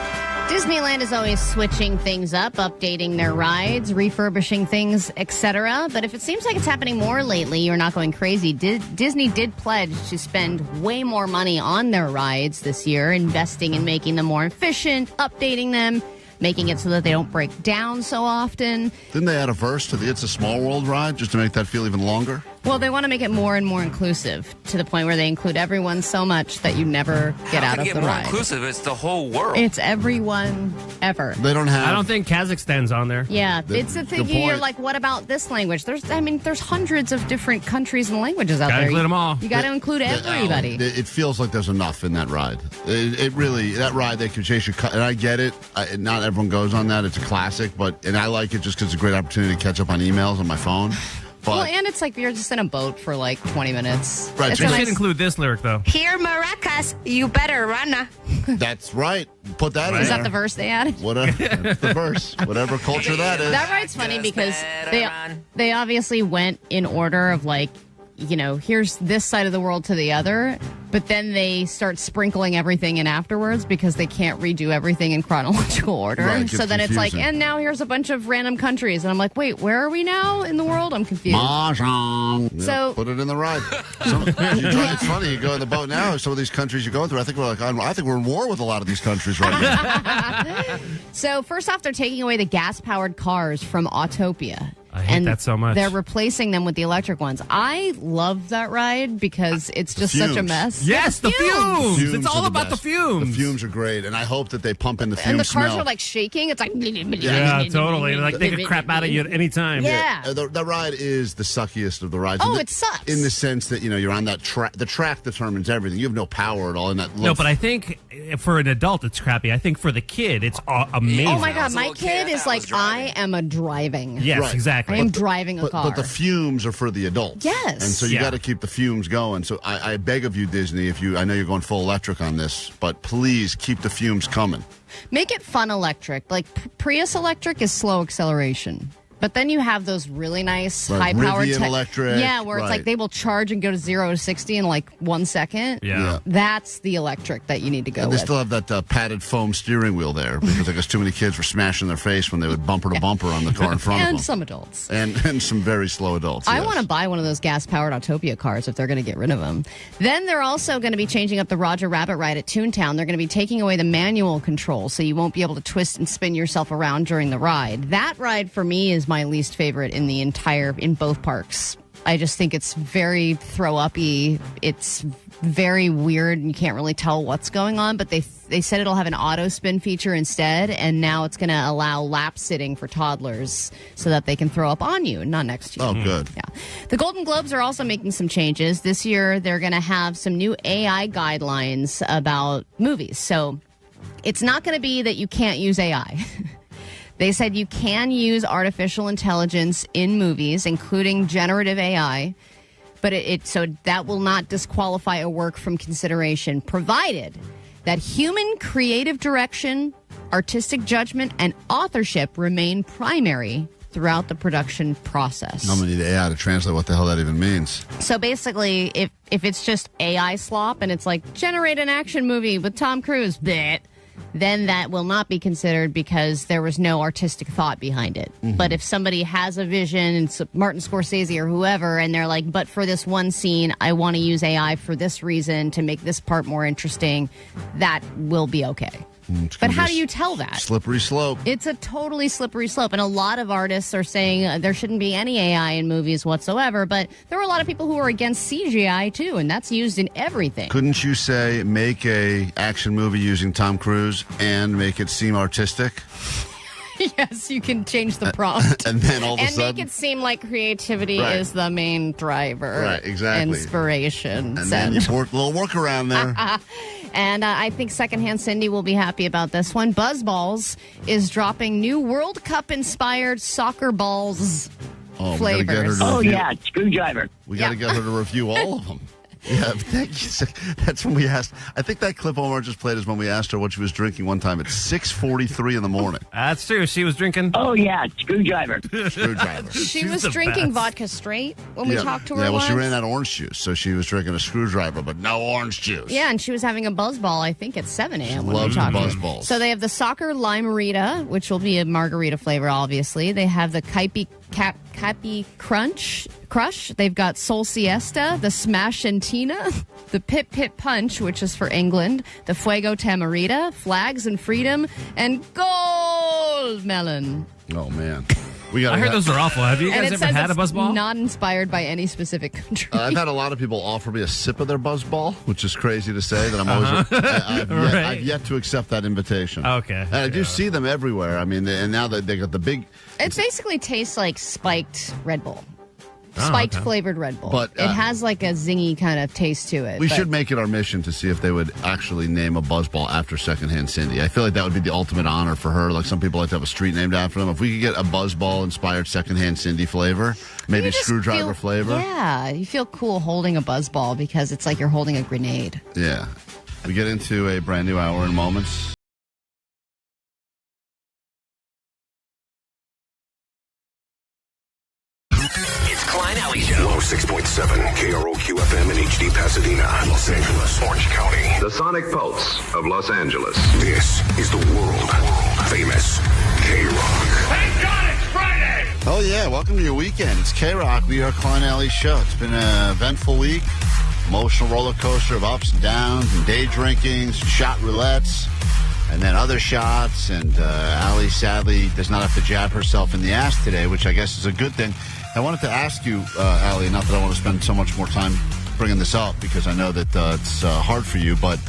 Disneyland is always switching things up, updating their rides, refurbishing things, etc. But if it seems like it's happening more lately, you're not going crazy. Disney did pledge to spend way more money on their rides this year, investing in making them more efficient, updating them, making it so that they don't break down so often. Didn't they add a verse to the It's a Small World ride just to make that feel even longer? Well, they want to make it more and more inclusive to the point where they include everyone so much that you never get out of the more ride. Inclusive? It's the whole world. It's everyone ever. They don't have... I don't think Kazakhstan's on there. Yeah, it's the thing. You're like, what about this language? There's hundreds of different countries and languages out Gotta there. include them all. You got to include everybody. It feels like there's enough in that ride. It really, that ride, they could chase you, and I get it. Not everyone goes on that. It's a classic, and I like it just because it's a great opportunity to catch up on emails on my phone. Well, and it's like you're just in a boat for like 20 minutes. Right. It's They a should nice- include this lyric, though. Hear maracas, you better run. That's right. Put that in Is there. that the verse they added? That's the verse. Whatever culture that is. That ride's funny because they obviously went in order of like, here's this side of the world to the other. but then they start sprinkling everything in afterwards because they can't redo everything in chronological order. Right, so then it's like, confusing. and now here's a bunch of random countries. And I'm like, wait, where are we now in the world? I'm confused. Mahjong. So- put it in the ride. It's funny. You go in the boat now. Some of these countries you're going through, I think we're in war with a lot of these countries right now. So first off, they're taking away the gas-powered cars from Autopia. I hate that so much. They're replacing them with the electric ones. I love that ride because it's just such a fumes. mess. Yes, the fumes. Fumes It's all are the about the best. fumes. The fumes are great, and I hope that they pump in the fume And the cars smell. are like shaking. It's like Yeah, totally. Like they could crap out at you at any time. Yeah. The ride is the suckiest of the rides. Oh, In the- it sucks. In the sense that, you're on that track. The track determines everything. You have no power at all in that. No, but I think for an adult it's crappy. I think for the kid it's amazing. Oh my God, my kid is like, I am a driving. Yes, Right. exactly. I am driving a car. But the fumes are for the adults. Yes. And so you Yeah. got to keep the fumes going. So I beg of you, Disney, I know you're going full electric on this, but please keep the fumes coming. Make it fun electric. Like Prius electric is slow acceleration. But then you have those really nice Right, high-powered Rivian electric, Yeah, where it's right. like they will charge and go to 0 to 60 in like 1 second. Yeah. That's the electric that you need to go And they with. still have that padded foam steering wheel there because I guess too many kids were smashing their face when they would bumper to bumper on the car in front of And them. some adults. And some very slow adults. I yes. want to buy one of those gas-powered Autopia cars if they're going to get rid of them. Then they're also going to be changing up the Roger Rabbit ride at Toontown. They're going to be taking away the manual control, so you won't be able to twist and spin yourself around during the ride. That ride, for me, is my least favorite in both parks. I just think it's very throw-uppy. It's very weird, and you can't really tell what's going on, but they said it'll have an auto spin feature instead, and now it's going to allow lap sitting for toddlers so that they can throw up on you, not next to you. Oh, good. Yeah. The Golden Globes are also making some changes. This year, they're going to have some new AI guidelines about movies. So it's not going to be that you can't use AI. They said you can use artificial intelligence in movies, including generative AI, but so that will not disqualify a work from consideration, provided that human creative direction, artistic judgment, and authorship remain primary throughout the production process. I'm going to need AI to translate what the hell that even means. So basically, if it's just AI slop and it's like, generate an action movie with Tom Cruise, bleh, then that will not be considered because there was no artistic thought behind it. Mm-hmm. But if somebody has a vision, and it's Martin Scorsese or whoever, and they're like, but for this one scene, I want to use AI for this reason to make this part more interesting, that will be okay. But how do you tell that? Slippery slope. It's a totally slippery slope. And a lot of artists are saying there shouldn't be any AI in movies whatsoever. But there were a lot of people who were against CGI, too. And that's used in everything. Couldn't you say make a action movie using Tom Cruise and make it seem artistic? Yes, you can change the prompt. And then all of a and sudden... make it seem like creativity Right. is the main driver. Right, exactly. Inspiration. And then you work a little workaround there. And I think Secondhand Cindy will be happy about this one. BuzzBallz is dropping new World Cup-inspired soccer balls Oh, flavors. we gotta get her to review. Screwdriver. We got to get her to review all of them. Yeah, thank you. That's when we asked. I think that clip Omar just played is when we asked her what she was drinking one time at 6:43 in the morning. That's true. She was drinking. Oh, yeah, screwdriver. Screwdriver. She She's was the drinking best. vodka straight when we Yeah. talked to her Yeah, well, she once. ran out of orange juice, so she was drinking a screwdriver, but no orange juice. Yeah, and she was having a buzzball, I think, at 7 a.m. when we Loves the talked to her. BuzzBallz. So they have the soccer limerita, which will be a margarita flavor, obviously. They have the Cappy Crush. They've got Soul Siesta, the Smash and Tina, the Pit Pit Punch, which is for England, the Fuego Tamarita, Flags and Freedom, and Gold Melon. Oh man, we got. I heard those are awful. Have you And guys it ever says had a it's buzzball? not inspired by any specific country. I've had a lot of people offer me a sip of their BuzzBall, which is crazy to say that I'm always. I've yet to accept that invitation. Okay. And I do see them everywhere. I mean, and now that they got the big. It basically tastes like spiked Red Bull. Oh, Spiked okay. flavored Red Bull. But, it has like a zingy kind of taste to it. We but- should make it our mission to see if they would actually name a BuzzBall after Secondhand Cindy. I feel like that would be the ultimate honor for her. Like some people like to have a street named after them. If we could get a BuzzBall inspired Secondhand Cindy flavor, maybe You just screwdriver feel- flavor. Yeah, you feel cool holding a buzzball because it's like you're holding a grenade. Yeah. We get into a brand new hour in moments. It's Klein Alley Show. 106.7 96.7 KROQ FM in HD Pasadena, Los Angeles, Orange County. The sonic pulse of Los Angeles. This is the world famous K-Rock. Thank God it's Friday! Oh, yeah. Welcome to your weekend. It's K-Rock. We are Klein Alley Show. It's been an eventful week. Emotional roller coaster of ups and downs and day drinking, shot roulettes, and then other shots. And Allie, sadly, does not have to jab herself in the ass today, which I guess is a good thing. I wanted to ask you, Allie, not that I want to spend so much more time bringing this up because I know that it's hard for you, but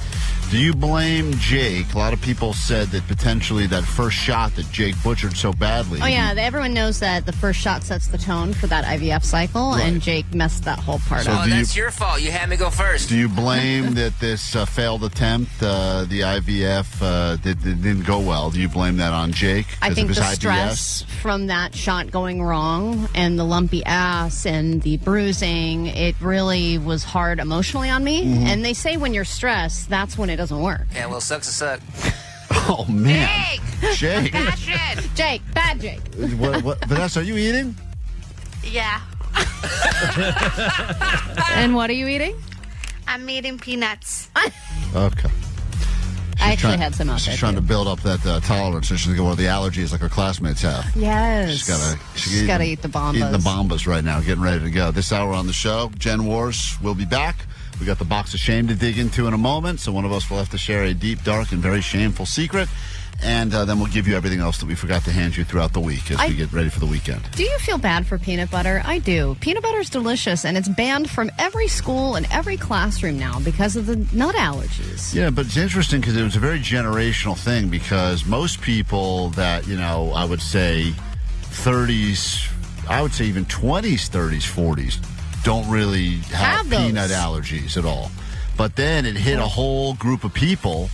do you blame Jake? A lot of people said that potentially that first shot that Jake butchered so badly. Oh, yeah. Everyone knows that the first shot sets the tone for that IVF cycle, and Jake messed that whole part up. Oh, that's your fault. You had me go first. Do you blame that this failed attempt, the IVF, didn't go well? Do you blame that on Jake? I think of his the stress from that shot going wrong and the lumpy ass and the bruising, it really was hard emotionally on me. Mm-hmm. And they say when you're stressed, that's when it doesn't work. Yeah, well, sucks to suck. Oh, man. Jake! Jake. Bad shit. Jake, bad Jake. What, Vanessa, are you eating? Yeah. And what are you eating? I'm eating peanuts. Okay. I actually had some out there. She's trying to build up that tolerance so she can get one of the allergies like her classmates have. Yes. She's got to eat the bombas. Eating the bombas right now, getting ready to go. This hour on the show, Gen Wars will be back. We got the box of shame to dig into in a moment, so one of us will have to share a deep, dark, and very shameful secret. And then we'll give you everything else that we forgot to hand you throughout the week as we get ready for the weekend. Do you feel bad for peanut butter? I do. Peanut butter is delicious, and it's banned from every school and every classroom now because of the nut allergies. Yeah, but it's interesting because it was a very generational thing because most people that, I would say 30s, I would say even 20s, 30s, 40s, don't really have peanut allergies at all. But then it hit a whole group of people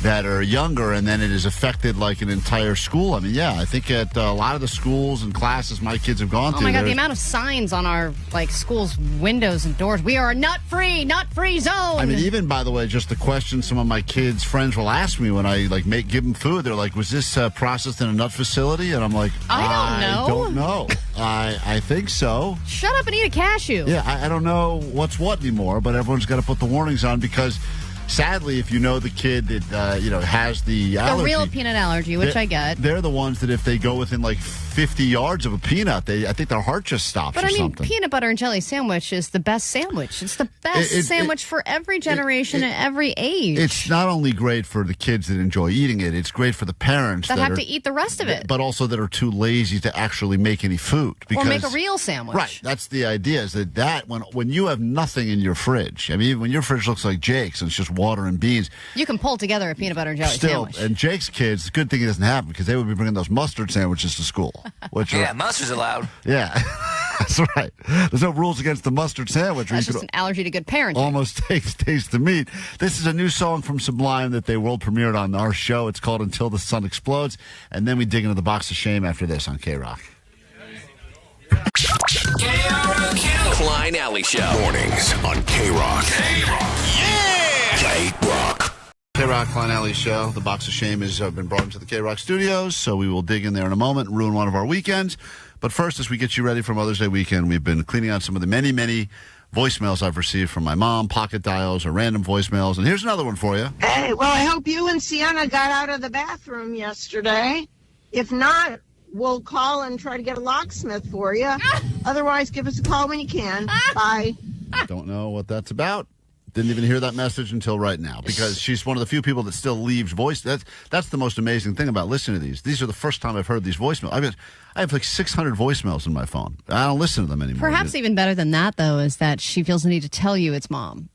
that are younger, and then it has affected like an entire school. I mean, yeah, I think at a lot of the schools and classes my kids have gone to. Oh my God, the amount of signs on our schools' windows and doors. We are a nut-free zone. I mean, even by the way, just the question some of my kids' friends will ask me when I give them food. They're like, "Was this processed in a nut facility?" And I'm like, I don't know. I think so. Shut up and eat a cashew. Yeah, I don't know what's what anymore, but everyone's got to put the warnings on because. Sadly, if you know the kid that, has the allergy. A real peanut allergy, which I get. They're the ones that if they go within 50 yards of a peanut, I think their heart just stops But or I mean, something. peanut butter and jelly sandwich is the best sandwich. It's the best sandwich for every generation and every age. It's not only great for the kids that enjoy eating it, it's great for the parents that have to eat the rest of it. But also that are too lazy to actually make any food. Or make a real sandwich. Right. That's the idea, is that when you have nothing in your fridge, I mean, when your fridge looks like Jake's and it's just water and beans. You can pull together a peanut butter and jelly sandwich. And Jake's kids, good thing it doesn't happen because they would be bringing those mustard sandwiches to school. Mustard's allowed. Yeah, that's right. There's no rules against the mustard sandwich. That's just an allergy to good parenting. Almost taste the meat. This is a new song from Sublime that they world premiered on our show. It's called Until the Sun Explodes. And then we dig into the box of shame after this on K-Rock. KROQ. Klein Alley Show. Mornings on K-Rock. Yeah! K-Rock. K-Rock, Klein Alley Show. The box of shame has been brought into the K-Rock studios, so we will dig in there in a moment and ruin one of our weekends. But first, as we get you ready for Mother's Day weekend, we've been cleaning out some of the many, many voicemails I've received from my mom, pocket dials or random voicemails. And here's another one for you. Hey, well, I hope you and Sienna got out of the bathroom yesterday. If not, we'll call and try to get a locksmith for you. Otherwise, give us a call when you can. Bye. Don't know what that's about. Didn't even hear that message until right now because she's one of the few people that still leaves voice. That's the most amazing thing about listening to these. These are the first time I've heard these voicemails. I have 600 voicemails in my phone. I don't listen to them anymore. Perhaps even better than that, though, is that she feels the need to tell you it's mom.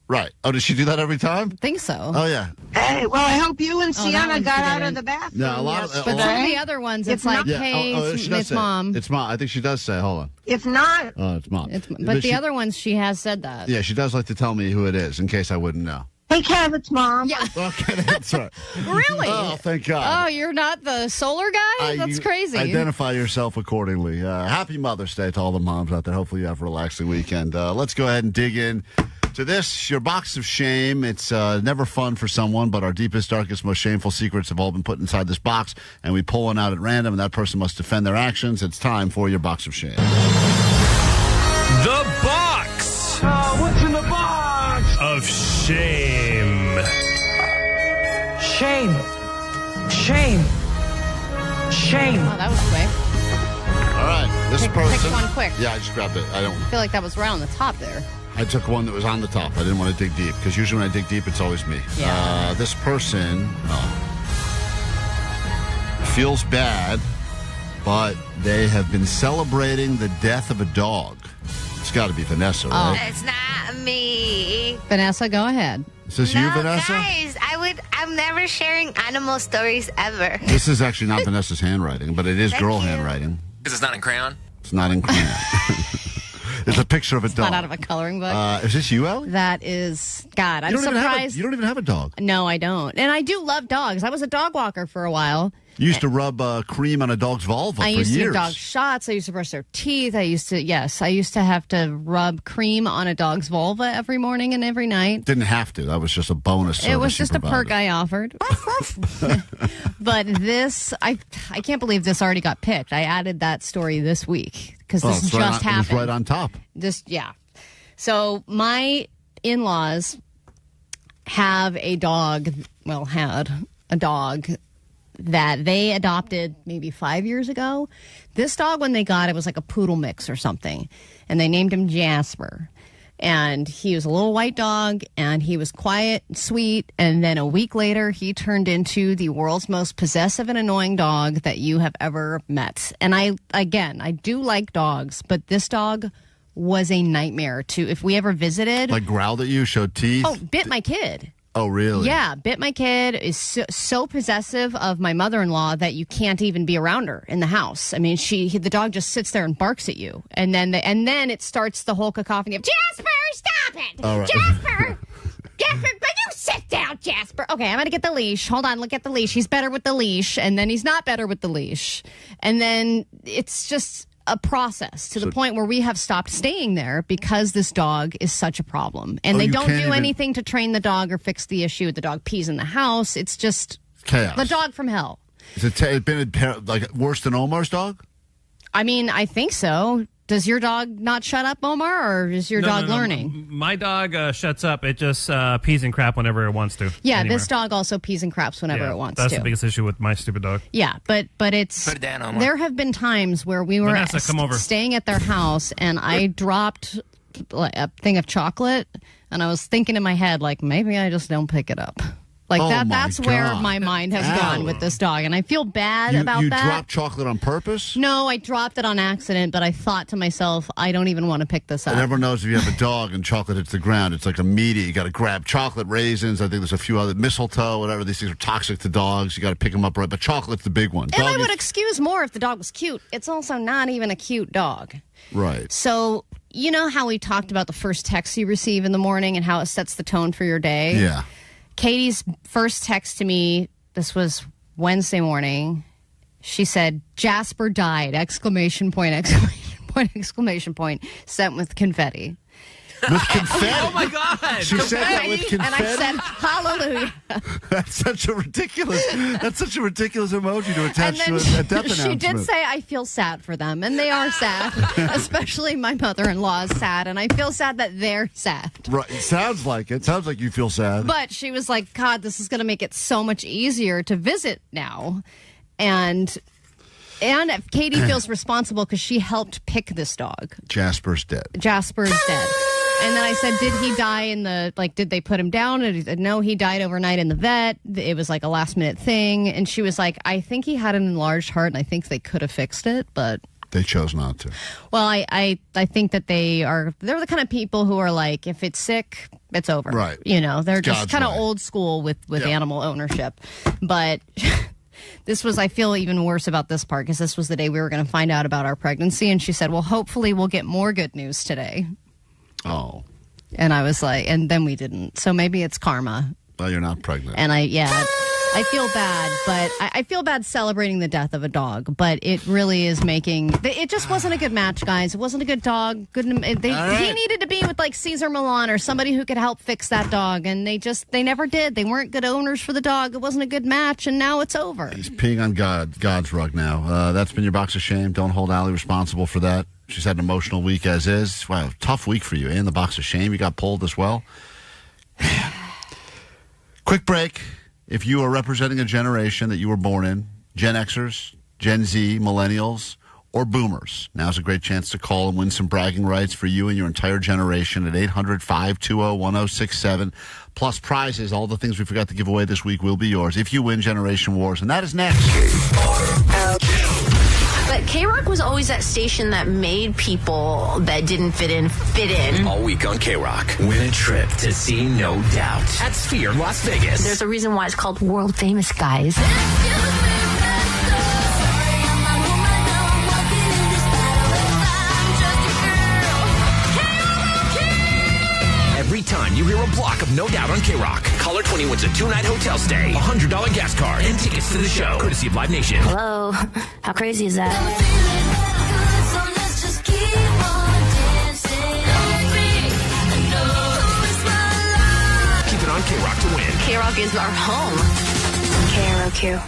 Right. Oh, does she do that every time? I think so. Oh, yeah. Hey, well, I hope you and Sienna got out of the bathroom No, But some of the other ones, it's like, hey, it's mom. It's mom. I think she does say, hold on. If not... Oh, it's mom. But the other ones, she has said that. Yeah, she does like to tell me who it is in case I wouldn't know. Hey, Kev, it's Mom. Yeah. Okay, that's right. Really? Oh, thank God. Oh, you're not the solar guy? That's crazy. Identify yourself accordingly. Happy Mother's Day to all the moms out there. Hopefully you have a relaxing weekend. Let's go ahead and dig in to this, your box of shame. It's never fun for someone, but our deepest, darkest, most shameful secrets have all been put inside this box, and we pull one out at random, and that person must defend their actions. It's time for your box of shame. The box shame. Shame. Shame. Shame. Oh, that was quick. All right, this Pick person. one quick. Yeah, I just grabbed it. I feel like that was right on the top there. I took one that was on the top. I didn't want to dig deep because usually when I dig deep, it's always me. Yeah. This person feels bad, but they have been celebrating the death of a dog. It's got to be Vanessa, right? It's not me. Vanessa, go ahead. Is this you, Vanessa? Guys, I'm never sharing animal stories ever. This is actually not Vanessa's handwriting, but it is Thank girl you. handwriting. Because it's not in crayon? It's not in crayon. It's a picture of a dog. Not out of a coloring book. Is this you, Ellie? That is, God, I'm You don't even have surprised. you don't even have a dog. No, I don't. And I do love dogs. I was a dog walker for a while. You used to rub cream on a dog's vulva I for used to years. give dog shots. I used to brush their teeth. I used to have to rub cream on a dog's vulva every morning and every night. Didn't have to. That was just a bonus service It was just you a provided. perk I offered. But this, I can't believe this already got picked. I added that story this week because this it's just right on, happened. It was right on top. Yeah. So my in-laws have a dog, had a dog that they adopted maybe 5 years ago. This dog, when they got it, was like a poodle mix or something. And they named him Jasper. And he was a little white dog, and he was quiet, sweet. And then a week later, he turned into the world's most possessive and annoying dog that you have ever met. And I do like dogs, but this dog was a nightmare too. If we ever visited, Like growled at you, showed teeth. oh, bit my kid. Oh, really? Yeah, bit my kid, is so possessive of my mother-in-law that you can't even be around her in the house. I mean, the dog just sits there and barks at you, and then it starts the whole cacophony of Jasper, stop it, All right. Jasper, Jasper, but you sit down, Jasper. Okay, I'm gonna get the leash. Hold on, look at the leash. He's better with the leash, and then he's not better with the leash, and then it's just a process to the point where we have stopped staying there because this dog is such a problem. And they don't do anything to train the dog or fix the issue. The dog pees in the house. It's just chaos. The dog from hell. Has it been like worse than Omar's dog? I mean, I think so. Does your dog not shut up, Omar, or is your dog learning? My dog shuts up. It just pees and crap whenever it wants to. Yeah, anywhere. this dog also pees and craps whenever it wants That's to. the biggest issue with my stupid dog. Yeah, but it's Put it down, Omar. there have been times where we were Vanessa, come over. staying at their house and I dropped a thing of chocolate and I was thinking in my head, like, maybe I just don't pick it up. Like Oh my that's where God. my mind has Ow. gone with this dog, and I feel bad about You that. dropped chocolate on purpose? No, I dropped it on accident, but I thought to myself, I don't even want to pick this up. And everyone knows if you have a dog and chocolate hits the ground, it's like immediate. You got to grab chocolate, raisins. I think there's a few other mistletoe, whatever. These things are toxic to dogs. You got to pick them up right. But chocolate's the big one. And Dog I would is- excuse more if the dog was cute. It's also not even a cute dog. right. So, you know how we talked about the first text you receive in the morning and how it sets the tone for your day? Yeah. Katie's first text to me, this was Wednesday morning. She said, Jasper died, exclamation point, exclamation point, exclamation point, sent with confetti. With confetti? Oh, my God. She said that with confetti? And I said, hallelujah. That's such a ridiculous emoji to attach to a death she announcement. did say, I feel sad for them, and they are sad. Especially my mother-in-law is sad, and I feel sad that they're sad. Right. It sounds like it. Sounds like you feel sad. But she was like, God, this is going to make it so much easier to visit now. And Katie feels responsible because she helped pick this dog. Jasper's dead. Jasper's dead. And then I said, did he die did they put him down? And he said, no, he died overnight in the vet. It was like a last minute thing. And she was like, I think he had an enlarged heart and I think they could have fixed it, but They chose not to. well, I think that they're the kind of people who are like, if it's sick, it's over. Right. You know, they're It's just God's kind of way. old school with animal ownership. But I feel even worse about this part because this was the day we were going to find out about our pregnancy. And she said, well, hopefully we'll get more good news today. Oh. And I was like, and then we didn't. So maybe it's karma. Well, you're not pregnant. And I feel bad, but I feel bad celebrating the death of a dog. But it really is it just wasn't a good match, guys. It wasn't a good dog. He needed to be with like Cesar Millan or somebody who could help fix that dog. And they never did. They weren't good owners for the dog. It wasn't a good match. And now it's over. He's peeing on God's rug now. That's been your box of shame. Don't hold Allie responsible for that. She's had an emotional week as is. Wow, tough week for you. And the box of shame, you got pulled as well. Quick break. If you are representing a generation that you were born in, Gen Xers, Gen Z, Millennials, or Boomers, now's a great chance to call and win some bragging rights for you and your entire generation at 800-520-1067. Plus prizes, all the things we forgot to give away this week will be yours if you win Generation Wars. And that is next. But KROQ was always that station that made people that didn't fit in. All week on KROQ. Win a trip to see No Doubt at Sphere, Las Vegas. There's a reason why it's called world famous, guys. Every time you hear a block of No Doubt on KROQ, caller 20 wins a 2-night hotel stay, $100 gas card, and tickets to the show, courtesy of Live Nation. Hello, how crazy is that? Keep it on KROQ to win. KROQ is our home. KROQ.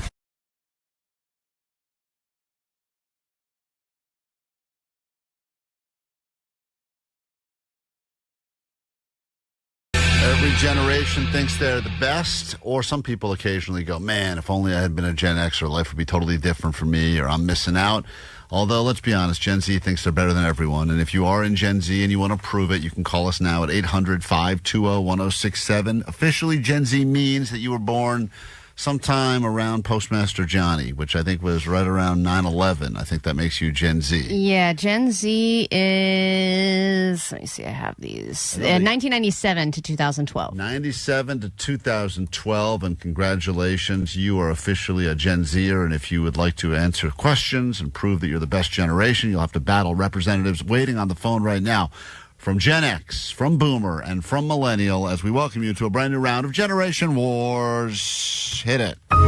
Every generation thinks they're the best, or some people occasionally go, man, if only I had been a Gen Xer, life would be totally different for me, or I'm missing out. Although, let's be honest, Gen Z thinks they're better than everyone. And if you are in Gen Z and you want to prove it, you can call us now at 800-520-1067. Officially, Gen Z means that you were born sometime around Postmaster Johnny, which I think was right around 9/11. I think that makes you Gen Z. Yeah, Gen Z is, let me see, I have these. 1997 to 2012. 97 to 2012, and congratulations, you are officially a Gen Zer, and if you would like to answer questions and prove that you're the best generation, you'll have to battle representatives waiting on the phone right now from Gen X, from Boomer, and from Millennial, as we welcome you to a brand new round of Generation Wars. Hit it. Generation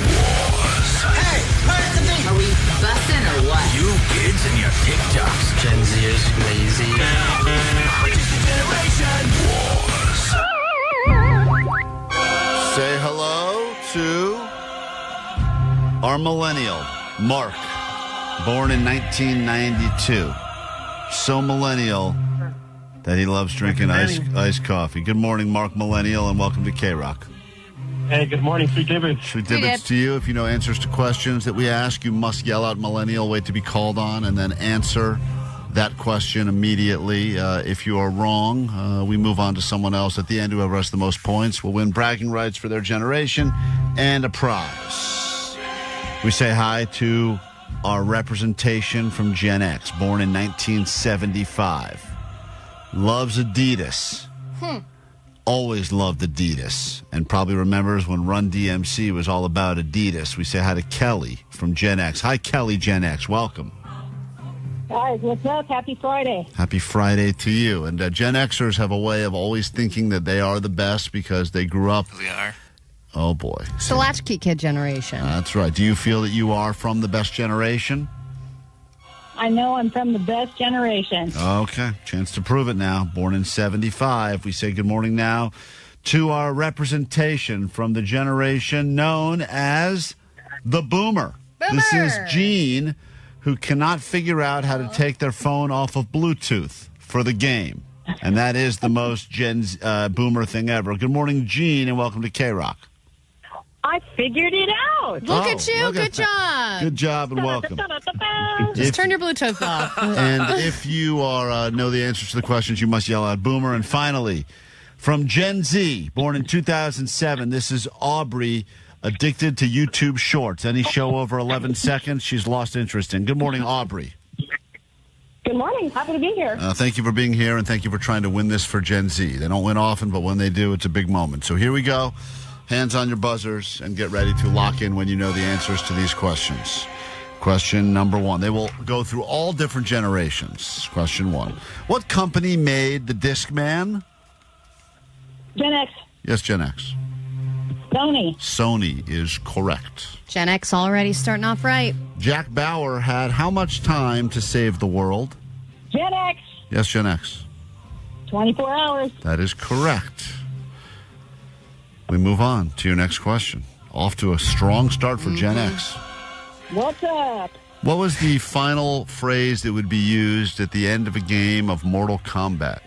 Wars. Hey, heard the thing. Are we busting or what? You kids and your TikToks. Gen Z is lazy. Generation Wars. Say hello to our Millennial, Mark, born in 1992. So Millennial that he loves drinking iced coffee. Good morning, Mark Millennial, and welcome to KROQ. Hey, good morning. Sweet divots. Sweet divots to you. If you know answers to questions that we ask, you must yell out Millennial, wait to be called on, and then answer that question immediately. If you are wrong, we move on to someone else at the end. Whoever has the most points will win bragging rights for their generation and a prize. We say hi to our representation from Gen X, born in 1975. Loves Adidas. Always loved Adidas. And probably remembers when Run DMC was all about Adidas. We say hi to Kelly from Gen X. Hi, Kelly, Gen X. Welcome. Guys, what's up? Happy Friday. Happy Friday to you. And Gen Xers have a way of always thinking that they are the best because they grew up. We are. Oh, boy. It's the latchkey kid generation. That's right. Do you feel that you are from the best generation? I know I'm from the best generation. Okay. Chance to prove it now. Born in 75. We say good morning now to our representation from the generation known as the Boomer. This is Gene, who cannot figure out how to take their phone off of Bluetooth for the game. And that is the most Boomer thing ever. Good morning, Gene, and welcome to KROQ. I figured it out. Look at you. Good job. Good job and welcome. Just turn your Bluetooth off. And if you are know the answers to the questions, you must yell out Boomer. And finally, from Gen Z, born in 2007, this is Aubrey, addicted to YouTube Shorts. Any show over 11 seconds, she's lost interest in. Good morning, Aubrey. Good morning. Happy to be here. Thank you for being here, and thank you for trying to win this for Gen Z. They don't win often, but when they do, it's a big moment. So here we go. Hands on your buzzers and get ready to lock in when you know the answers to these questions. Question number one. They will go through all different generations. Question one. What company made the Discman? Gen X. Yes, Gen X. Sony. Sony is correct. Gen X already starting off right. Jack Bauer had how much time to save the world? Gen X. Yes, Gen X. 24 hours. That is correct. We move on to your next question. Off to a strong start for Gen X. What's up? What was the final phrase that would be used at the end of a game of Mortal Kombat?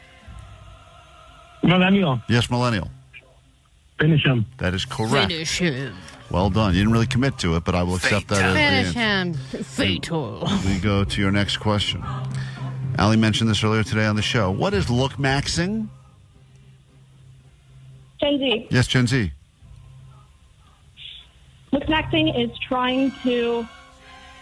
Millennial. Yes, Millennial. Finish him. That is correct. Finish him. Well done. You didn't really commit to it, but I will accept that as Finish the answer. him. Fatal. We go to your next question. Allie mentioned this earlier today on the show. What is look maxing? Gen Z. Yes, Gen Z. Look maxing is trying to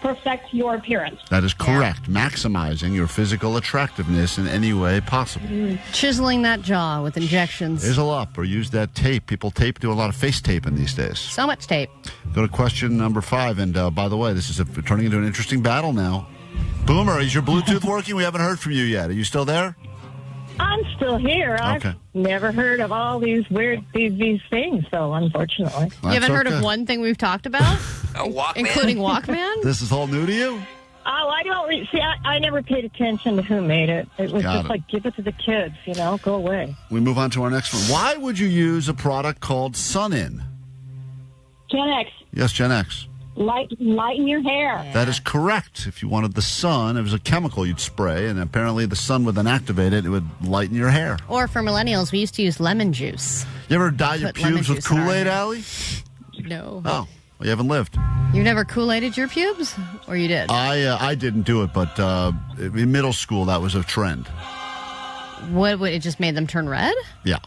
perfect your appearance. That is correct. Maximizing your physical attractiveness in any way possible. Chiseling that jaw with injections. Sizzle up or use that tape. People do a lot of face taping these days. So much tape. Go to question number 5. And by the way, this is turning into an interesting battle now. Boomer, is your Bluetooth working? We haven't heard from you yet. Are you still there? I'm still here. Okay. I've never heard of all these weird these things, so unfortunately. You haven't heard of one thing we've talked about? A Walkman? Including Walkman? This is all new to you? Oh, I don't see. I never paid attention to who made it. It was Got just it. like, give it to the kids, go away. We move on to our next one. Why would you use a product called Sun-In? Gen X, Yes, Gen X. lighten your hair. That is correct. If you wanted the sun, it was a chemical you'd spray, and apparently the sun would then activate it. It would lighten your hair. Or for millennials, we used to use lemon juice. You ever dye your Put lemon pubes with juice in our Kool-Aid, hair. Allie? No. Oh, well, you haven't lived. You never Kool-Aided your pubes? Or you did? I didn't do it, but in middle school, that was a trend. What it just made them turn red? Yeah.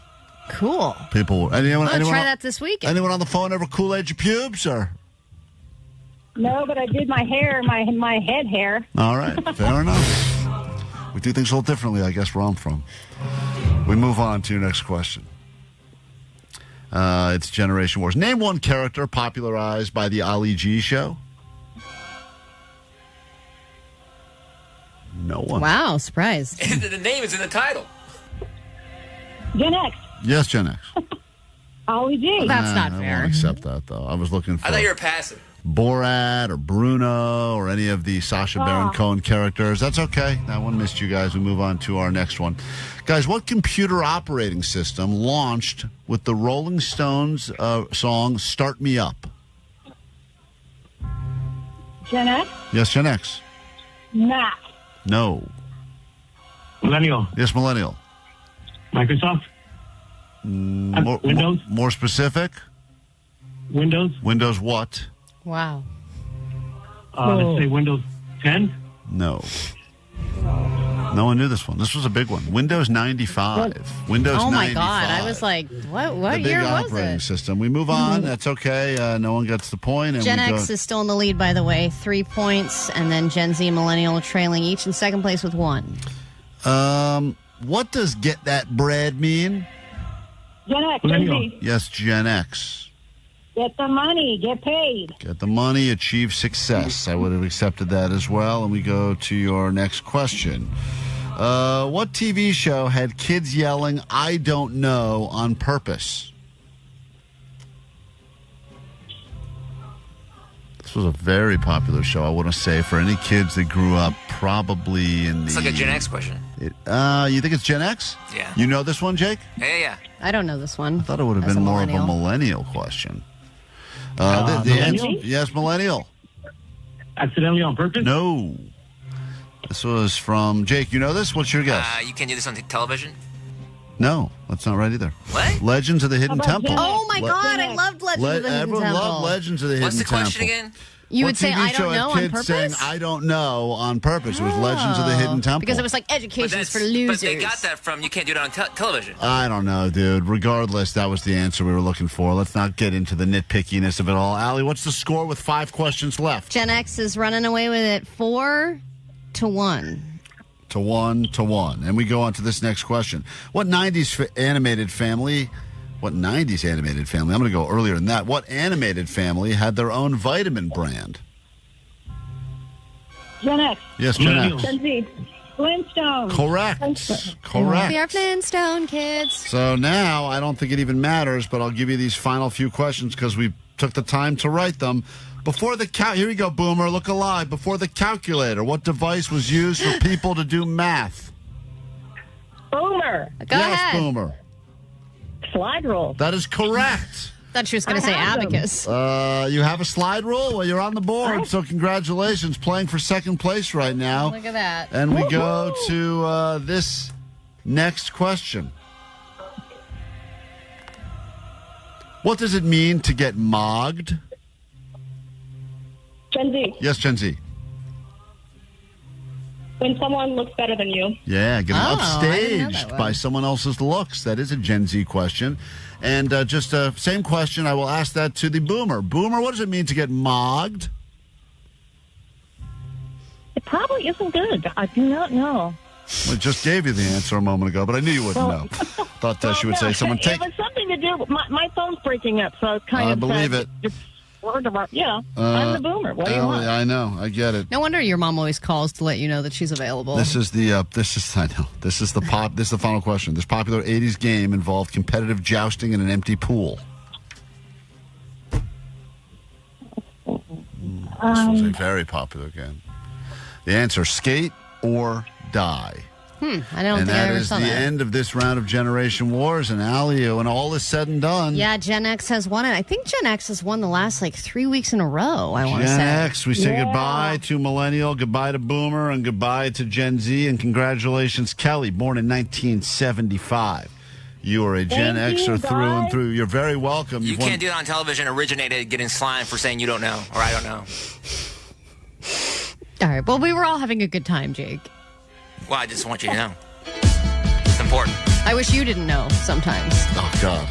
Cool. People. Anyone Try that this weekend. Anyone on the phone ever Kool-Aid your pubes? Or? No, but I did my hair, my head hair. All right. Fair enough. We do things a little differently, I guess, where I'm from. We move on to your next question. It's Generation Wars. Name one character popularized by the Ali G show. No one. Wow, surprise. The name is in the title. Gen X. Yes, Gen X. Ollie G. That's not I fair. won't accept that, though. I was looking for I thought you were passive. Borat or Bruno or any of the Sacha Baron Cohen characters. That's okay. That one missed you guys. We move on to our next one. Guys, what computer operating system launched with the Rolling Stones song Start Me Up? Gen X. Yes, Gen X. Mac. No. Millennial. Yes, Millennial. Microsoft. Windows. More specific? Windows. Windows what? Wow. Let's say Windows 10. No. No one knew this one. This was a big one. Windows 95. Windows 95. Oh, my God. I was like, what the big year was operating it? system. We move on. That's okay. No one gets the point. And Gen we X go, is still in the lead, by the way. 3 points, and then Gen Z and Millennial trailing each in second place with 1. what does get that bread mean? Gen X. Gen Z. Yes, Gen X. Get the money. Get paid. Get the money, achieve success. I would have accepted that as well. And we go to your next question. What TV show had kids yelling, "I don't know," on purpose? This was a very popular show, I want to say, for any kids that grew up probably in the... It's like a Gen X question. You think it's Gen X? Yeah. You know this one, Jake? Yeah. I don't know this one. I thought it would have been more of a millennial question. The answer, yes, millennial. Accidentally on purpose? No. This was from Jake. You know this? What's your guess? You can do this on television? No, that's not right either. What? Legends of the Hidden Temple. Oh, my God. I loved Legends of the Hidden Temple. Everyone loved Legends of the Hidden Temple. What's the question again? You What would say, TV "I show don't had know," on kids purpose? saying, "I don't know," on purpose. It was Legends of the Hidden Temple. Because it was like education's for losers. But they got that from, you can't do it on television. I don't know, dude. Regardless, that was the answer we were looking for. Let's not get into the nitpickiness of it all. Allie, what's the score with 5 questions left? Gen X is running away with it 4-1. To 1. And we go on to this next question. What 90s animated family... I'm going to go earlier than that. What animated family had their own vitamin brand? Gen X. Yes, Gen X. Gen Z. Flintstones. Correct. We are Flintstone kids. So now, I don't think it even matters, but I'll give you these final few questions because we took the time to write them. Before the here we go, Boomer, look alive. Before the calculator, what device was used for people to do math? Boomer. Go ahead. Boomer. Slide rule. That is correct. Thought she was going to say abacus. You have a slide rule? Well, you're on the board, so congratulations. Playing for second place right now. Look at that. And we go to this next question. What does it mean to get mogged? Gen Z. Yes, Gen Z. When someone looks better than you. Yeah, getting I didn't know that upstaged by someone else's looks. That is a Gen Z question. And same question, I will ask that to the Boomer. Boomer, what does it mean to get mogged? It probably isn't good. I do not know. I just gave you the answer a moment ago, but I knew you wouldn't know. Thought she would say someone take... It was something to do with my phone's breaking up, so it's kind of... I believe it. I'm the Boomer. What do you want? I know. I get it. No wonder your mom always calls to let you know that she's available. This is the final question. This popular 80s game involved competitive jousting in an empty pool. This was a very popular game. The answer, skate or die. I don't think I ever saw that. And that is the end of this round of Generation Wars. And Allie, when all is said and done... Yeah, Gen X has won it. I think Gen X has won the last, 3 weeks in a row, I want to say. Gen X, we say goodbye to Millennial, goodbye to Boomer, and goodbye to Gen Z. And congratulations, Kelly, born in 1975. You are a Gen Xer through and through. You're very welcome. You can't do it on television. Originated getting slimed for saying you don't know, or I don't know. All right, well, we were all having a good time, Jake. Well, I just want you to know. It's important. I wish you didn't know sometimes. Oh, God.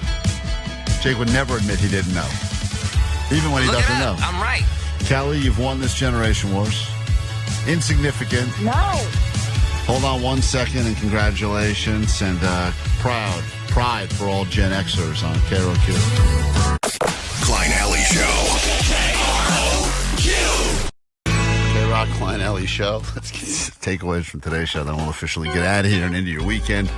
Jake would never admit he didn't know. Even when he doesn't know. I'm right. Kelly, you've won this Generation Wars. Insignificant. No. Hold on 1 second and congratulations. And pride for all Gen Xers on KROQ. Klein Alley Show. KROQ. K-Rock, Klein Alley Show. Let's get takeaways from today's show. Then we'll officially get out of here and into your weekend.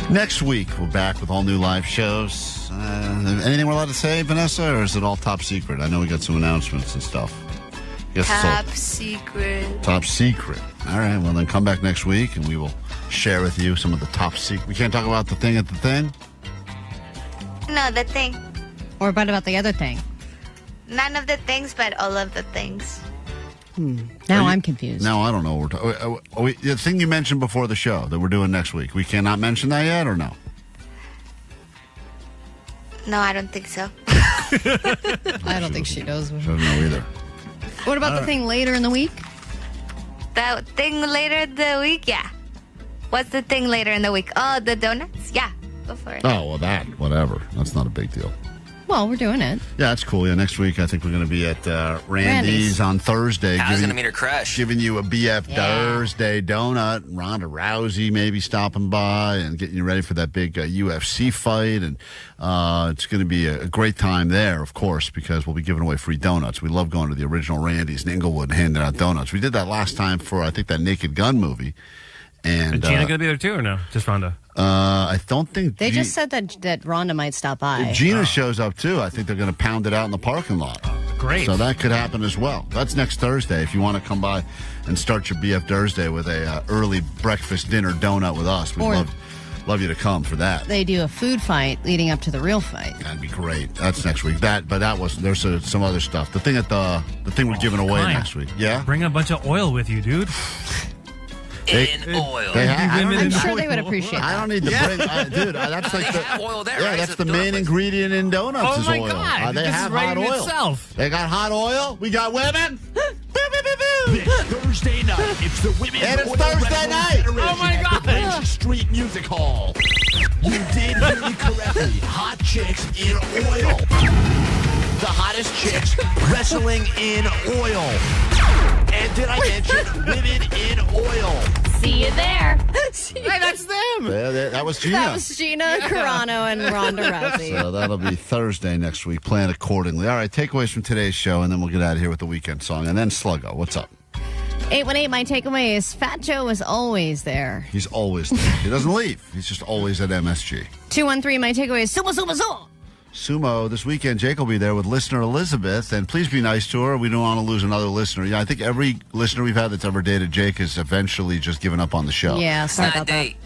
Next week, we're back with all new live shows. Anything we're allowed to say, Vanessa, or is it all top secret? I know we got some announcements and stuff. Top secret. Top secret. All right, well, then come back next week, and we will share with you some of the top secret. We can't talk about the thing at the thing? No, the thing. Or about the other thing? None of the things, but all of the things. Now I'm confused. Now I don't know what we're talking. The thing you mentioned before the show that we're doing next week, we cannot mention that yet, or no? No, I don't think so. I don't think she knows. I don't know either. What about the thing later in the week? The thing later in the week? Yeah. What's the thing later in the week? Oh, the donuts? Yeah. Go for it. Oh, well, whatever. That's not a big deal. Well, we're doing it. Yeah, that's cool. Yeah, next week I think we're going to be at Randy's on Thursday. I was going to meet her crush. Giving you a BF Thursday donut. Ronda Rousey maybe stopping by and getting you ready for that big UFC fight. And it's going to be a great time there, of course, because we'll be giving away free donuts. We love going to the original Randy's in Inglewood and handing out donuts. We did that last time for, I think, that Naked Gun movie. And Is Gina going to be there too, or no? Just Rhonda? I don't think... They just said that Rhonda might stop by. If Gina shows up too, I think they're going to pound it out in the parking lot. Great. So that could happen as well. That's next Thursday. If you want to come by and start your BF Thursday with a early breakfast dinner donut with us, we'd love you to come for that. They do a food fight leading up to the real fight. That'd be great. That's next week. There's some other stuff. The thing we're giving away Klein, next week. Yeah. Bring a bunch of oil with you, dude. Oil. I'm sure they would appreciate that. I don't need to bring... dude, that's like have oil there, yeah, right? that's the main ingredient in donuts is my oil. God. They This have is right hot in oil. itself. They got hot oil. We got women. This Thursday night, it's the Women And it's Oil Thursday night. Oh, my at the God. Bridge Street Music Hall. You did hear me correctly. Hot chicks in oil. The hottest chicks wrestling in oil. And did I mention women in oil? See you there. Hey, that's them. That was Gina. That was Gina Carano and Ronda Rousey. So that'll be Thursday next week. Plan accordingly. All right, takeaways from today's show, and then we'll get out of here with the weekend song. And then Sluggo, what's up? 818, my takeaway is Fat Joe is always there. He's always there. He doesn't leave. He's just always at MSG. 213, my takeaway is Sumo. Sumo, this weekend, Jake will be there with listener Elizabeth, and please be nice to her. We don't want to lose another listener. Yeah, I think every listener we've had that's ever dated Jake has eventually just given up on the show. Yeah, It's sorry not a about that. date.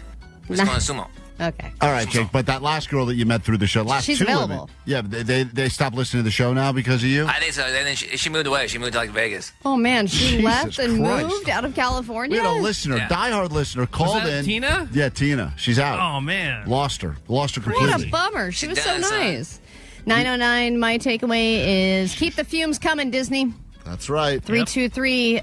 We're just going to sumo. Okay. All right, Jake. But that last girl that you met through the show, last She's two available. women, yeah, they stopped listening to the show now because of you. I think so. And then she moved away. She moved to like Vegas. Oh, man. She Jesus left and Christ. moved out of California? We had a listener, diehard listener, called that in. Tina? Yeah, Tina. She's out. Oh, man. Lost her completely. What a bummer. She was so nice. 909, my takeaway is keep the fumes coming, Disney. That's right. 323,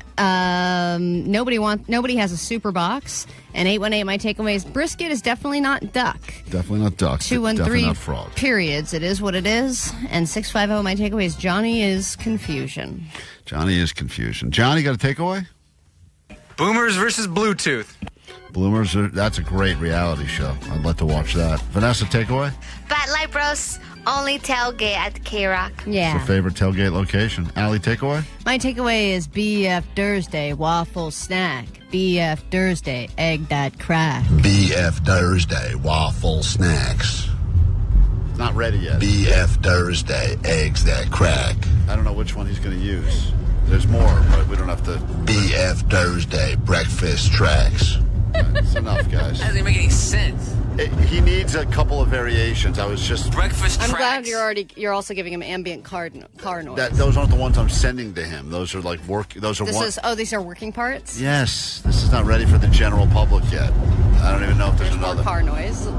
nobody has a super box. And 818, my takeaway is brisket is definitely not duck. Definitely not duck. Definitely 213, not frog. periods. It is what it is. And 650, my takeaway is Johnny is confusion. Johnny is confusion. Johnny, got a takeaway? Boomers versus Bluetooth. Bloomers, that's a great reality show. I'd like to watch that. Vanessa, takeaway? Bad Light Bros only tailgate at KROQ. What's your favorite tailgate location? Allie, takeaway? My takeaway is BF Thursday, waffle snack. BF Thursday, egg that crack. BF Thursday, waffle snacks. It's not ready yet. BF Thursday, eggs that crack. I don't know which one he's going to use. There's more, but we don't have to. BF Thursday, breakfast tracks. It's enough, guys. That doesn't make any sense. He needs a couple of variations. I was just breakfast. I'm glad you're also giving him ambient car noise. Those aren't the ones I'm sending to him. Those are like work. Those are these are working parts. Yes, this is not ready for the general public yet. I don't even know if there's another car noise. All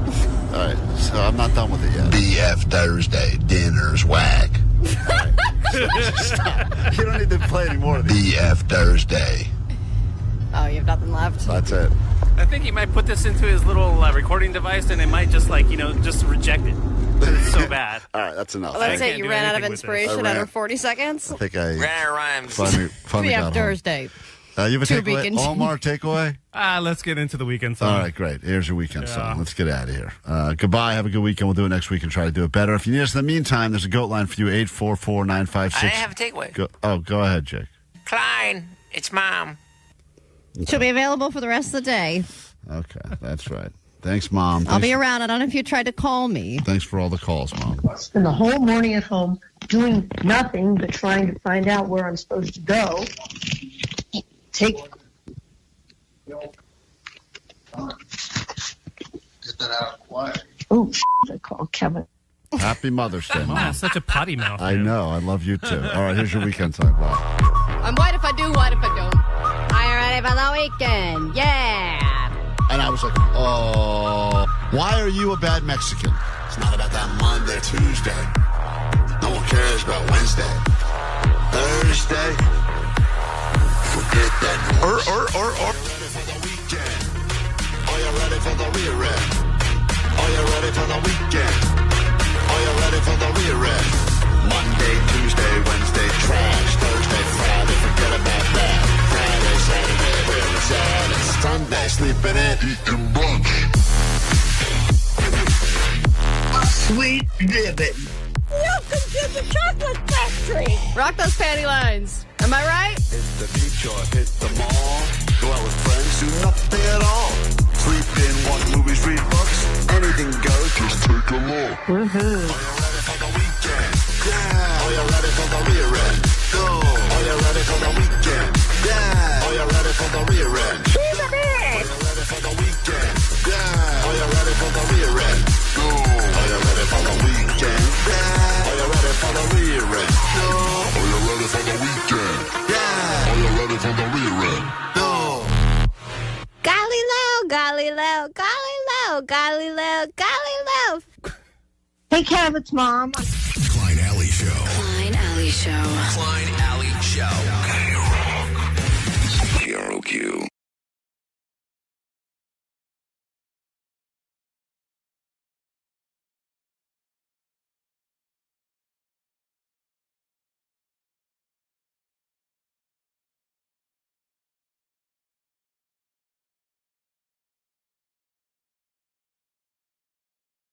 right, so I'm not done with it yet. BF Thursday, dinner's whack. Right. Stop. You don't need to play any more of these. BF Thursday. Oh, you have nothing left. That's it. I think he might put this into his little recording device, and it might just just reject it. It's so bad. All right, that's enough. Well, that's it. You ran out of inspiration under 40 seconds. I think I ran out of rhymes. Finally got home. Thursday. You have a To be takeaway? continued. Omar, takeaway? Let's get into the weekend song. All right, great. Here's your weekend song. Let's get out of here. Goodbye. Have a good weekend. We'll do it next week and try to do it better. If you need us in the meantime, there's a goat line for you, 844-956. I didn't have a takeaway. Go ahead, Jake. Klein, it's Mom. She'll be available for the rest of the day. Okay, that's right. Thanks, Mom. I'll be around. I don't know if you tried to call me. Thanks for all the calls, Mom. Spend the whole morning at home doing nothing but trying to find out where I'm supposed to go. Get that out of the way. Oh, I called Kevin. Happy Mother's Day, Mom. Wow, such a potty mouth. I know. I love you, too. All right, here's your weekend song. Bye. I'm white if I do, white if I don't. Are you ready for the weekend? Yeah. And I was like, oh, why are you a bad Mexican? It's not about that Monday, Tuesday. No one cares about Wednesday. Thursday. Forget that noise. Ready for the weekend. Are you ready for the rear end? Are you ready for the weekend? Are you ready for the rear end? Monday, Tuesday, Wednesday, trash. Thursday, Friday, forget about that. Friday, Saturday, where it's at. It's Sunday, sleeping in, eating brunch. Sweet ribbon. Welcome to the chocolate factory. Rock those panty lines. Am I right? Hit the beach or hit the mall. Go out with friends, do nothing at all. Sleep in, watch movies, read books. Anything goes, just take a look. Woohoo. Are you ready for the weekend? Yeah. Are you ready for the rear end? Go. Are you ready for the weekend? Yeah. Are you ready for the rear end? Are you ready for the weekend? Yeah. Are you ready for the rear end? Go. Are you ready for the weekend? Yeah. Are you ready for the rear end? Go. Are you ready for the weekend? Yeah. Are you ready for the rear end? Go. Galileo, Galileo, Galileo, Galileo. Hey, Kev, it's Mom. Klein Alley Show. Klein Alley Show. Klein Alley Show. KROQ.